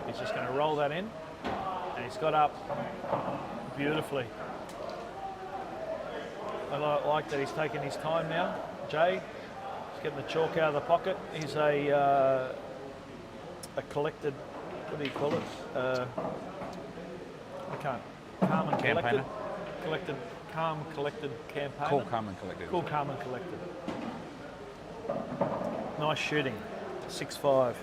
He's just going to roll that in, and he's got up beautifully. I like that he's taking his time now. Jay, he's getting the chalk out of the pocket. He's a collected, what do you call it? I can't. Calm and collected. Collected, calm, collected campaign. cool, calm and collected. Cool, calm and collected. Nice shooting. 6-5.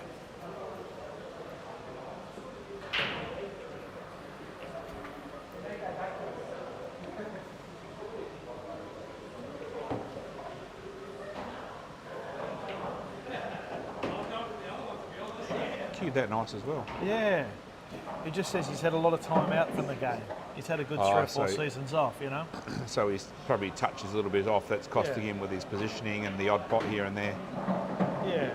Cued that nice as well. Yeah. He just says he's had a lot of time out from the game. He's had a good 3 or 4 seasons off, you know. So he's probably touches a little bit off. That's costing him with his positioning and the odd pot here and there. Yeah.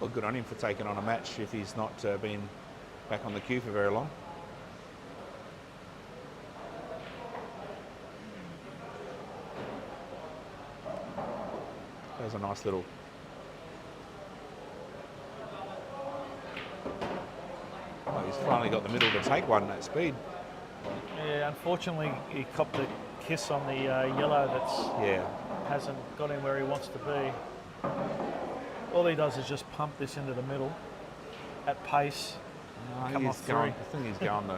Well, good on him for taking on a match if he's not been back on the queue for very long. That was a nice little... Oh, he's finally got the middle to take one at speed. Yeah, unfortunately, he copped a kiss on the yellow Yeah. hasn't got him where he wants to be. All he does is just pump this into the middle at pace. Come off going, through. I think he's going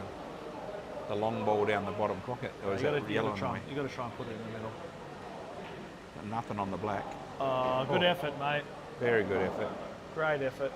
the long ball down the bottom pocket. Or is that yellow on the way? You got to try and put it in the middle. Nothing on the black. Good effort, mate. Very good effort. Great effort.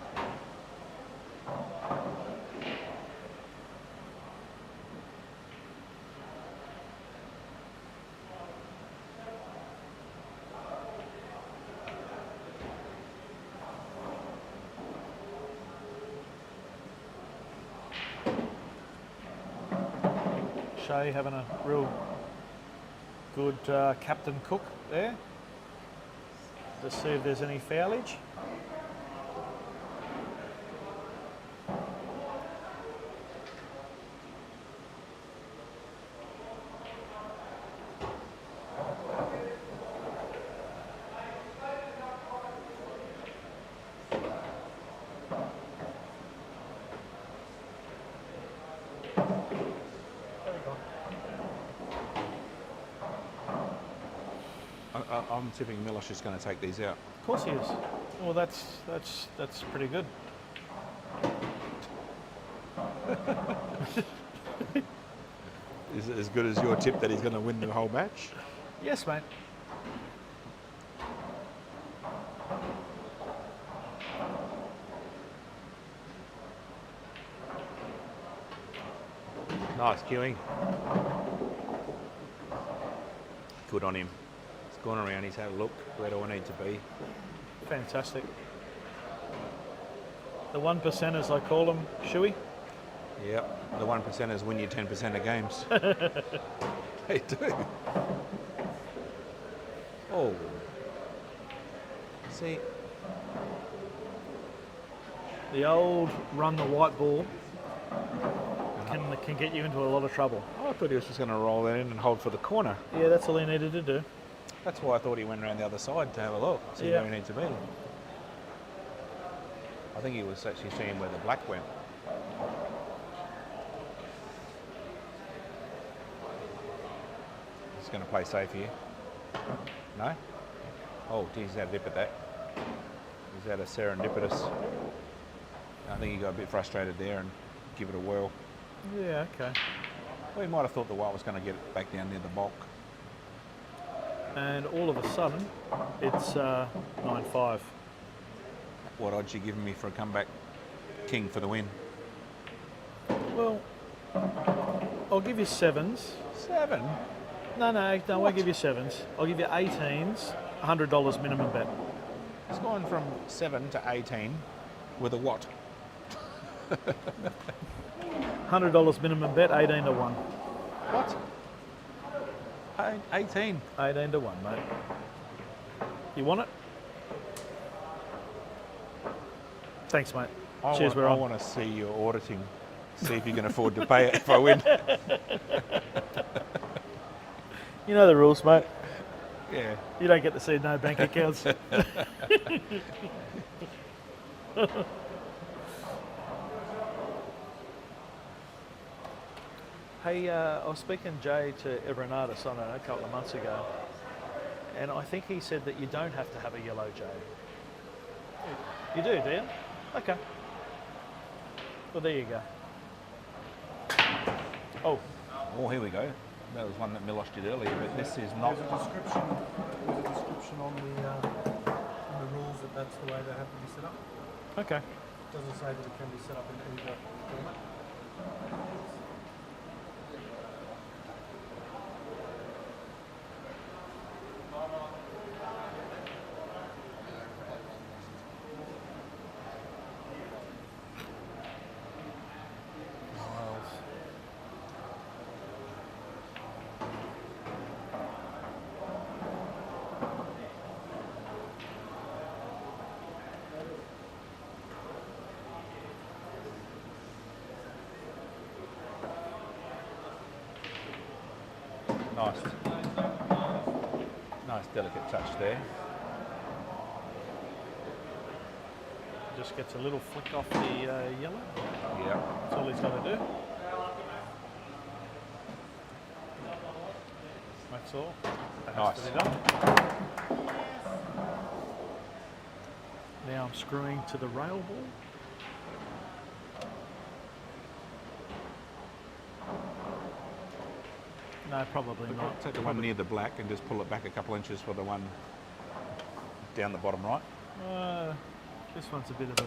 Shay having a real good Captain Cook there to see if there's any foulage. I'm tipping Milos is going to take these out. Of course he is. Well, that's pretty good. Is it as good as your tip that he's going to win the whole match? Yes, mate. Nice queuing. Good on him. He's gone around, he's had a look. Where do I need to be? Fantastic. The 1%ers, I call them, Shuey. Yep, the 1%ers win you 10% of games. They do. Oh. See, The old run the white ball can get you into a lot of trouble. I thought he was just going to roll that in and hold for the corner. Yeah, that's all he needed to do. That's why I thought he went around the other side to have a look, see Yeah. where he needs to be. I think he was actually seeing where the black went. He's going to play safe here. No? Oh, he's had a dip at that. He's had a serendipitous. I think he got a bit frustrated there and give it a whirl. Yeah, okay. Well, he might have thought the white was going to get it back down near the bulk. And all of a sudden, it's 9-5. What odds you giving me for a comeback king for the win? Well, I'll give you 7s. 7? No, I won't give you 7s. I'll give you 18s, $100 minimum bet. It's gone from 7 to 18 with a what? $100 minimum bet, 18 to 1. What? 18. 18 to 1, mate. You want it? Thanks, mate. Cheers, we're I on. want to see your auditing. See if you can afford to pay it if I win. You know the rules, mate. Yeah. You don't get to see no bank accounts. Hey, I was speaking, Jay, to Everinatus on it a couple of months ago, and I think he said that you don't have to have a yellow Jay. You do you? Okay. Well, there you go. Oh. Oh, here we go. That was one that Milos did earlier, but this is not. There's a description on the rules that that's the way they have to be set up. Okay. It doesn't say that it can be set up in either format. Nice. Nice delicate touch there. Just gets a little flick off the yellow. Yeah. That's all he's got to do. That's all. That has to be done. Now I'm screwing to the rail ball. No, probably not. Take the one near the black and just pull it back a couple inches for the one down the bottom right. This one's a bit of a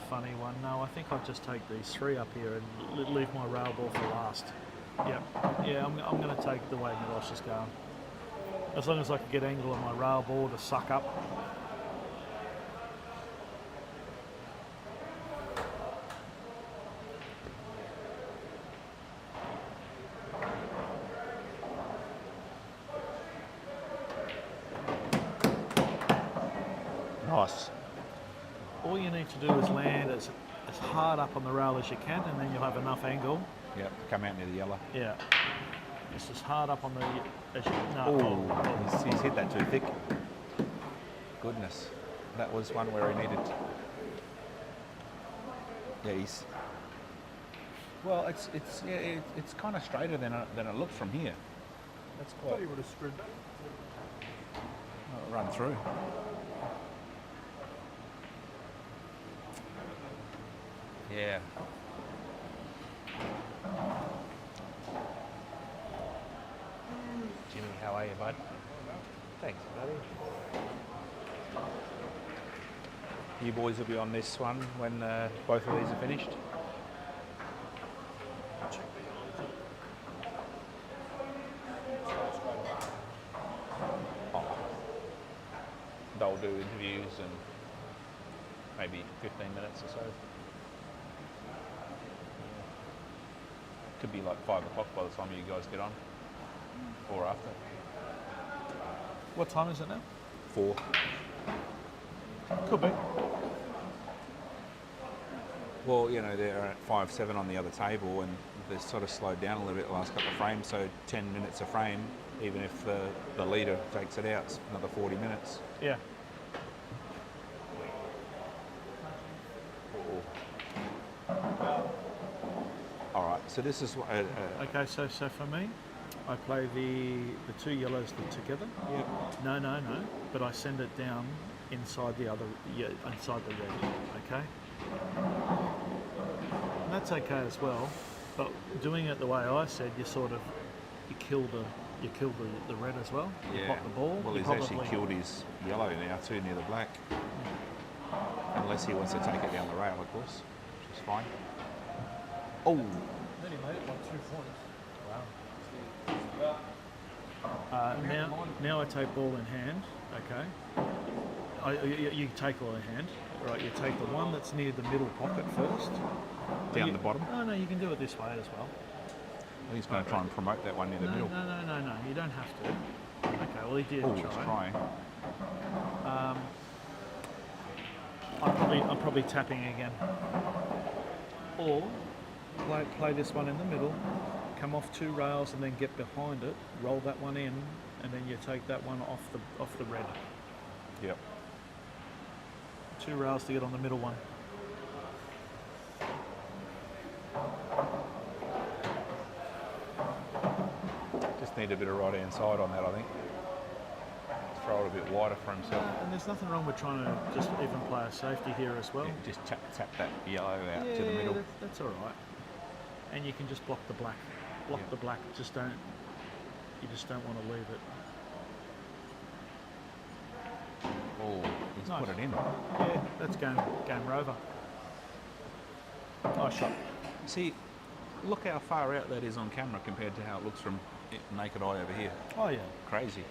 funny one. No, I think I'll just take these 3 up here and leave my rail ball for last. Yep. Yeah, I'm going to take the way Milos is going. As long as I can get angle on my rail ball to suck up. all you need to do is land as hard up on the rail as you can, and then you'll have enough angle. Yep, come out near the yellow. Yeah. Just as hard up on the as you. Oh, No. he's hit that too thick. Goodness, that was one where he needed. Yeah, he's. Well, it's kind of straighter than it looks from here. That's I thought quite. he would have screwed that. Run through. Yeah. Jimmy, how are you, bud? Thanks, buddy. You boys will be on this one when both of these are finished. They'll do interviews and maybe 15 minutes or so. Could be like 5 o'clock by the time you guys get on, or after. What time is it now? 4. Could be. Well, you know, they're at 5-7 on the other table, and they've sort of slowed down a little bit the last couple of frames, so 10 minutes a frame, even if the leader takes it out, it's another 40 minutes. Yeah. All right, so this is Okay, so for me, I play the 2 yellows together. Yep. No. But I send it down inside the other, inside the red. Okay. And that's okay as well. But doing it the way I said, you kill the red as well. You Yeah. pop the ball. Well, you he's actually killed his yellow now too, near the black. Unless he wants to take it down the rail, of course, which is fine. Oh, Then he made it by 2 points. Now I take ball in hand. Okay. You take all in hand. Right. You take the one that's near the middle pocket first. down the bottom. No, you can do it this way as well. He's going to try and promote that one in the middle. No. You don't have to. Okay. Well, he did Oh, he's try. trying. I'm probably tapping again. Or play this one in the middle, come off 2 rails and then get behind it, roll that one in, and then you take that one off the red. Yep. 2 rails to get on the middle one. Just need a bit of right hand side on that, I think. Throw it a bit wider for himself. And there's nothing wrong with trying to just even play a safety here as well. Yeah, just tap that yellow out to the middle. That's all right. And you can just block the black. The black. You just don't want to leave it. Oh, he's Nice. put it in. Yeah, that's game rover. Nice shot. See, look how far out that is on camera compared to how it looks from naked eye over here. Oh yeah. Crazy.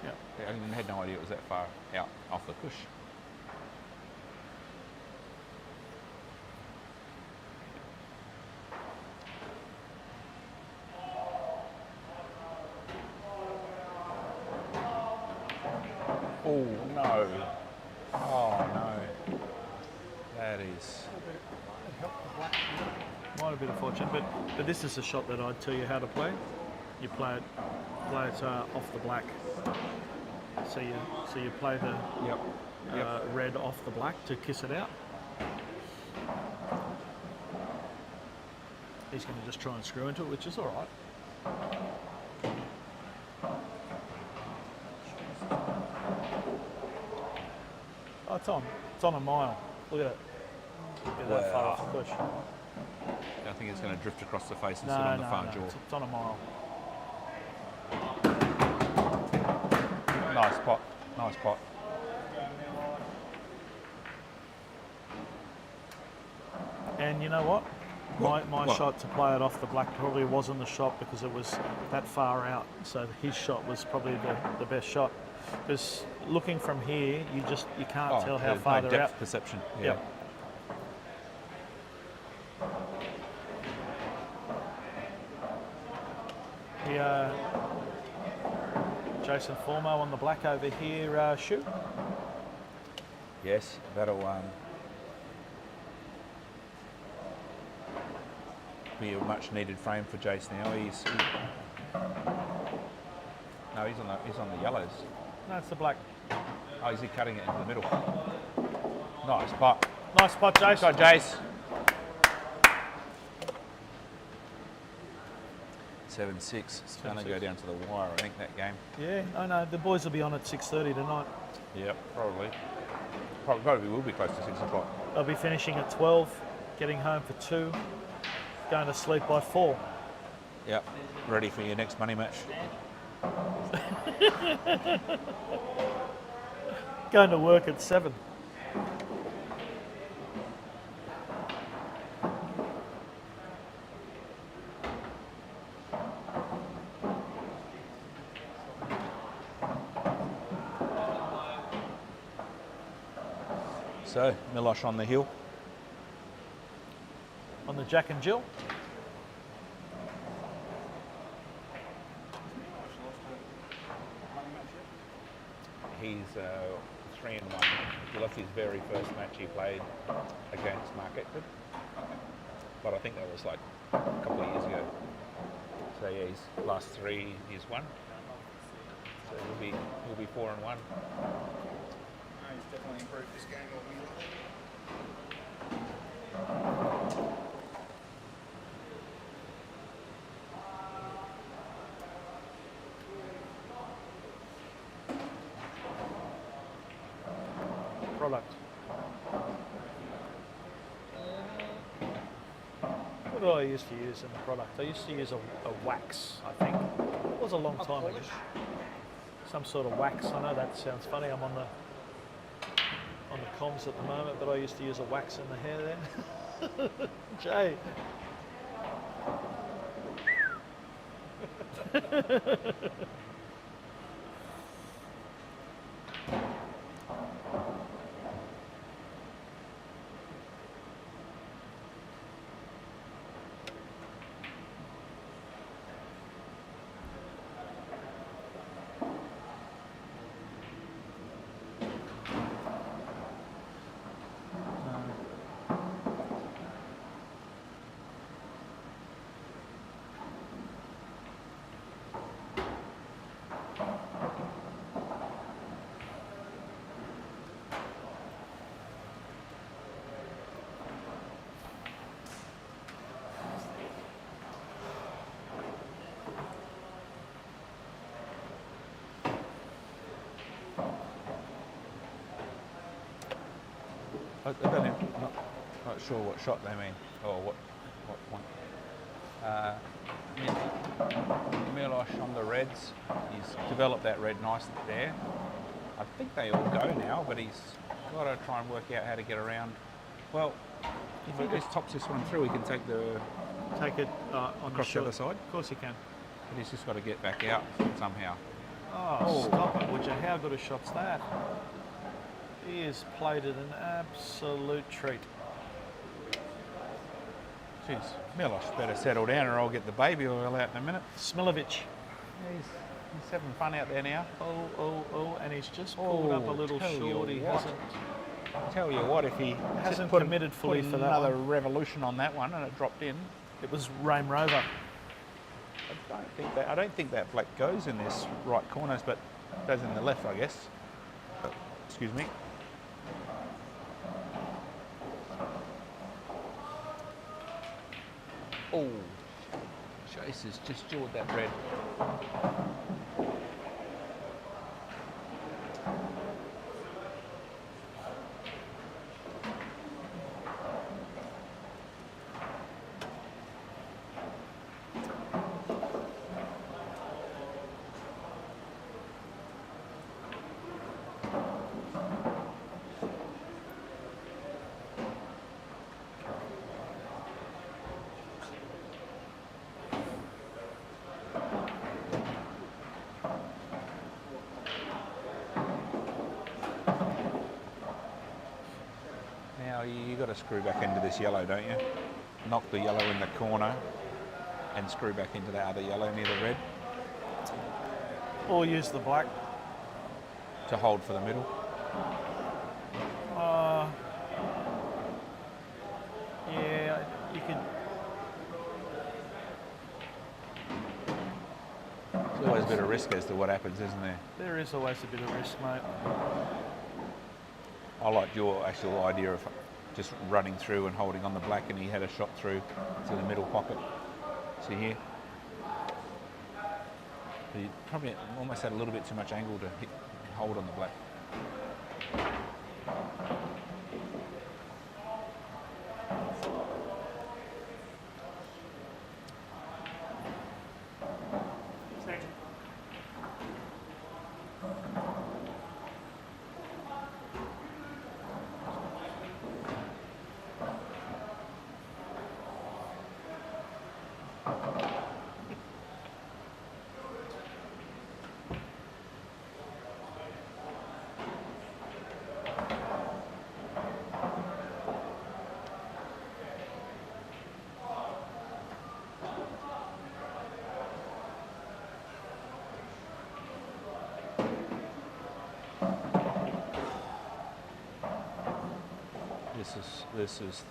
Yeah. I even had no idea it was that far out off the push. Oh no. Oh no. That is. Might have been a fortune, but this is a shot that I'd tell you how to play. You play it off the black. So you play the red off the black to kiss it out. He's going to just try and screw into it, which is all right. Oh, it's on. It's on a mile. Look at it. Get that far off the push. I think it's going to drift across the face and sit on the far jaw. It's on a mile. Nice pot. Nice pot. And you know what? My shot to play it off the black probably wasn't the shot because it was that far out. So his shot was probably the best shot. Because looking from here, you can't tell how far no they're depth out. perception. Yep. Jason Formo on the black over here, shoot. Yes, that'll Be a much needed frame for Jace now. No, he's on the yellows. No, it's the black. Oh, is he cutting it into the middle? Nice pot. Nice spot, Jace. Got Jace. 7-6. It's going to go down to the wire, I think, that game. Yeah, I know. The boys will be on at 6:30 tonight. Yep, probably. Probably will be close to 6 o'clock. They'll be finishing at 12, getting home for 2, going to sleep by 4. Yep. Ready for your next money match. Going to work at 7. So, Milos on the hill. On the Jack and Jill. He's 3-1. He lost his very first match he played against Mark Eckford. But I think that was like a couple of years ago. So yeah, his last 3 he's won. So he'll be 4-1. He's definitely improved this game more than Product. What did I used to use in the product? I used to use a wax, I think. It was a long time ago. Some sort of wax. I know that sounds funny. I'm on the comms at the moment, but I used to use a wax in the hair then. Jay. I don't know, not sure what shot they mean, or what point. Milos on the reds, he's developed that red nicely there. I think they all go now, but he's got to try and work out how to get around. Well, if he just tops this one through, he can take it on across the other side. Of course he can. But he's just got to get back out somehow. Oh, stop it, would you? How good a shot's that? He has played it an absolute treat. Jeez, Milos better settle down or I'll get the baby oil out in a minute. Smilovic. Yeah, he's having fun out there now. Oh, and he's just pulled up a little short. He hasn't. Tell you what, if he hasn't put committed fully for that another one. revolution on that one and it dropped in. It was Rame Rover. I don't think that black goes in this right corners, but goes in the left, I guess. Excuse me. Oh, Chase has just jawed that red. You've got to screw back into this yellow, don't you? Knock the yellow in the corner and screw back into that other yellow near the red. Or use the black. To hold for the middle. Yeah, you could. a bit of risk as to what happens, isn't there? There is always a bit of risk, mate. I like your actual idea of just running through and holding on the black, and he had a shot through to the middle pocket. See here? He probably almost had a little bit too much angle to hold on the black. This is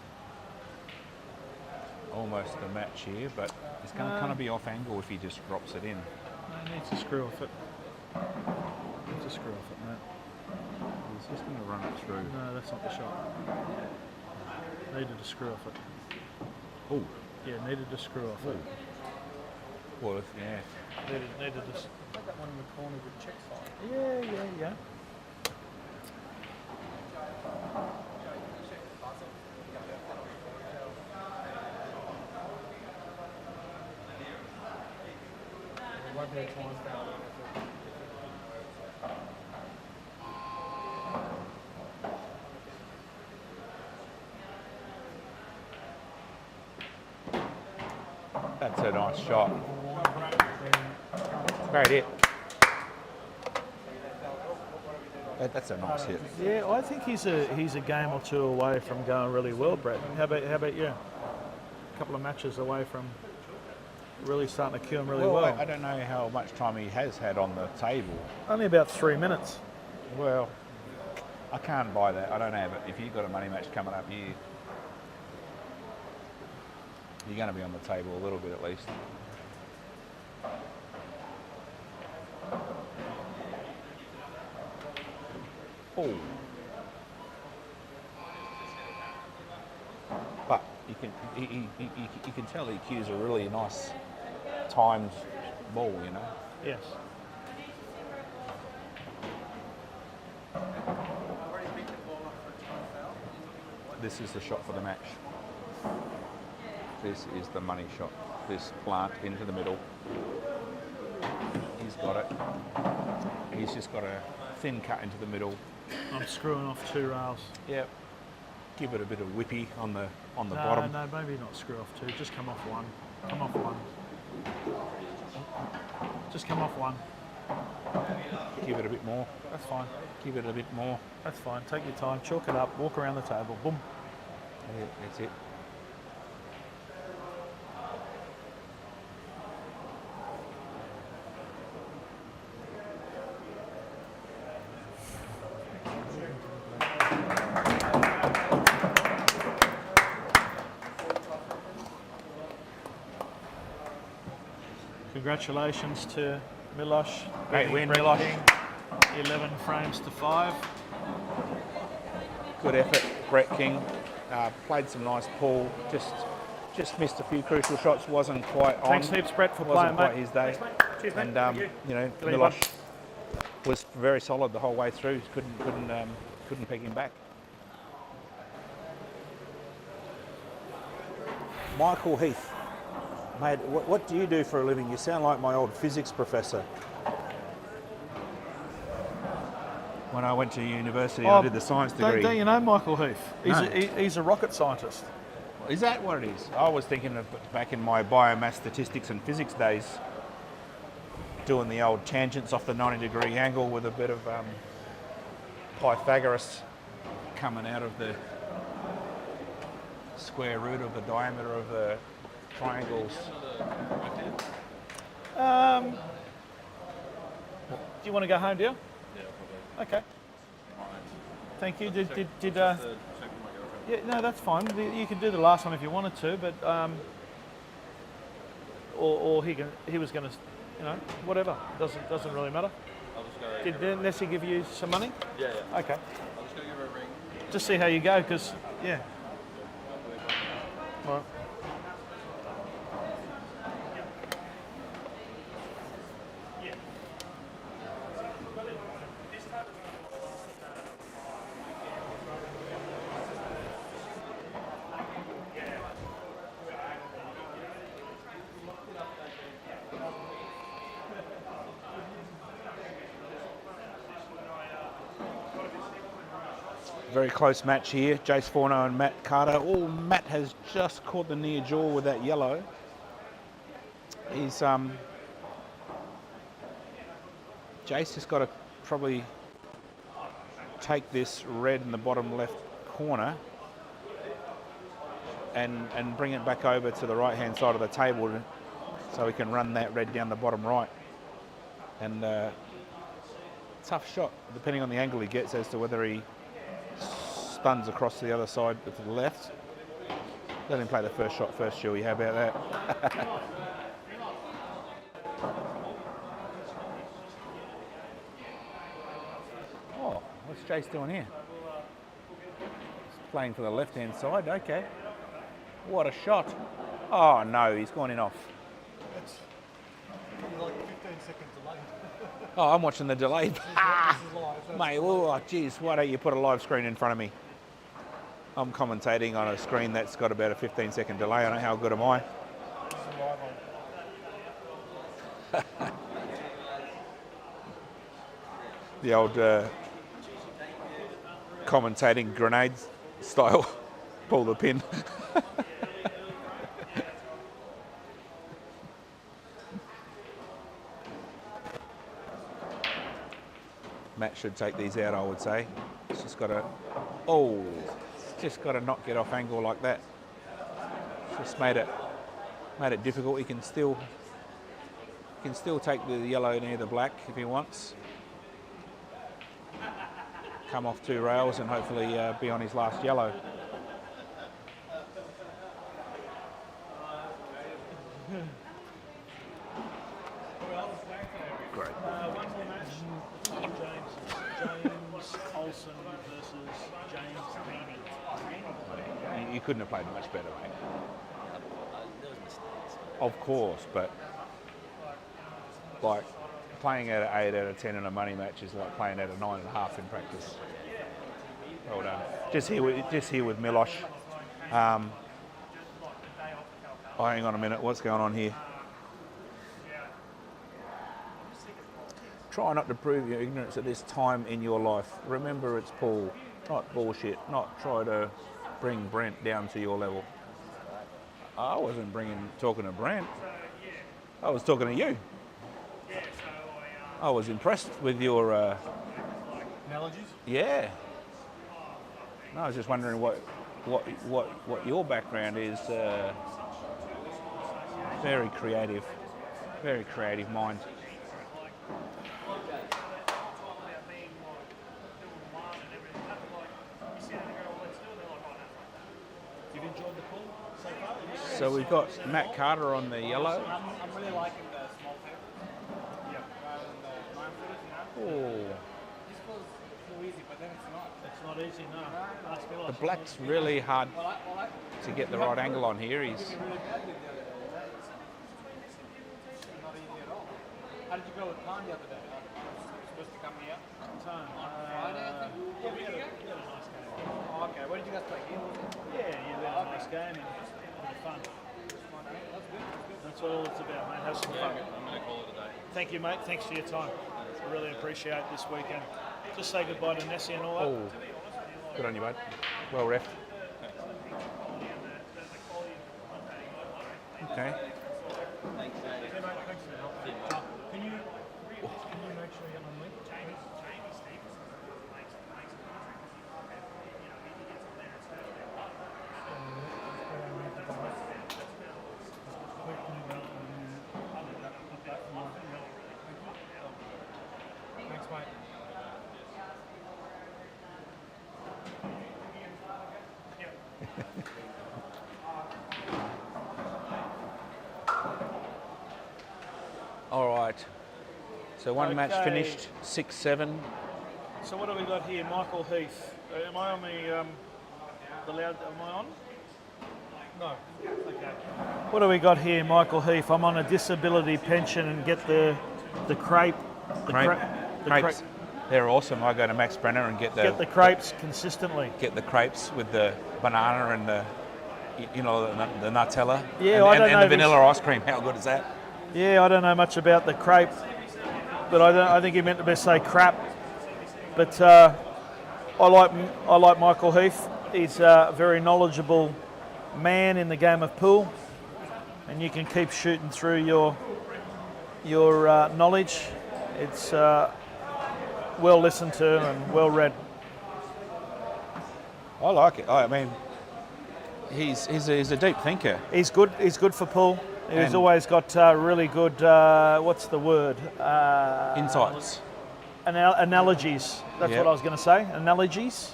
almost the match here, but it's going to kind of be off angle if he just drops it in. I need to screw off it. Need to screw off it, mate. He's just going to run it through. No, that's not the shot. Needed to screw off it. Oh, Yeah, needed to screw off it. well, yeah. Needed to. Take that one in the corner with check side. Yeah. It won't be a time foul. That's a nice shot. Great hit. That's a nice hit. Yeah, I think he's a game or two away from going really well, Brett. How about you? A couple of matches away from really starting to cue him really well. I don't know how much time he has had on the table. Only about 3 minutes. Well, I can't buy that. I don't have it. If you've got a money match coming up, you're going to be on the table a little bit at least. Oh. But you can tell he cues a really nice timed ball, you know. Yes. This is the shot for the match. This is the money shot. This plant into the middle. He's got it. He's just got a thin cut into the middle. I'm screwing off 2 rails. Yep. Give it a bit of whippy on the No, bottom. no, maybe not screw off 2. Just come off 1. Come off 1. Just come off 1. Give it a bit more. That's fine. Give it a bit more. That's fine. Take your time. Chalk it up. Walk around the table. Boom. Yeah, that's it. Congratulations to Milos. Great win, beating Brett Milos. King, 11 frames to 5. Good effort, Brett King. Played some nice pool. Just missed a few crucial shots. Wasn't quite on. Thanks heaps, Brett, for Wasn't playing, quite mate. his day. Cheers, mate. And Thank you. you know, Good evening, Milos was very solid the whole way through. Couldn't peg him back. Michael Heath, mate, what do you do for a living? You sound like my old physics professor. When I went to university, I did the science degree. Don't you know Michael Heath? No. He's a rocket scientist. Is that what it is? I was thinking of back in my biomass statistics and physics days, doing the old tangents off the 90-degree angle with a bit of Pythagoras coming out of the square root of the diameter of the triangles. Do you want to go home, do you? Yeah, probably. Okay. Thank you. Yeah, no, that's fine. You can do the last one if you wanted to, but or he was going to you know, whatever. Doesn't really matter. Did Nessie give you some money? Yeah. Okay. I'm just going to give her a ring. Just see how you go, because yeah. All right. Very close match here. Jace Forno and Matt Carter. Oh, Matt has just caught the near jaw with that yellow. He's Jace has got to probably take this red in the bottom left corner and bring it back over to the right hand side of the table so he can run that red down the bottom right. And tough shot, depending on the angle he gets as to whether he stuns across to the other side to the left. Let him play the first shot first, Chewy. How about that? Oh, what's Jace doing here? He's playing for the left-hand side. Okay. What a shot. Oh, no, he's gone in off. It's like 15 seconds delayed. Oh, I'm watching the delay. This is live. Mate, oh, geez, why don't you put a live screen in front of me? I'm commentating on a screen that's got about a 15-second delay on it. How good am I? This is live on. The old commentating grenades style. Pull the pin. Matt should take these out, I would say. It's just got to, just got to not get off angle like that. Just made it difficult. He can still take the yellow near the black if he wants. Come off 2 rails and hopefully be on his last yellow. Great. One more match. James Olsen versus James Meany. You couldn't have played much better, mate. Of course, but like playing at an 8 out of 10 in a money match is like playing at a 9.5 in practice. Well done. Just here with Milos. Oh, hang on a minute. What's going on here? Try not to prove your ignorance at this time in your life. Remember, it's pool, not bullshit. Not try to bring Brent down to your level. I wasn't talking to Brent. I was talking to you. I was impressed with your Analogies? yeah. No, I was just wondering what your background is. Very creative mind. You've enjoyed the pool so far? So we've got Matt Carter on the yellow. I'm really liking the small favorites. Yeah. Rather than the 9-footers, you know? Oh, This feels so easy, but then it's not. It's not easy, no. Ask Milos. the black's really hard to get the right angle on here. He's Really badly the other day, right? It's not easy at all. How did you go with Khan the other day? Supposed to come here? Time. Friday, I think? Yeah, we had a nice game. Oh, okay. Where did you guys play? Here? Yeah, we had a nice game and a bit of fun. That's good. That's all it's about, mate. Have some fun. I'm going to call it a day. Thank you, mate. Thanks for your time. I really appreciate this weekend. Just say goodbye to Nessie and all that. oh, good on you, bud. Well ref. Okay. Can you make sure you're on link? Thanks, mate. All right. So one match Okay. finished, 6-7. So what do we got here? Michael Heath. Am I on the loud? Am I on? No. Okay. What do we got here, Michael Heath? I'm on a disability pension and get the crepe. Crepes. They're awesome. I go to Max Brenner and get the crepes consistently. Get the crepes with the banana and the Nutella. Yeah, and, I and, don't and know. the vanilla ice cream. How good is that? Yeah, I don't know much about the crepe, but I think he meant to say crap. But I like Michael Heath. He's a very knowledgeable man in the game of pool, and you can keep shooting through your knowledge. It's well listened to and well read. I like it. I mean, he's a deep thinker. He's good. He's good for pool. He's always got really good. What's the word? Insights. Analogies. That's what I was going to say. Analogies.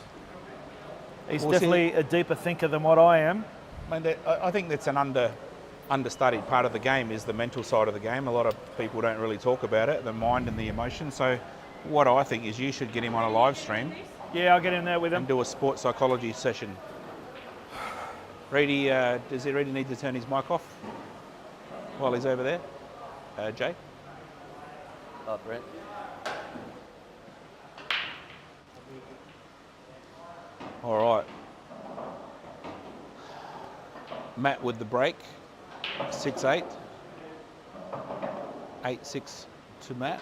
He's definitely a deeper thinker than what I am. I think that's an understudied part of the game is the mental side of the game. A lot of people don't really talk about it, the mind and the emotion. So what I think is you should get him on a live stream. Yeah, I'll get in there with him. And do a sports psychology session. Reedy, does he really need to turn his mic off while he's over there? Jay? Oh, Brent. All right. Matt with the break, 6-8. 8-6 to Matt.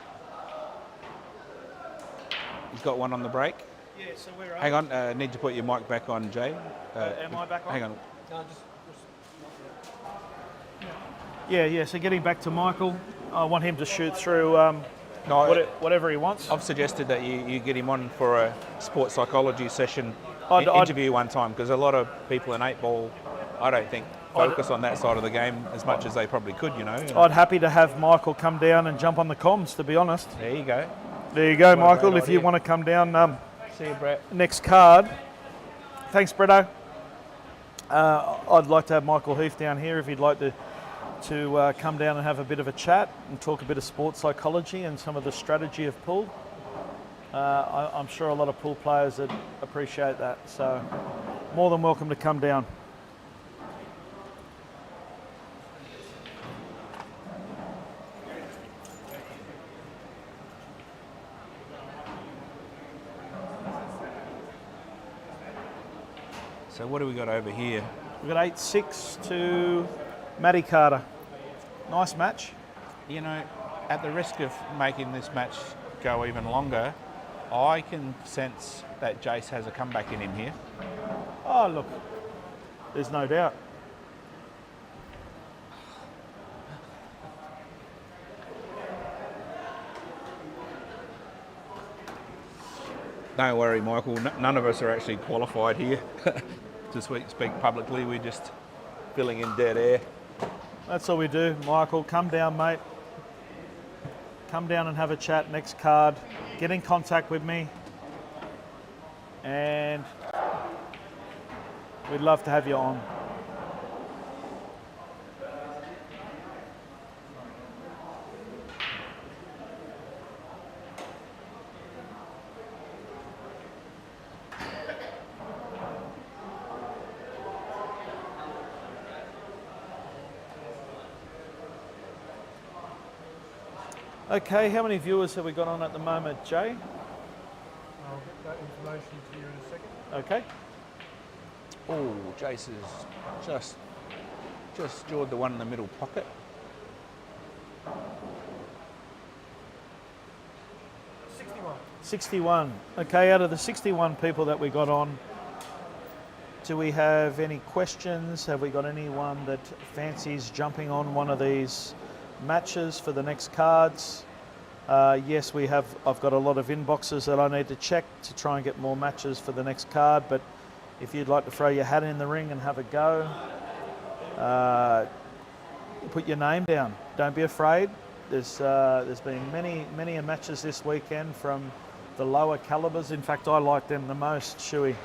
He's got one on the break. Yeah, so we're Hang on, need to put your mic back on, Jay. Am I back on? Hang on. No, Yeah. So getting back to Michael, I want him to shoot through whatever he wants. I've suggested that you get him on for a sports psychology session interview one time, because a lot of people in 8-ball, I don't think, focus on that side of the game as much as they probably could, you know. I'd happy to have Michael come down and jump on the comms, to be honest. There you go. There you go, Michael, if you want to come down. See you, Brett. Next card. Thanks, Bretto. I'd like to have Michael Heath down here if he'd like to come down and have a bit of a chat and talk a bit of sports psychology and some of the strategy of pool. I'm sure a lot of pool players would appreciate that. So more than welcome to come down. So what do we got over here? We've got 8-6 to Matty Carter. Nice match. You know, at the risk of making this match go even longer, I can sense that Jace has a comeback in him here. Oh, look, there's no doubt. Don't worry, Michael, none of us are actually qualified here to speak publicly. We're just filling in dead air. That's all we do, Michael. Come down, mate. Come down and have a chat. Next card. Get in contact with me. And we'd love to have you on. Okay, how many viewers have we got on at the moment, Jay? I'll get that information to you in a second. Okay. Oh, Jace has just jawed the one in the middle pocket. 61. Okay, out of the 61 people that we got on, do we have any questions? Have we got anyone that fancies jumping on one of these matches for the next cards? Yes, we have. I've got a lot of inboxes that I need to check to try and get more matches for the next card, but if you'd like to throw your hat in the ring and have a go, put your name down. Don't be afraid. There's been many matches this weekend from the lower calibers. In fact, I like them the most, Shuey.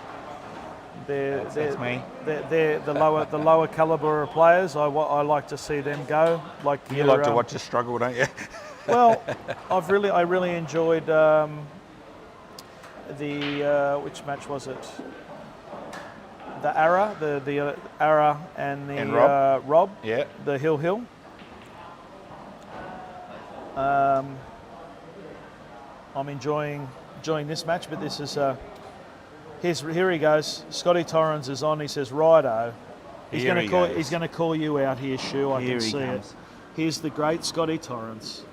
That's me. They're the lower caliber of players. I like to see them go. Like You like to watch us struggle, don't you? Well, I really enjoyed which match was it? The Ara, the Ara and the Rob. Yeah. The Hill. I'm enjoying this match, but this is here he goes. Scotty Torrens is on. He says, "Righto." He's going to call you out here, Shu. I can see it. Here's the great Scotty Torrens.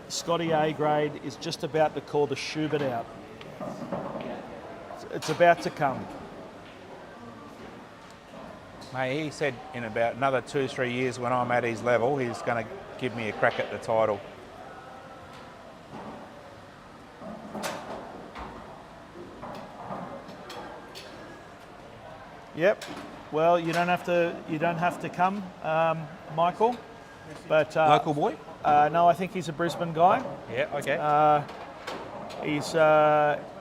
Scotty A grade is just about to call the Schubert out. It's about to come. Mate, he said in about another 2-3 years when I'm at his level, he's going to give me a crack at the title. Yep. Well, you don't have to come, Michael. But local boy? No, I think he's a Brisbane guy. Yeah. Okay.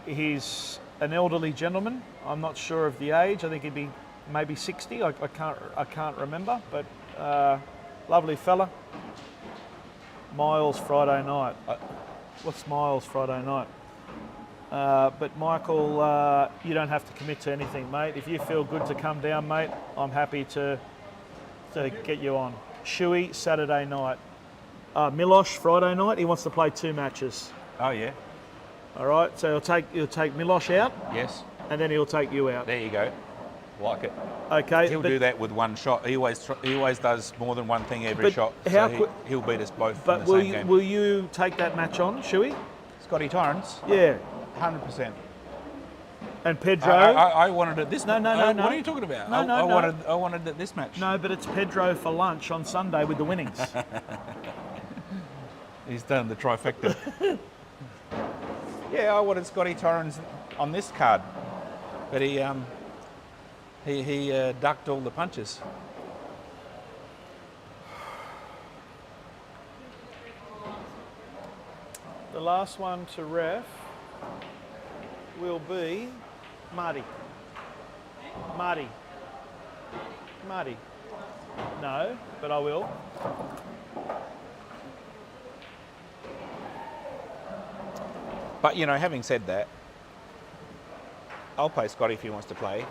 He's an elderly gentleman. I'm not sure of the age. I think he'd be maybe 60. I can't remember. But lovely fella. Miles Friday night. What's Miles Friday night? But Michael, you don't have to commit to anything, mate. If you feel good to come down, mate, I'm happy to get you on. Shuey Saturday night. Milos Friday night. He wants to play 2 matches. Oh yeah. All right. So he'll take Milos out. Yes. And then he'll take you out. There you go. Like it. Okay. He'll do that with one shot. He always does more than one thing every shot. So he'll beat us both. But in the same game. Will you take that match on, Shuey? Scotty Torrens? Yeah. 100%. And Pedro? I wanted it this. No. What are you talking about? I wanted it this match. No, but it's Pedro for lunch on Sunday with the winnings. He's done the trifecta. Yeah, I wanted Scotty Torrens on this card, but he ducked all the punches. The last one to ref will be Matty. No, but I will. But, having said that, I'll play Scotty if he wants to play.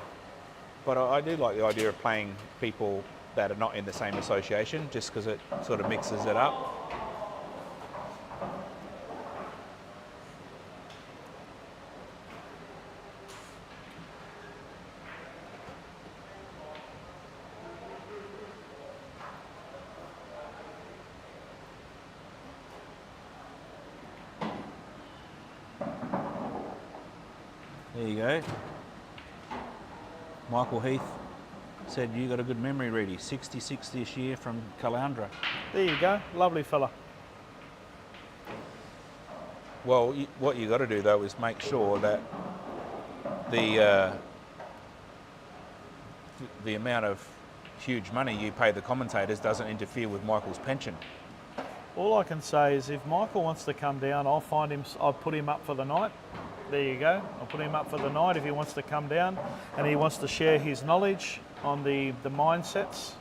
But I do like the idea of playing people that are not in the same association, just because it sort of mixes it up. There you go. Michael Heath said you got a good memory, Reedy. 66 this year from Caloundra. There you go. Lovely fella. Well, what you got to do though is make sure that the amount of huge money you pay the commentators doesn't interfere with Michael's pension. All I can say is if Michael wants to come down, I'll put him up for the night. There you go. I'll put him up for the night if he wants to come down and he wants to share his knowledge on the mindsets.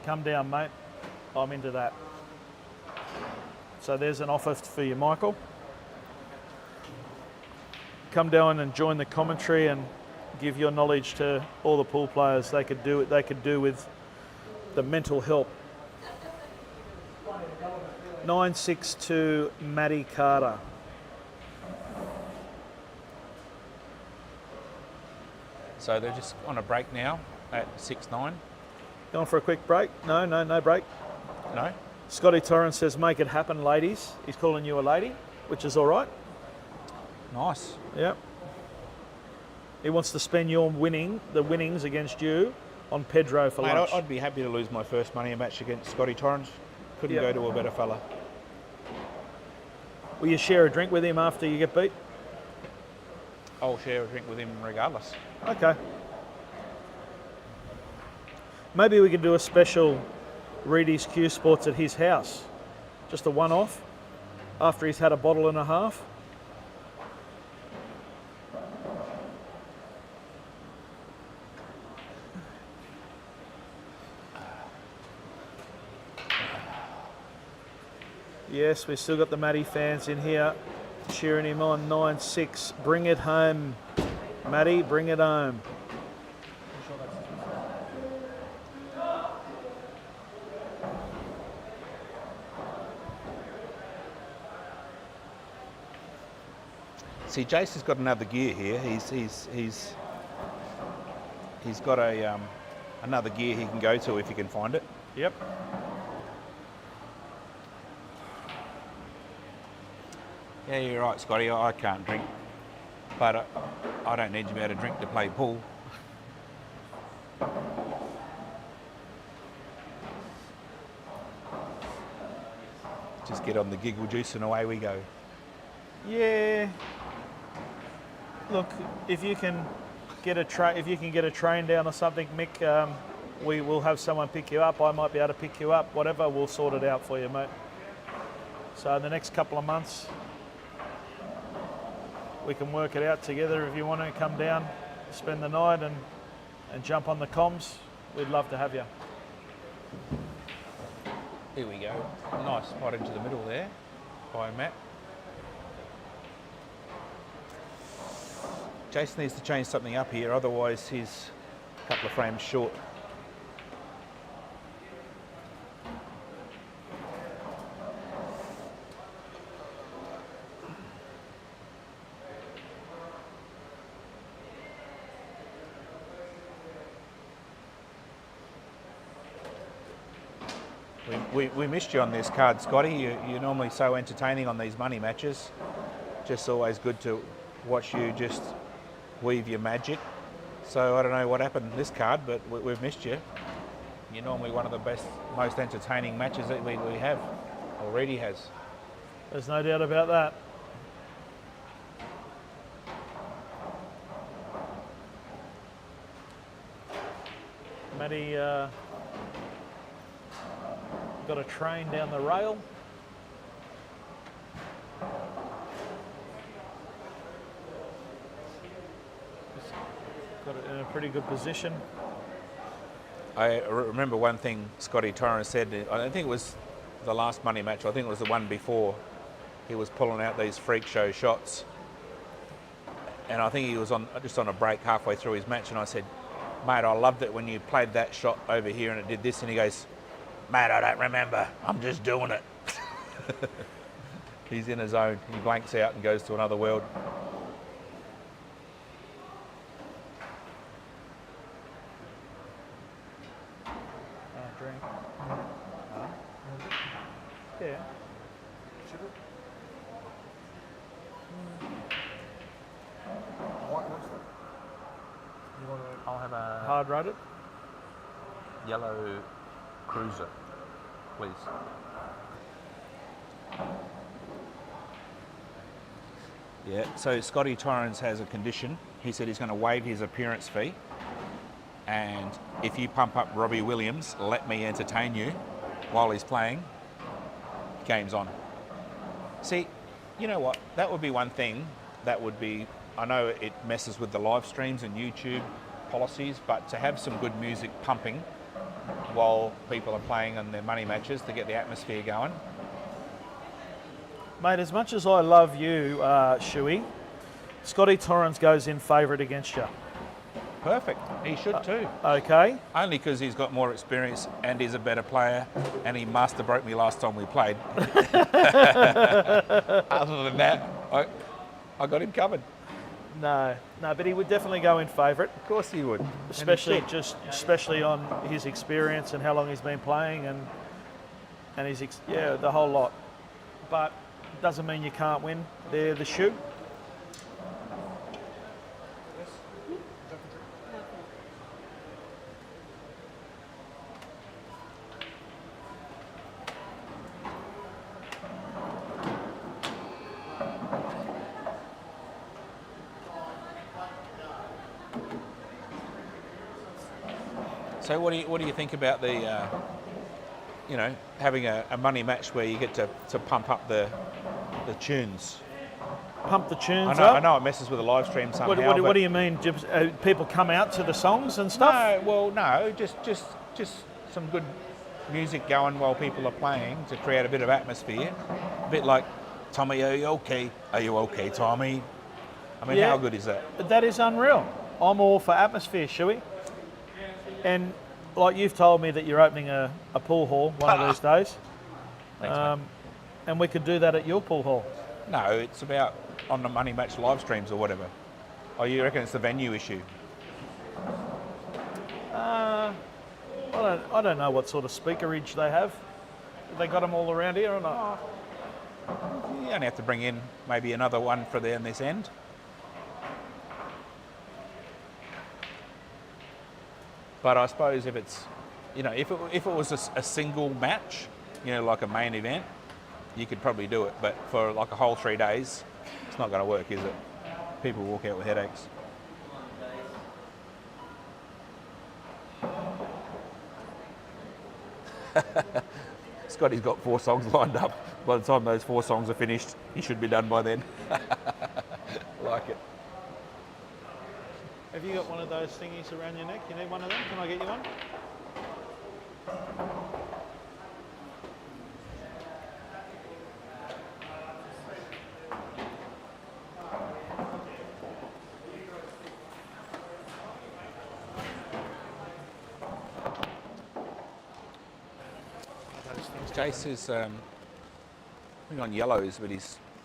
Come down, mate. I'm into that. So there's an offer for you, Michael. Come down and join the commentary and give your knowledge to all the pool players. They could do with the mental help. 9-6 Matty Carter. So they're just on a break now at 6-9. Going for a quick break? No break. No? Scotty Torrens says, make it happen, ladies. He's calling you a lady, which is all right. Nice. Yep. He wants to spend the winnings against you on Pedro for lunch. I'd be happy to lose my first money match against Scotty Torrens. Couldn't go to a better fella. Will you share a drink with him after you get beat? I'll share a drink with him regardless. Okay. Maybe we could do a special Reedy's Q Sports at his house. Just a one-off after he's had a bottle and a half. Yes, we've still got the Matty fans in here cheering him on. 9-6. Bring it home, Matty. Bring it home. See, Jason's got another gear here. He's got a another gear he can go to if he can find it. Yep. Yeah, you're right, Scotty. I can't drink, but I don't need to be able to drink to play pool. Just get on the giggle juice and away we go. Yeah. Look, if you can get a train down or something, Mick, we will have someone pick you up. I might be able to pick you up. Whatever, we'll sort it out for you, mate. So in the next couple of months, we can work it out together. If you want to come down, spend the night and jump on the comms, we'd love to have you. Here we go. Nice spot into the middle there by Matt. Jason needs to change something up here, otherwise he's a couple of frames short. We missed you on this card, Scotty. You're normally so entertaining on these money matches. Just always good to watch you just weave your magic. So I don't know what happened in this card, but we've missed you. You're normally one of the best, most entertaining matches that we have, already has. There's no doubt about that. Matty got a train down the rail. Got it in a pretty good position. I remember one thing Scotty Torrance said, I don't think it was the last money match, I think it was the one before. He was pulling out these freak show shots. And I think he was just on a break halfway through his match, and I said, mate, I loved it when you played that shot over here and it did this. And he goes, mate, I don't remember, I'm just doing it. He's in his zone, he blanks out and goes to another world. Drink. Yeah. Sugar? White monster? You want to? I'll have a Hard rated. yellow cruiser, please. Yeah, so Scotty Torrance has a condition. He said he's going to waive his appearance fee. And if you pump up Robbie Williams, let me entertain you while he's playing, game's on. See, you know what? That would be one thing that would be, I know it messes with the live streams and YouTube policies, but to have some good music pumping while people are playing on their money matches to get the atmosphere going. Mate, as much as I love you, Shuey, Scotty Torrance goes in favourite against you. Perfect. He should too. Okay. Only because he's got more experience and he's a better player, and he master broke me last time we played. Other than that, I got him covered. No, but he would definitely go in favourite. Of course he would. Especially on his experience and how long he's been playing and his the whole lot. But doesn't mean you can't win. They're the shoe. So what do you think about the, having a money match where you get to pump up the tunes? Pump the tunes I up? know it messes with the live stream somehow. What do you mean? People come out to the songs and stuff? No, just some good music going while people are playing to create a bit of atmosphere. A bit like, Tommy, are you okay? Are you okay, Tommy? I mean, Yeah. how good is that? That is unreal. I'm all for atmosphere, Shuey. And like you've told me that you're opening a pool hall one of these days. Thanks, mate. And we could do that at your pool hall. No, it's about on the Money Match live streams or whatever. Oh, you reckon it's the venue issue? I don't know what sort of speakerage they have. Have they got them all around here or not? You only have to bring in maybe another one for on this end. But I suppose if it's, you know, if it was a single match, you know, like a main event, you could probably do it. But for like a whole 3 days, it's not going to work, is it? People walk out with headaches. Scotty's got 4 songs lined up. By the time those 4 songs are finished, he should be done by then. Like it. Have you got one of those thingies around your neck? You need one of them? Can I get you one? Jace is putting on yellows, but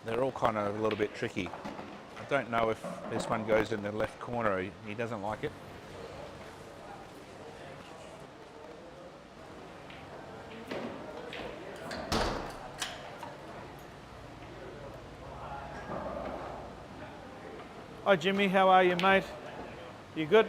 they're all kind of a little bit tricky. I don't know if this one goes in the left corner. He doesn't like it. Hi Jimmy, how are you, mate? You good?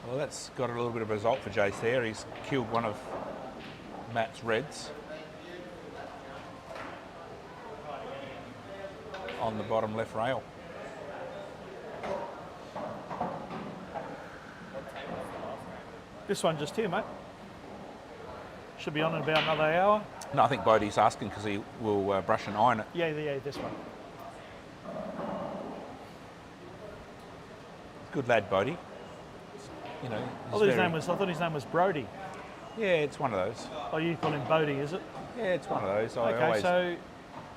Well, that's got a little bit of a result for Jace there. He's killed one of Matt's reds on the bottom left rail. This one just here, mate. Should be on in about another hour. No, I think Bodie's asking because he will brush and iron it. Yeah, this one. Good lad, Bodie. You know, I thought his name was Brody. Yeah, it's one of those. Oh, you call him Bodie, is it? Yeah, it's one of those. Okay, so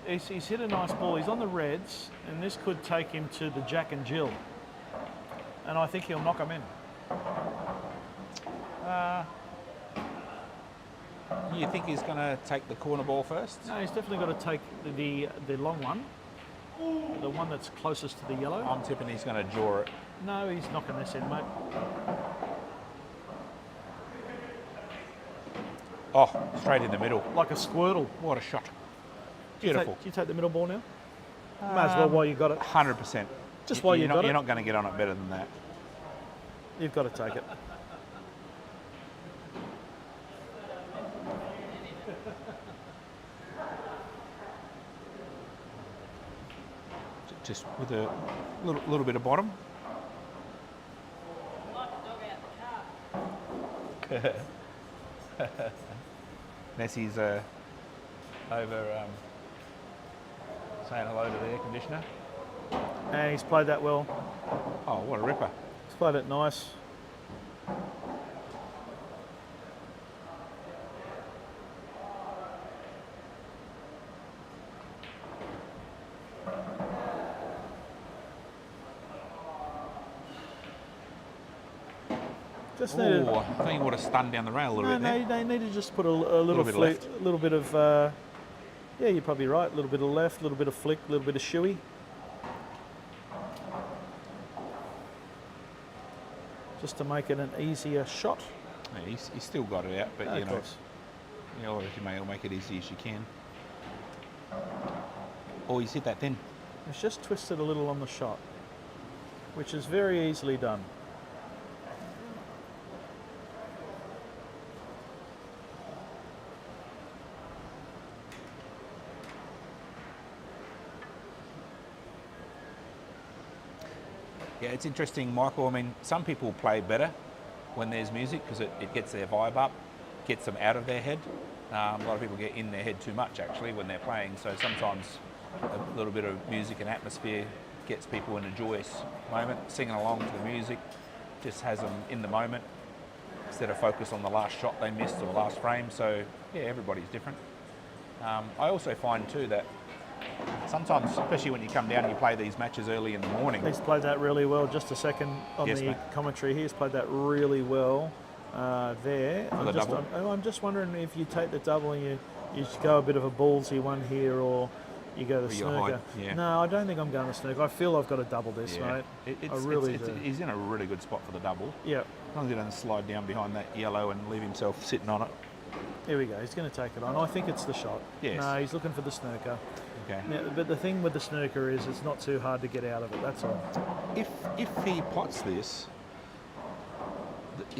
he's hit a nice ball. He's on the reds, and this could take him to the Jack and Jill. And I think he'll knock him in. You think he's going to take the corner ball first? No, he's definitely got to take the long one, the one that's closest to the yellow. I'm tipping he's going to jaw it. No, he's knocking this in, mate. Oh, straight in the middle. Like a squirtle. What a shot. Beautiful. Do you take the middle ball now? Might as well while you got it. 100%. Just while you got it. You're not going to get on it better than that. You've got to take it. Just with a little bit of bottom. Nessie's over saying hello to the air conditioner. And he's played that well. Oh, what a ripper. He's played it nice. Just I think he would have stunned down the rail a little bit there. No, they need to just put a little bit of flick, left. a little bit of, yeah, you're probably right. A little bit of left, a little bit of flick, a little bit of shoey. Just to make it an easier shot. Yeah, he's still got it out, but No, you of know, course. you may make it easy as you can. Oh, he's hit that thin. It's just twisted a little on the shot, which is very easily done. Yeah, it's interesting, Michael. I mean, some people play better when there's music because it gets their vibe up, gets them out of their head. A lot of people get in their head too much actually when they're playing, so sometimes a little bit of music and atmosphere gets people in a joyous moment, singing along to the music, just has them in the moment instead of focus on the last shot they missed or the last frame. So yeah, everybody's different. I also find too that sometimes, especially when you come down and you play these matches early in the morning. He's played that really well. Just a second on Yes, the mate. commentary. He's played that really well there. For the double? I'm just wondering if you take the double and you just go a bit of a ballsy one here, or you go the Or you snooker. hide, yeah. No, I don't think I'm going the snooker. I feel I've got to double this, mate. I really do. He's in a really good spot for the double. Yeah. As long as he doesn't slide down behind that yellow and leave himself sitting on it. Here we go. He's going to take it on. I think it's the shot. Yes. No, he's looking for the snooker. Okay. Now, but the thing with the snooker is it's not too hard to get out of it. That's all. If he pots this,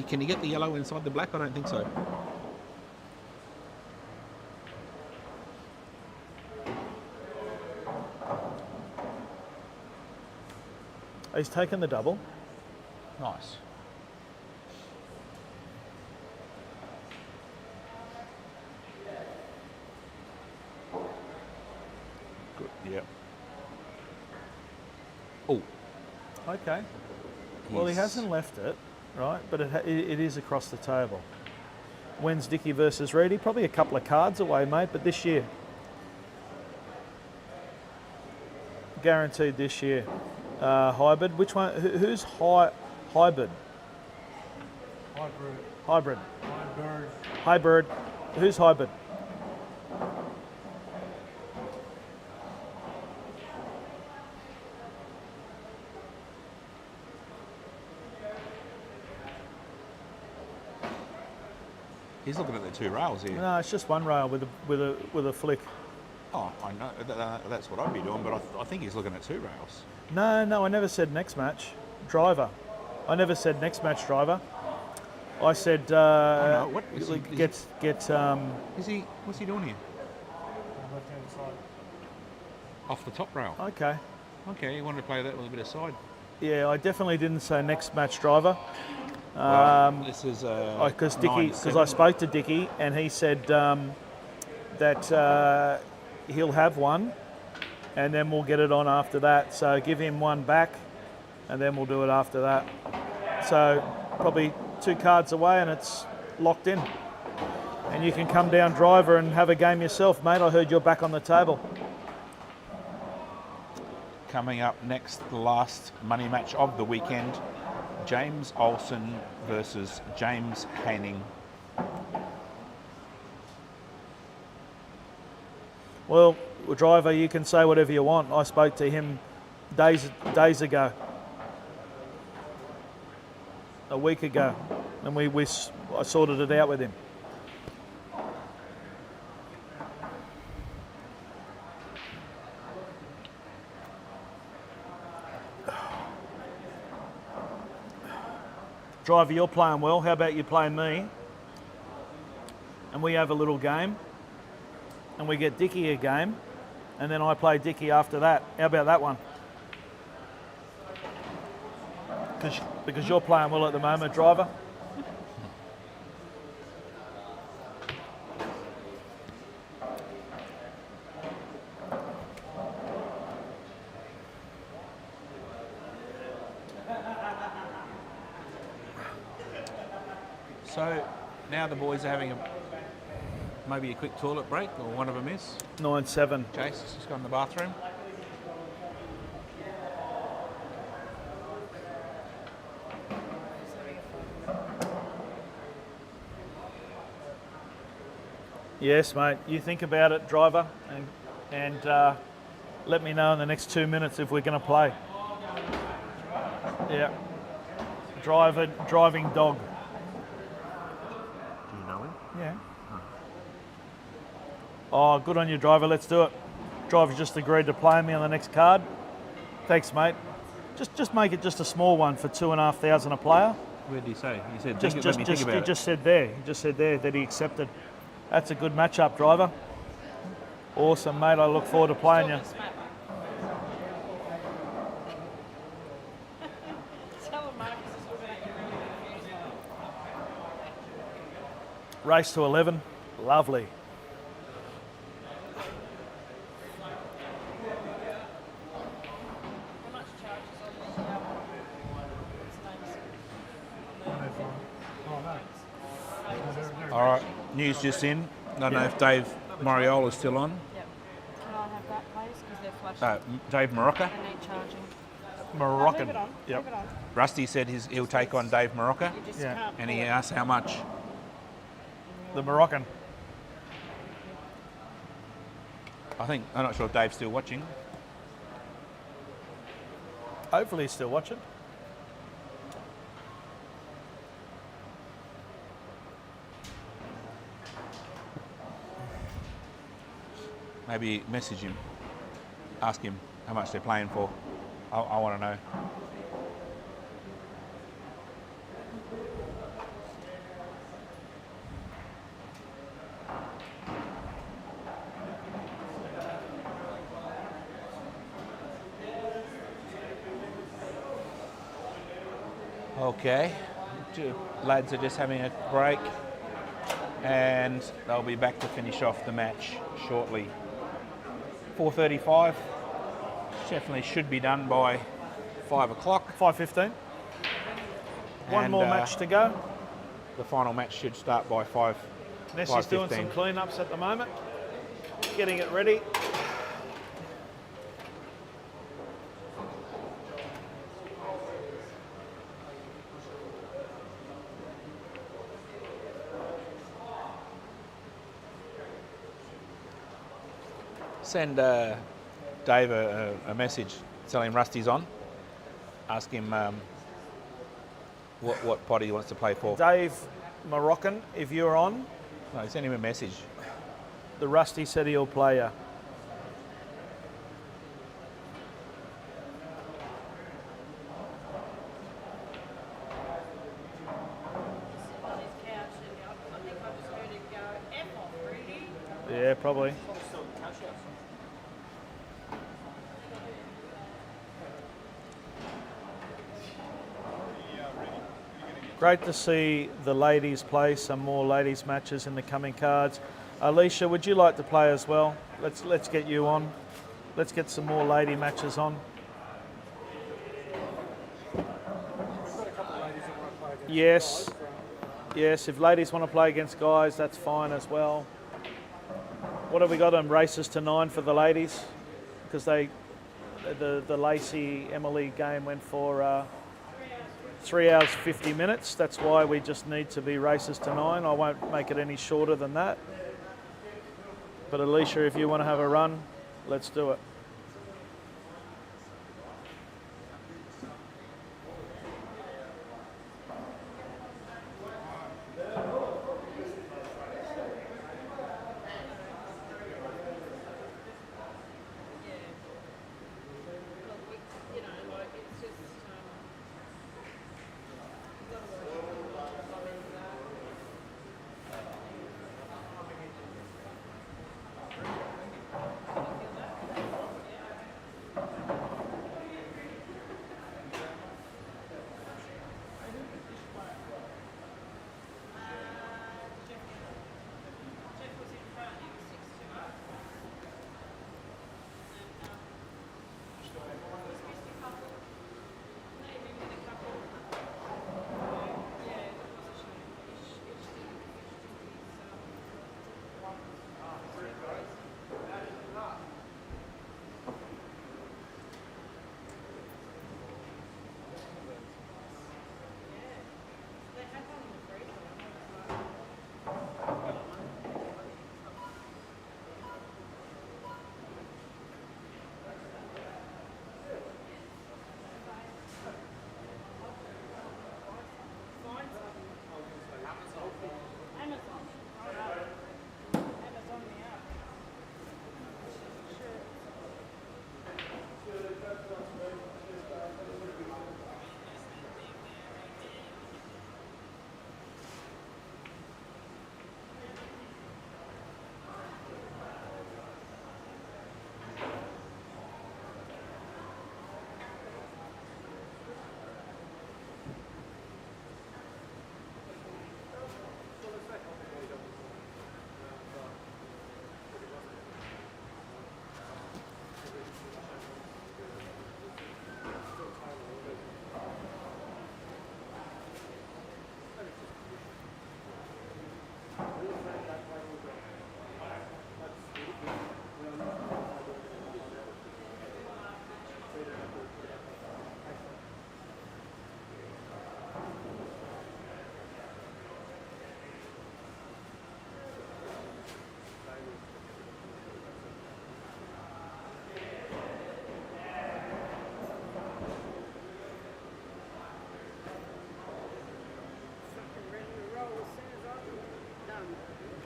can he get the yellow inside the black? I don't think so. He's taken the double. Nice. Good. Yep. Oh. Okay. Well, he hasn't left it, right? But it is across the table. When's Dicky versus Reedy? Probably a couple of cards away, mate, but this year. Guaranteed this year. Hybrid. Which one? Who's hybrid? Hybrid. Hybrid. Hybrid. Hybrid. Who's hybrid? He's looking at the two rails here. No, it's just one rail with a flick. Oh, I know. That's what I'd be doing, but I think he's looking at two rails. No, I never said next match. Driver. I never said next match driver. I said What is he? get. Is he? What's he doing here? Left-hand side. Off the top rail. Okay. Okay, he wanted to play that with a bit of side. Yeah, I definitely didn't say next match driver. This is Because I spoke to Dicky and he said that he'll have one, and then we'll get it on after that. So give him one back, and then we'll do it after that. So probably 2 cards away, and it's locked in. And you can come down driver and have a game yourself, mate. I heard you're back on the table. Coming up next, the last money match of the weekend. James Olsen versus James Haining. Well, driver, you can say whatever you want. I spoke to him days ago, a week ago, and I sorted it out with him. Driver, you're playing well. How about you playing me? And we have a little game. And we get Dicky a game. And then I play Dicky after that. How about that one? Because you're playing well at the moment, driver. So now the boys are having maybe a quick toilet break, or one of them is. 9-7. Jace has just gone to the bathroom. Yes, mate. You think about it, driver, and let me know in the next 2 minutes if we're going to play. Yeah. Driving dog. Do you know him? Yeah. Oh, good on you, driver. Let's do it. Driver's just agreed to play me on the next card. Thanks, mate. Just make it just a small one for 2,500 a player. Where did he say? He said, He just said there that he accepted. That's a good matchup, driver. Awesome, mate. I look forward to playing you. Race to 11. Lovely. All right, news just in. I don't know if Dave Moriola's still on. Yep. Can I have that, please? Because they're flashing. Dave Morocca. They need charging. Moroccan. Leave it on. Yep. Leave it on. Rusty said he'll take on Dave Morocca, You just Yeah. can't and pull he it. asked how much. The Moroccan. I'm not sure if Dave's still watching. Hopefully he's still watching. Maybe message him, ask him how much they're playing for. I want to know. Okay, lads are just having a break and they'll be back to finish off the match shortly. 4:35, definitely should be done by 5 o'clock. 5:15. One And, more match to go. The final match should start by 5. Nessie's doing 5:15. some clean-ups at the moment, getting it ready. Send Dave a message, tell him Rusty's on. Ask him what pot he wants to play for. Dave Moroccan, if you're on, No, send him a message. the Rusty said he'll play you. On his couch, and I think I just heard him go, F off, Rudy. Yeah, probably. Great to see the ladies play some more ladies matches in the coming cards. Alicia, would you like to play as well? Let's get you on. Let's get some more lady matches on. Yes. Yes, if ladies want to play against guys, that's fine as well. What have we got on races to 9 for the ladies? Because the Lacey Emily game went for 3 hours 50 minutes. That's why we just need to be races to 9. I won't make it any shorter than that. But Alicia, if you want to have a run, let's do it.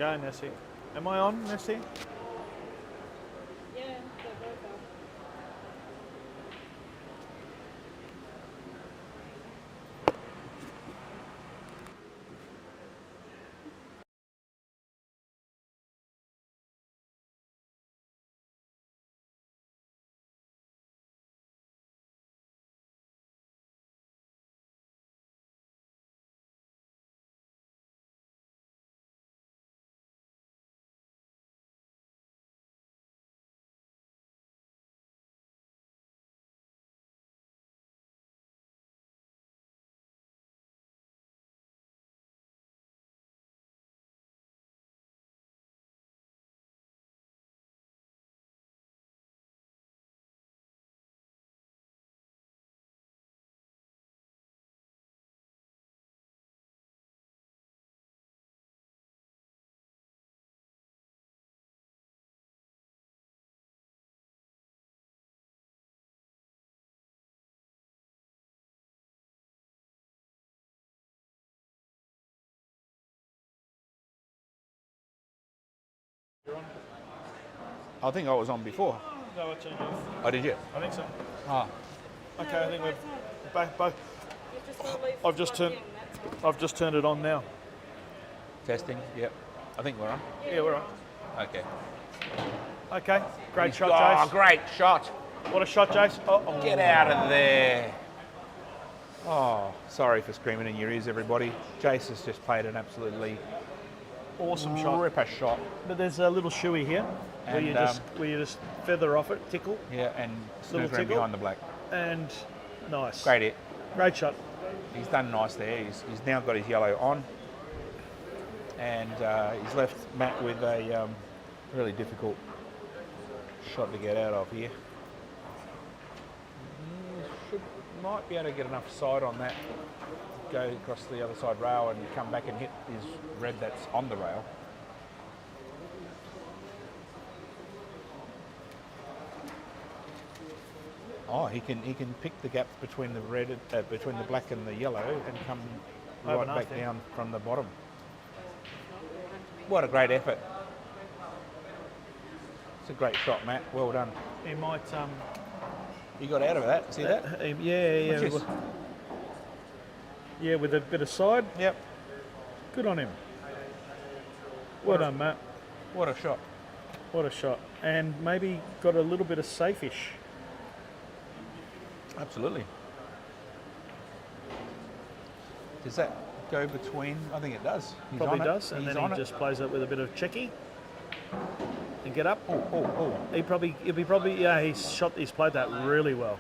Go, Nessie. Am I on, Nessie? Yeah, they're both up. I think I was on before. No, I turned it off. Oh, did you? I think so. Ah, Okay, I think we're both. You've just got to leave I've just turned. I've just turned it on now. testing. Yep. I think we're on. Yeah, we're on. Okay. Okay, great shot, Oh, Jace. great shot. What a shot, Jace. Oh, Get out of there. Oh, sorry for screaming in your ears, everybody. Jace has just played an absolutely awesome shot. ripper shot. But there's a little shoey here where And, you just feather off it, tickle, Yeah, and Little snooze around tickle. behind the black. and nice. Great hit. Great shot. He's done nice there. He's now got his yellow on. And he's left Matt with a really difficult shot to get out of here. Might be able to get enough side on that, go across the other side rail and come back and hit his red that's on the rail. Oh, he can pick the gap between the red, between the black and the yellow, and come right Overnight back then. down from the bottom. What a great effort! It's a great shot, Matt. Well done. He might. You got out of that. See that? Yeah. What's this? Yeah, with a bit of side. Yep. Good on him. Well done, Matt. What a shot. What a shot. And maybe got a little bit of safe-ish. Absolutely. Does that go between? I think it does. He's Probably on it. does. And He's then on he it. just plays it with a bit of checky. And get up. Oh. He's played that really well.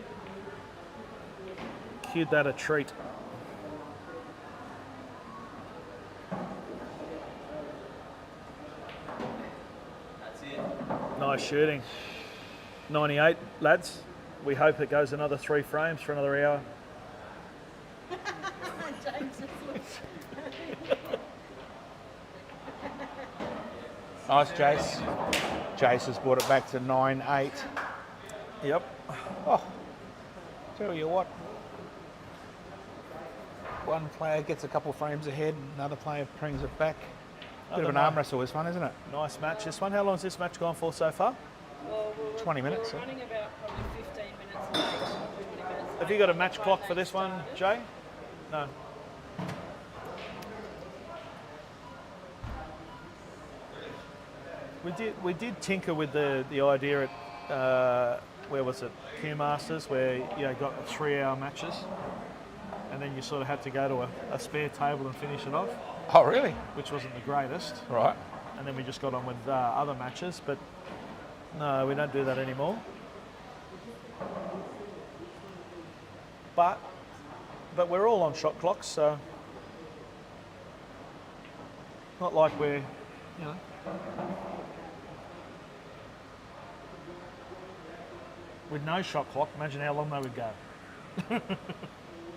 Cued that a treat. Nice shooting. 98, lads. We hope it goes another 3 frames for another hour. James just looks. Nice, Jace. Jace has brought it back to 9-8. Yep. Oh, tell you what. One player gets a couple frames ahead, another player brings it back. Bit of an arm wrestle, this one, isn't it? Nice match, this one. How long has this match gone for so far? Well, 20 minutes. We're running about probably 15 minutes late. 20 minutes Have you got a match clock for this one, Jay? No. We did tinker with the idea at where was it, Q Masters, where you got 3-hour matches, and then you sort of had to go to a spare table and finish it off. Oh, really? Which wasn't the greatest. Right. And then we just got on with other matches, but no, we don't do that anymore. But we're all on shot clocks, so not like we're, you know. With no shot clock, imagine how long they would go.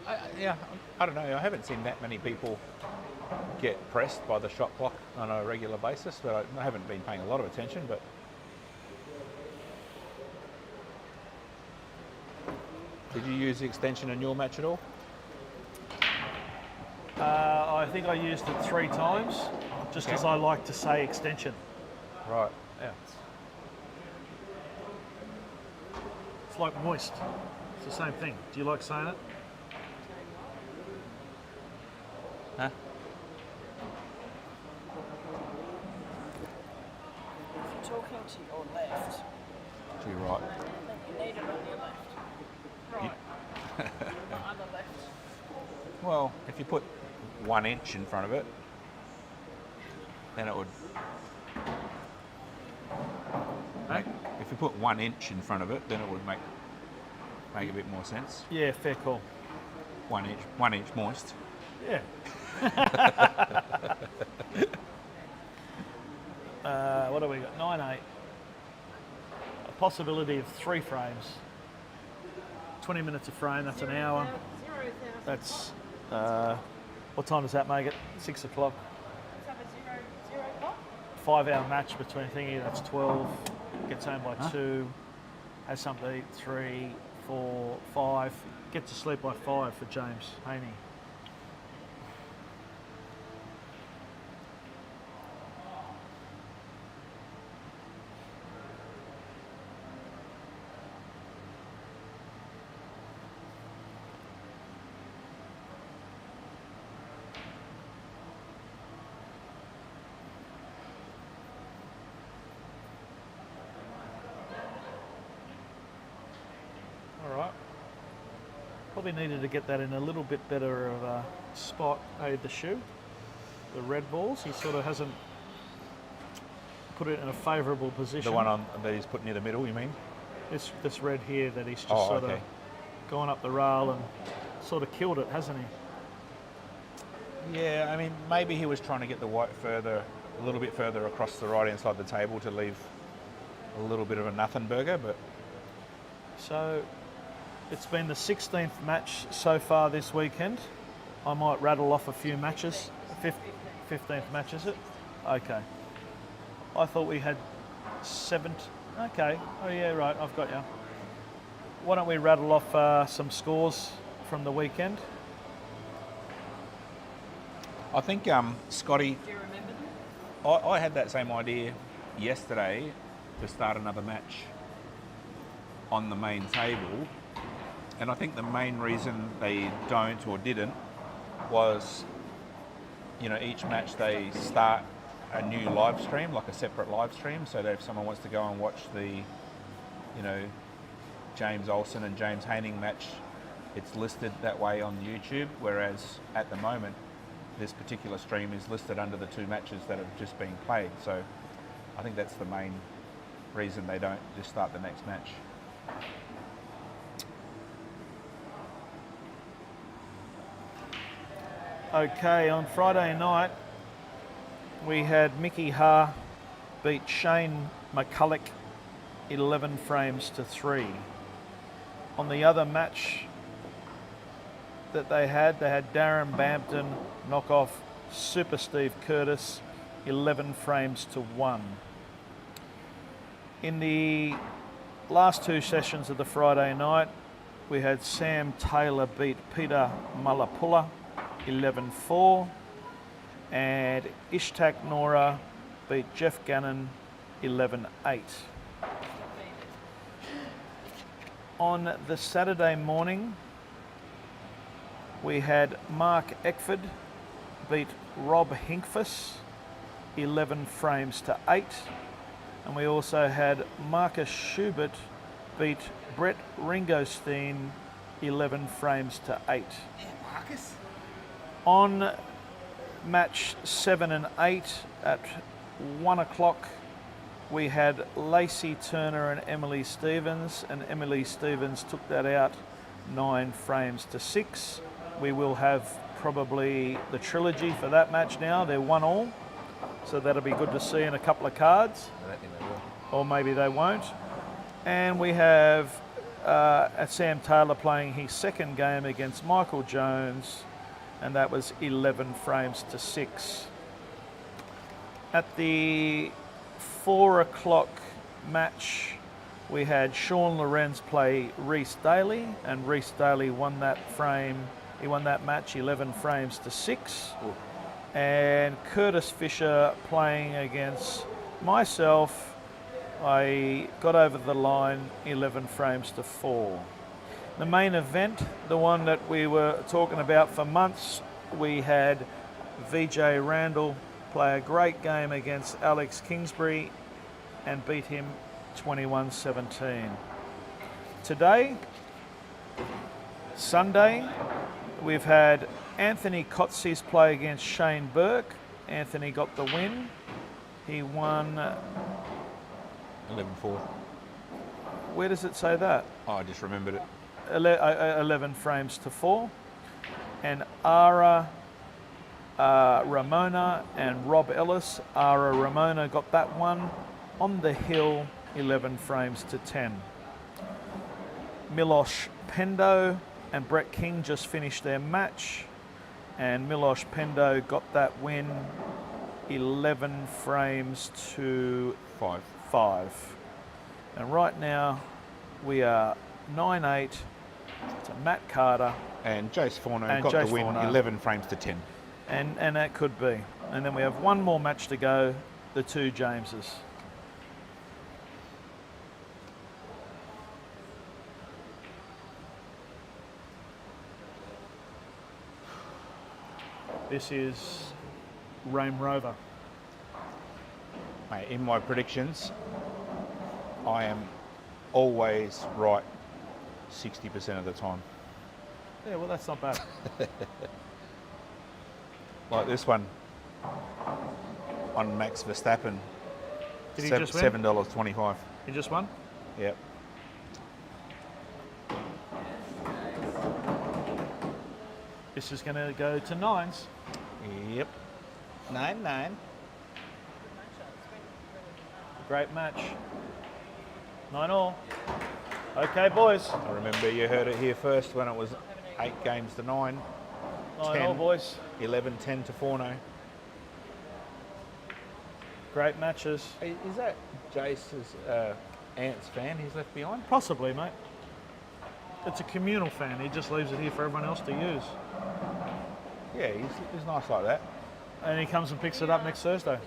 I don't know. I haven't seen that many people get pressed by the shot clock on a regular basis, but I haven't been paying a lot of attention. But did you use the extension in your match at all? I think I used it 3 times. just Okay. as I like to say extension. Right. Yeah. It's like moist. It's the same thing. Do you like saying it? Huh? If you're talking to your left, To your right. then you need it on your left. Right. Not on the left. Well, if you put 1 inch in front of it, then it would. Make, if you put 1 inch in front of it, then it would make a bit more sense. Yeah, fair call. 1 inch moist. Yeah. What do we got? 9.8. A possibility of 3 frames. 20 minutes a frame, that's an hour. That's, what time does that make it? 6 o'clock. Let's have a 0 o'clock. 5 hour match between thingy, that's 12. Gets home by 2. Has something to eat, 3, 4, 5. Get to sleep by 5 for James Haney. All right. Probably needed to get that in a little bit better of a spot. The shoe, the red balls. He sort of hasn't put it in a favourable position. The one on that he's put near the middle, you mean? This red here that he's just Oh, sort okay. of gone up the rail and sort of killed it, hasn't he? Yeah, I mean, maybe he was trying to get the white a little bit further across the right hand side of the table to leave a little bit of a nothing burger, but So it's been the 16th match so far this weekend. I might rattle off a few matches. 15th match, is it? Okay. I thought we had 7. Okay. Oh yeah, right. I've got you. Why don't we rattle off some scores from the weekend? I think Scotty, Do you remember them? I had that same idea yesterday to start another match on the main table, and I think the main reason they don't or didn't was, each match they start a new live stream, like a separate live stream, so that if someone wants to go and watch the, James Olsen and James Haining match, it's listed that way on YouTube, whereas at the moment this particular stream is listed under the 2 matches that have just been played. So I think that's the main reason they don't just start the next match. Okay, on Friday night we had Mickey Ha beat Shane McCulloch 11 frames to 3. On the other match that they had Darren Bampton knock off Super Steve Curtis 11 frames to 1. In the last 2 sessions of the Friday night, we had Sam Taylor beat Peter Malapula 11-4, and Ishtak Nora beat Jeff Gannon 11-8. On the Saturday morning, we had Mark Eckford beat Rob Hinkfuss 11 frames to 8, and we also had Marcus Schubert beat Brett Ringostein 11 frames to 8. Yeah, Marcus. On match 7 and 8 at 1 o'clock, we had Lacey Turner and Emily Stevens, and Emily Stevens took that out 9 frames to 6. We will have probably the trilogy for that match now. They're 1-1, so that'll be good to see in a couple of cards. I don't think they will. Or maybe they won't. And we have Sam Taylor playing his second game against Michael Jones, and that was 11 frames to 6. At the 4 o'clock match, we had Sean Lorenz play Rhys Daly, and Rhys Daly won that frame. He won that match 11 frames to 6. Ooh. and Curtis Fisher playing against myself. I got over the line 11 frames to 4. The main event, the one that we were talking about for months, we had VJ Randall play a great game against Alex Kingsbury and beat him 21-17. Today, Sunday, we've had Anthony Kotzi's play against Shane Burke. Anthony got the win. He won 11-4. Where does it say that? Oh, I just remembered it. 11 frames to 4. And Ara Ramona and Rob Ellis. Ara Ramona got that one on the hill, 11 frames to 10. Milos Pendo and Brett King just finished their match, and Milos Pendo got that win 11 frames to 5. And right now we are 9-8 to Matt Carter. And Jace Forno got Jace the win, Forno. 11 frames to 10. And that could be. And then we have one more match to go, the two Jameses. This is Rame Rover. Mate, in my predictions, I am always right 60% of the time. Yeah, well, that's not bad. Like this one on Max Verstappen. Did he just win? $7.25. You just won? Yep. This is going to go to 9s. Yep. 9-9. Great match. 9-all. Okay, boys. I remember you heard it here first when it was 8 games to 9. 9-all, boys. 11-10 to Forno. Great matches. Is that Jace's Ants fan he's left behind? Possibly, mate. It's a communal fan. He just leaves it here for everyone else to use. Yeah, he's nice like that. And he comes and picks it up next Thursday.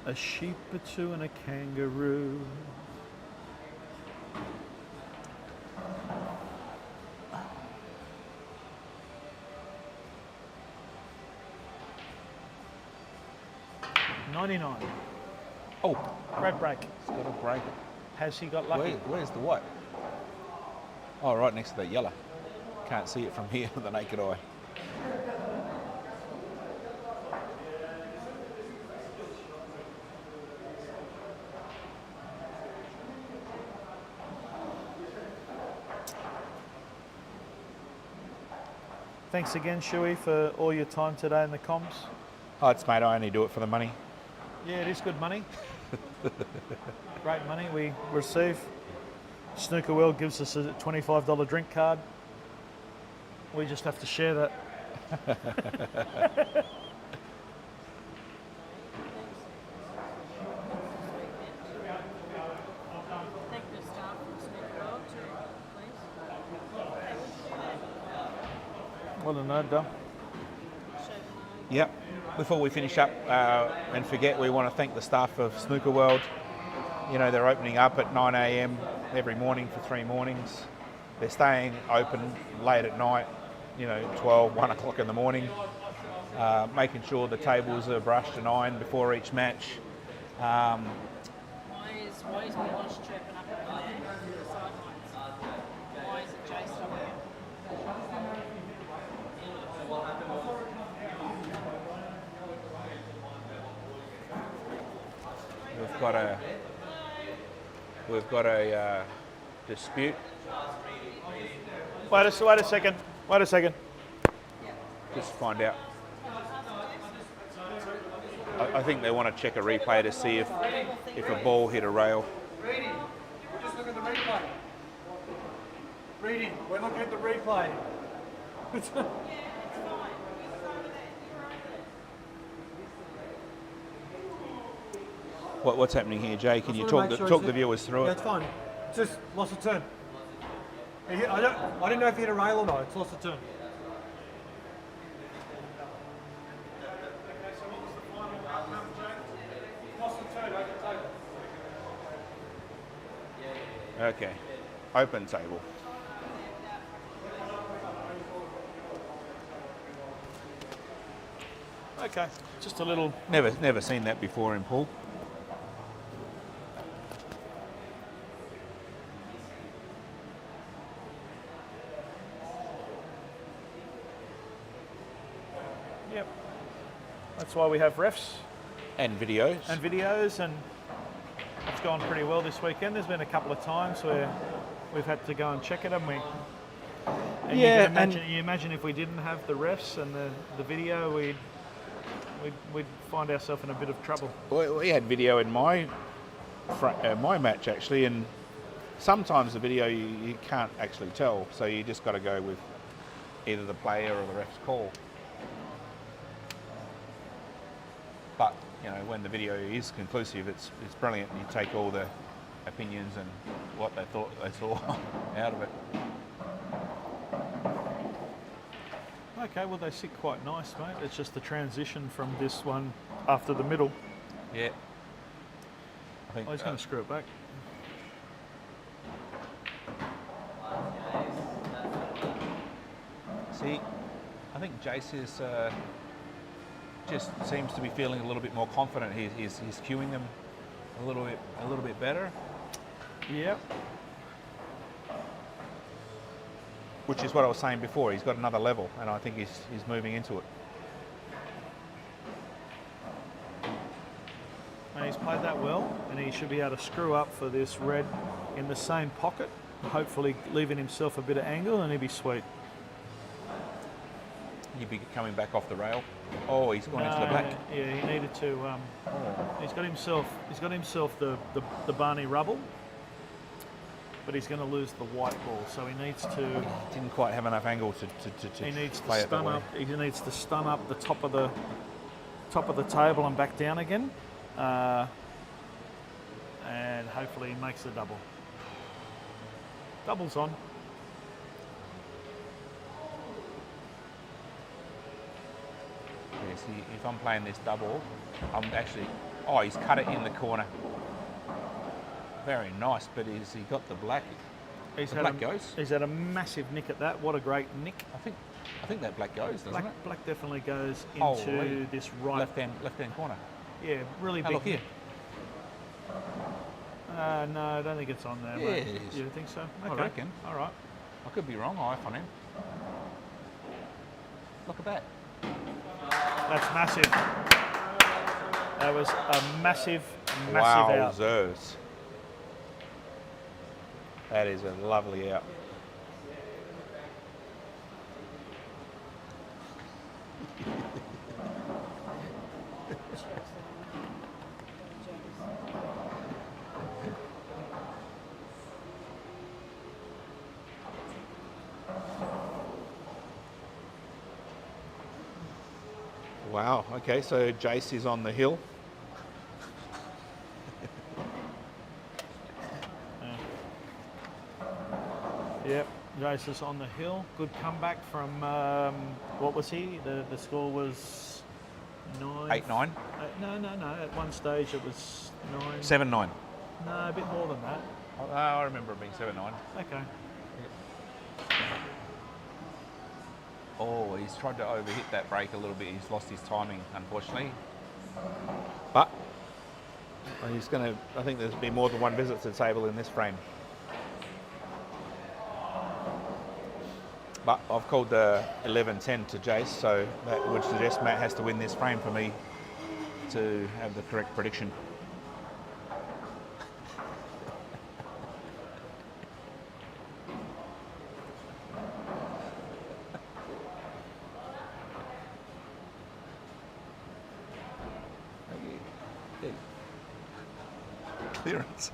A sheep, a two, and a kangaroo. $99. Oh, great break. He's got a break. Has he got lucky? Where's the white? Oh, right next to that yellow. Can't see it from here with the naked eye. Thanks again, Shuey, for all your time today in the comms. Oh, it's mate, I only do it for the money. Yeah, it is good money. Great money we receive. Snooker World gives us a $25 drink card. We just have to share that. Well, no, done. Yep. Before we finish up and forget, we want to thank the staff of Snooker World. You know, they're opening up at 9 a.m. every morning for 3 mornings. They're staying open late at night, you know, 12, 1 o'clock in the morning, making sure the tables are brushed and ironed before each match. Why is Milos chirping up at the sidelines? Why is it Jace up there? We've got a dispute. Wait a second. Just find out. I think they want to check a replay to see if a ball hit a rail. Reading. We're just looking at the replay. Reading. We're looking at the replay. What's happening here, Jay? Can you talk the viewers through Yeah, it? it's fine. Just lost a turn. I didn't know if he hit a rail or not. It's lost a turn. Okay, open table. Okay, just a little. Never seen that before in pool. Yep. That's why we have refs And videos. and it's gone pretty well this weekend. There's been a couple of times where we've had to go and check it, haven't we? And Yeah, you imagine if we didn't have the refs and the video, we'd find ourselves in a bit of trouble. We had video in my match actually, and sometimes the video you can't actually tell, so you just got to go with either the player or the ref's call. But you know, when the video is conclusive, it's brilliant. You take all the opinions and what they thought they saw out of it. Okay, well they sit quite nice, mate. It's just the transition from this one after the middle. Yeah. I think He's going to screw it back. See, I think Jace is just seems to be feeling a little bit more confident. He's cueing them a little bit better. Yep. Which is what I was saying before. He's got another level, and I think he's moving into it. And he's played that well, and he should be able to screw up for this red in the same pocket, hopefully leaving himself a bit of angle, and he'll be sweet. He'd be coming back off the rail. Oh, he's gone into the black. Yeah, he needed to. He's got himself the Barney rubble, but he's going to lose the white ball, so he needs to. Didn't quite have enough angle to He needs play to it that stun way. up. He needs to stun up the top of the table and back down again, and hopefully he makes the double. Double's on. Yeah, see, if I'm playing this double, I'm actually. Oh, he's cut it in the corner. Very nice, but has he got the black? He's The had black a, goes. He's had a massive nick at that. What a great nick. I think that black goes, doesn't it? Black definitely goes into Holy. this right. Left-hand corner. Yeah, really Oh, big. look here. No, I don't think it's on there, Yeah, mate. it is. You think so? I Okay. reckon. All right. I could be wrong. Eye on him. Look at that. That's massive. That was a massive out. Wowzers. That is a lovely out. Wow, okay, so Jace is on the hill. Yep, Jace is on the hill. Good comeback from, what was he? The score was 9. 8-9. No. At one stage it was 9. 7-9. No, a bit more than that. I remember it being 7-9. Okay. Oh, he's tried to overhit that break a little bit. He's lost his timing, unfortunately. But he's going to. I think there's been more than one visit to the table in this frame. But I've called the 11-10 to Jace, so that would suggest Matt has to win this frame for me to have the correct prediction. clearance.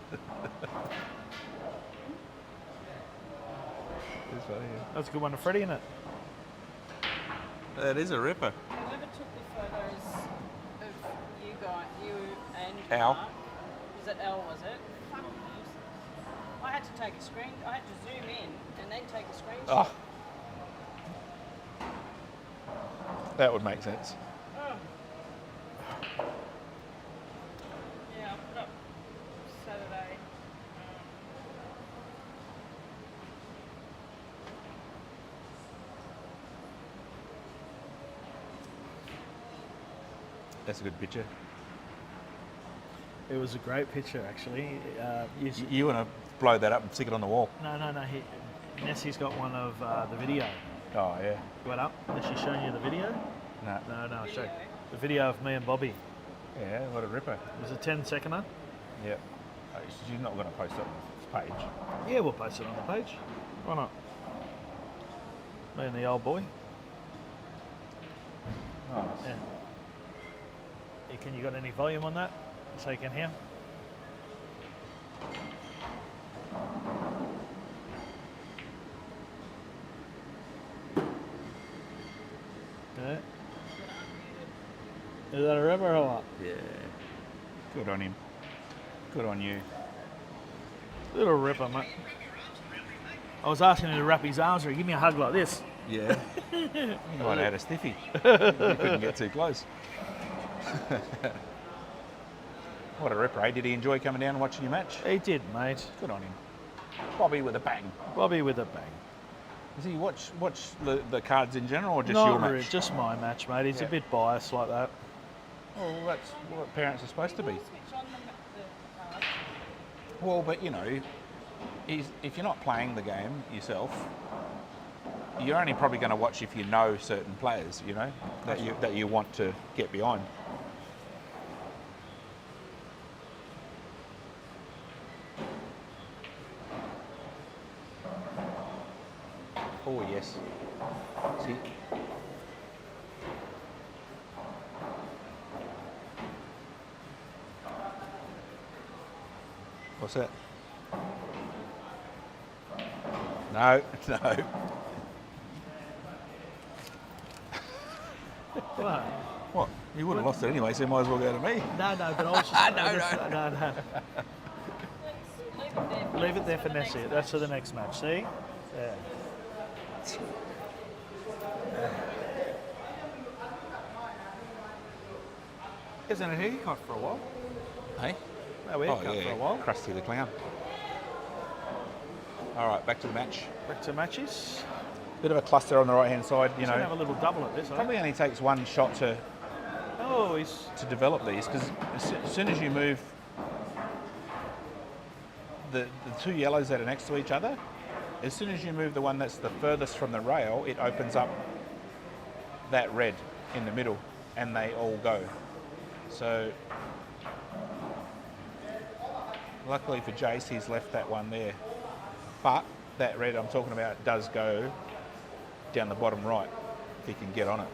It's funny, yeah. That's a good one to Freddie, isn't it? That is a ripper. Whoever took the photos of you and Al. Mark, was it Al, was it? Fucking useless. I had to take a screen, I had to zoom in and then take a screenshot. Oh. That would make sense. Yeah, I put up Saturday. That's a good picture. It was a great picture, actually. You want to blow that up and stick it on the wall? No. Nessie's got one of the video. Oh, yeah. What up? Has she shown you the video? No. No, I'll show you. The video of me and Bobby. Yeah, what a ripper. It was a 10-seconder. Yeah. Oh, you're not going to post it on this page. Yeah, we'll post it on the page. Why not? Me and the old boy. Nice. Yeah. Can you got any volume on that so you can hear? Yeah. Is that a ripper or what? Yeah. Good on him. Good on you. Little ripper, mate. I was asking him to wrap his arms around. Give me a hug like this. Yeah. You might have had a stiffy. You couldn't get too close. What a ripper, eh? Did he enjoy coming down and watching your match? He did, mate. Good on him. Bobby with a bang. Bobby with a bang. Does he watch the cards in general or just Not your match? really, just my match, mate. He's a bit biased like that. Well, that's what parents are supposed to be. Switch on the card. Well, but you know, if you're not playing the game yourself, you're only probably going to watch if you know certain players, you know, that you want to get behind. Oh yes. See. What's that? No, no. What? What? You would have lost it anyway, so you might as well go to me. No, but I was just... no. Leave it there for Nessie. That's for the next match, see? Yeah. Hasn't had a haircut for a while. Hey? No haircut for a while. Krusty the Clown. All right, back to the match. Back to matches. Bit of a cluster on the right-hand side, you know. Have a little double at this, Probably only takes one shot to develop these, because as soon as you move the two yellows that are next to each other, as soon as you move the one that's the furthest from the rail, it opens up that red in the middle, and they all go. So, luckily for Jace, he's left that one there. But that red I'm talking about does go down the bottom right, if he can get on it.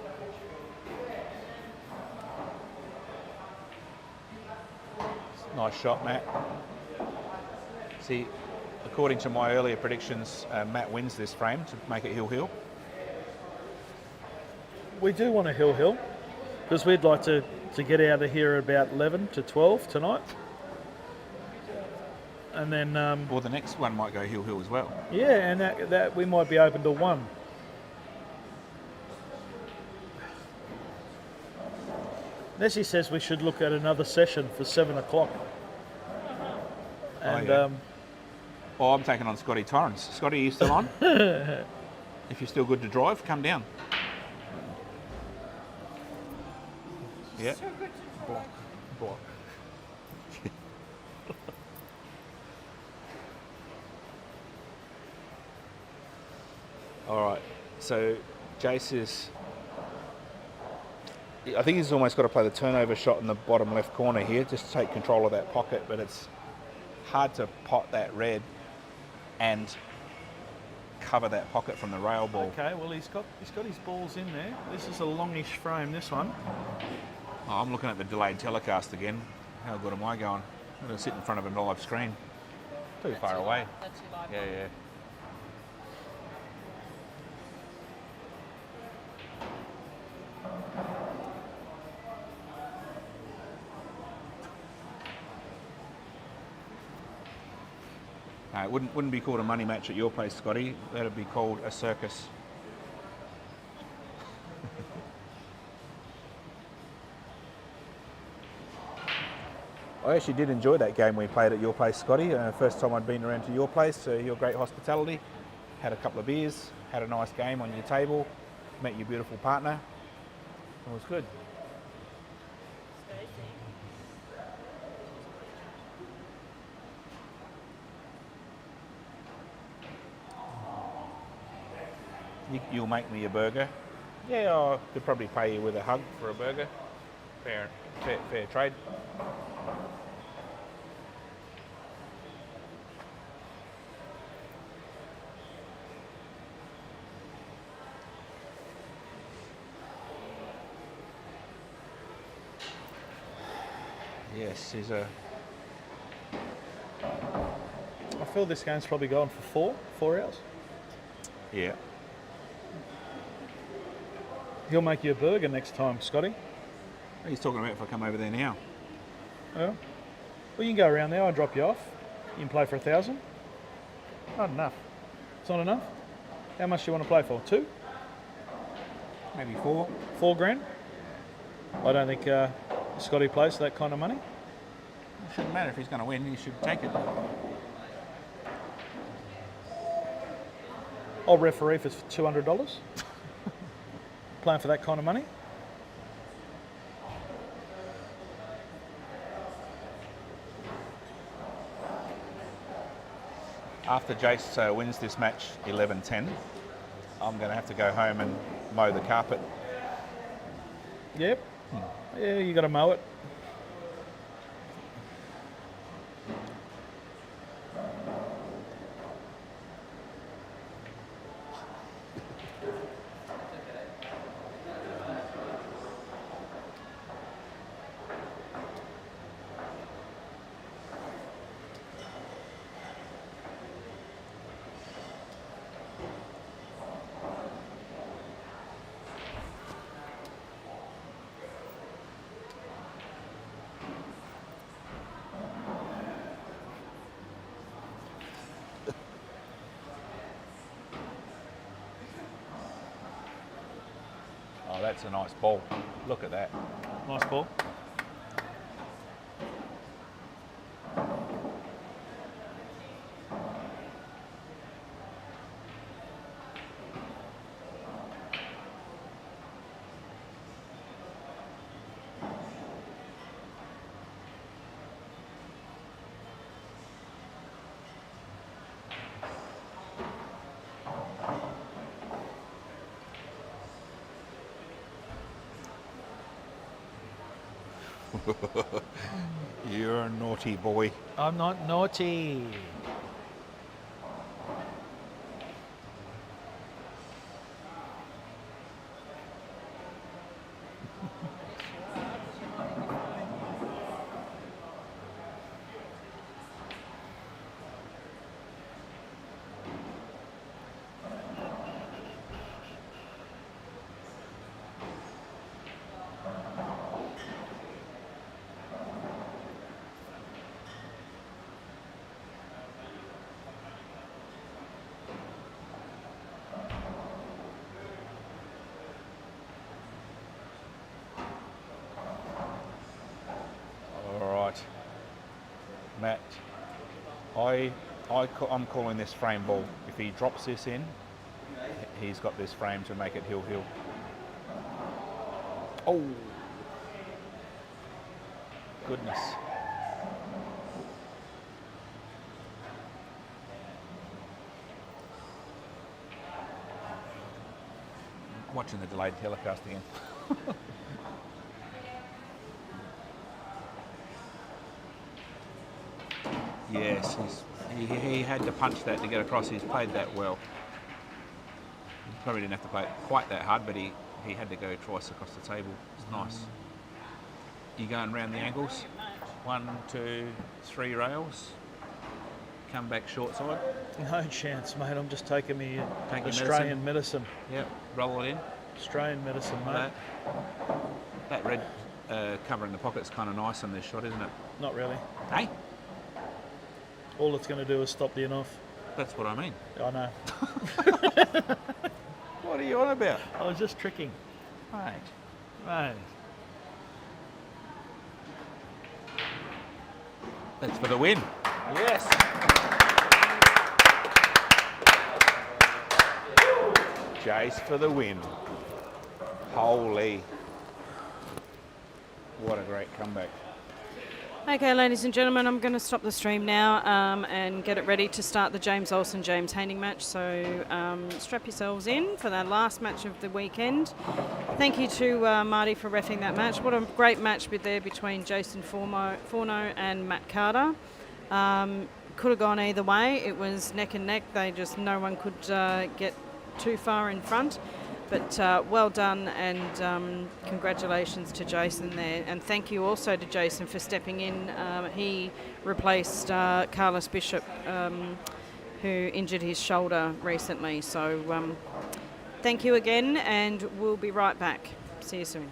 Nice shot, Matt. See, according to my earlier predictions, Matt wins this frame to make it hill-hill. We do want a hill-hill, because we'd like to get out of here at about 11 to 12 tonight. And then... well, the next one might go hill-hill as well. Yeah, and that we might be open to 1. Nessie says we should look at another session for 7 o'clock. And, oh, I'm taking on Scotty Torrance. Scotty, are you still on? If you're still good to drive, come down. Yeah. Block. All right. So Jace is... I think he's almost got to play the turnover shot in the bottom left corner here, just to take control of that pocket, but it's hard to pot that red and cover that pocket from the rail ball. Okay, well he's got his balls in there. This is a longish frame, this one. Oh, I'm looking at the delayed telecast again. How good am I going? I'm going to sit in front of a live screen. Too far away. That's your live Yeah, one. yeah. No, it wouldn't be called a money match at your place, Scotty. That'd be called a circus. I actually did enjoy that game we played at your place, Scotty. First time I'd been around to your place, your great hospitality. Had a couple of beers, had a nice game on your table, met your beautiful partner. It was good. You'll make me a burger. Yeah, I could probably pay you with a hug for a burger. Fair trade. Yes, he's a... I feel this game's probably going for 4 hours. Yeah. He'll make you a burger next time, Scotty. He's talking about if I come over there now. Yeah. Well, you can go around there. I'll drop you off. You can play for 1,000. Not enough. It's not enough. How much do you want to play for? 2? Maybe 4. 4 grand? I don't think Scotty plays for that kind of money. It shouldn't matter if he's going to win. He should take it. I'll referee for $200. Playing for that kind of money. After Jace wins this match 11-10, I'm going to have to go home and mow the carpet. Yep. Yeah, you got to mow it. Oh, that's a nice ball. Look at that. Nice ball. You're a naughty boy. I'm not naughty. Matt, I'm calling this frame ball. If he drops this in, he's got this frame to make it heel-heel. Oh! Goodness. I'm watching the delayed telecast again. Yes, he had to punch that to get across. He's played that well. He probably didn't have to play it quite that hard, but he had to go twice across the table. It's nice. You going round the angles? 1, 2, 3 rails. Come back short side. No chance, mate. I'm just taking me Take your Australian medicine. Yep, roll it in. Australian medicine, mate. That red cover in the pocket's kind of nice on this shot, isn't it? Not really. Hey? All it's going to do is stop the in-off. That's what I mean. I know. What are you on about? I was just tricking. Mate. Mate. That's for the win. Yes. Jace for the win. Holy. What a great comeback. Okay, ladies and gentlemen, I'm going to stop the stream now and get it ready to start the James Olsen-James Haining match. So strap yourselves in for that last match of the weekend. Thank you to Marty for reffing that match. What a great match there between Jason Forno and Matt Carter. Could have gone either way. It was neck and neck. No one could get too far in front. But well done, and congratulations to Jason there. And thank you also to Jason for stepping in. He replaced Carlos Bishop, who injured his shoulder recently. So thank you again, and we'll be right back. See you soon.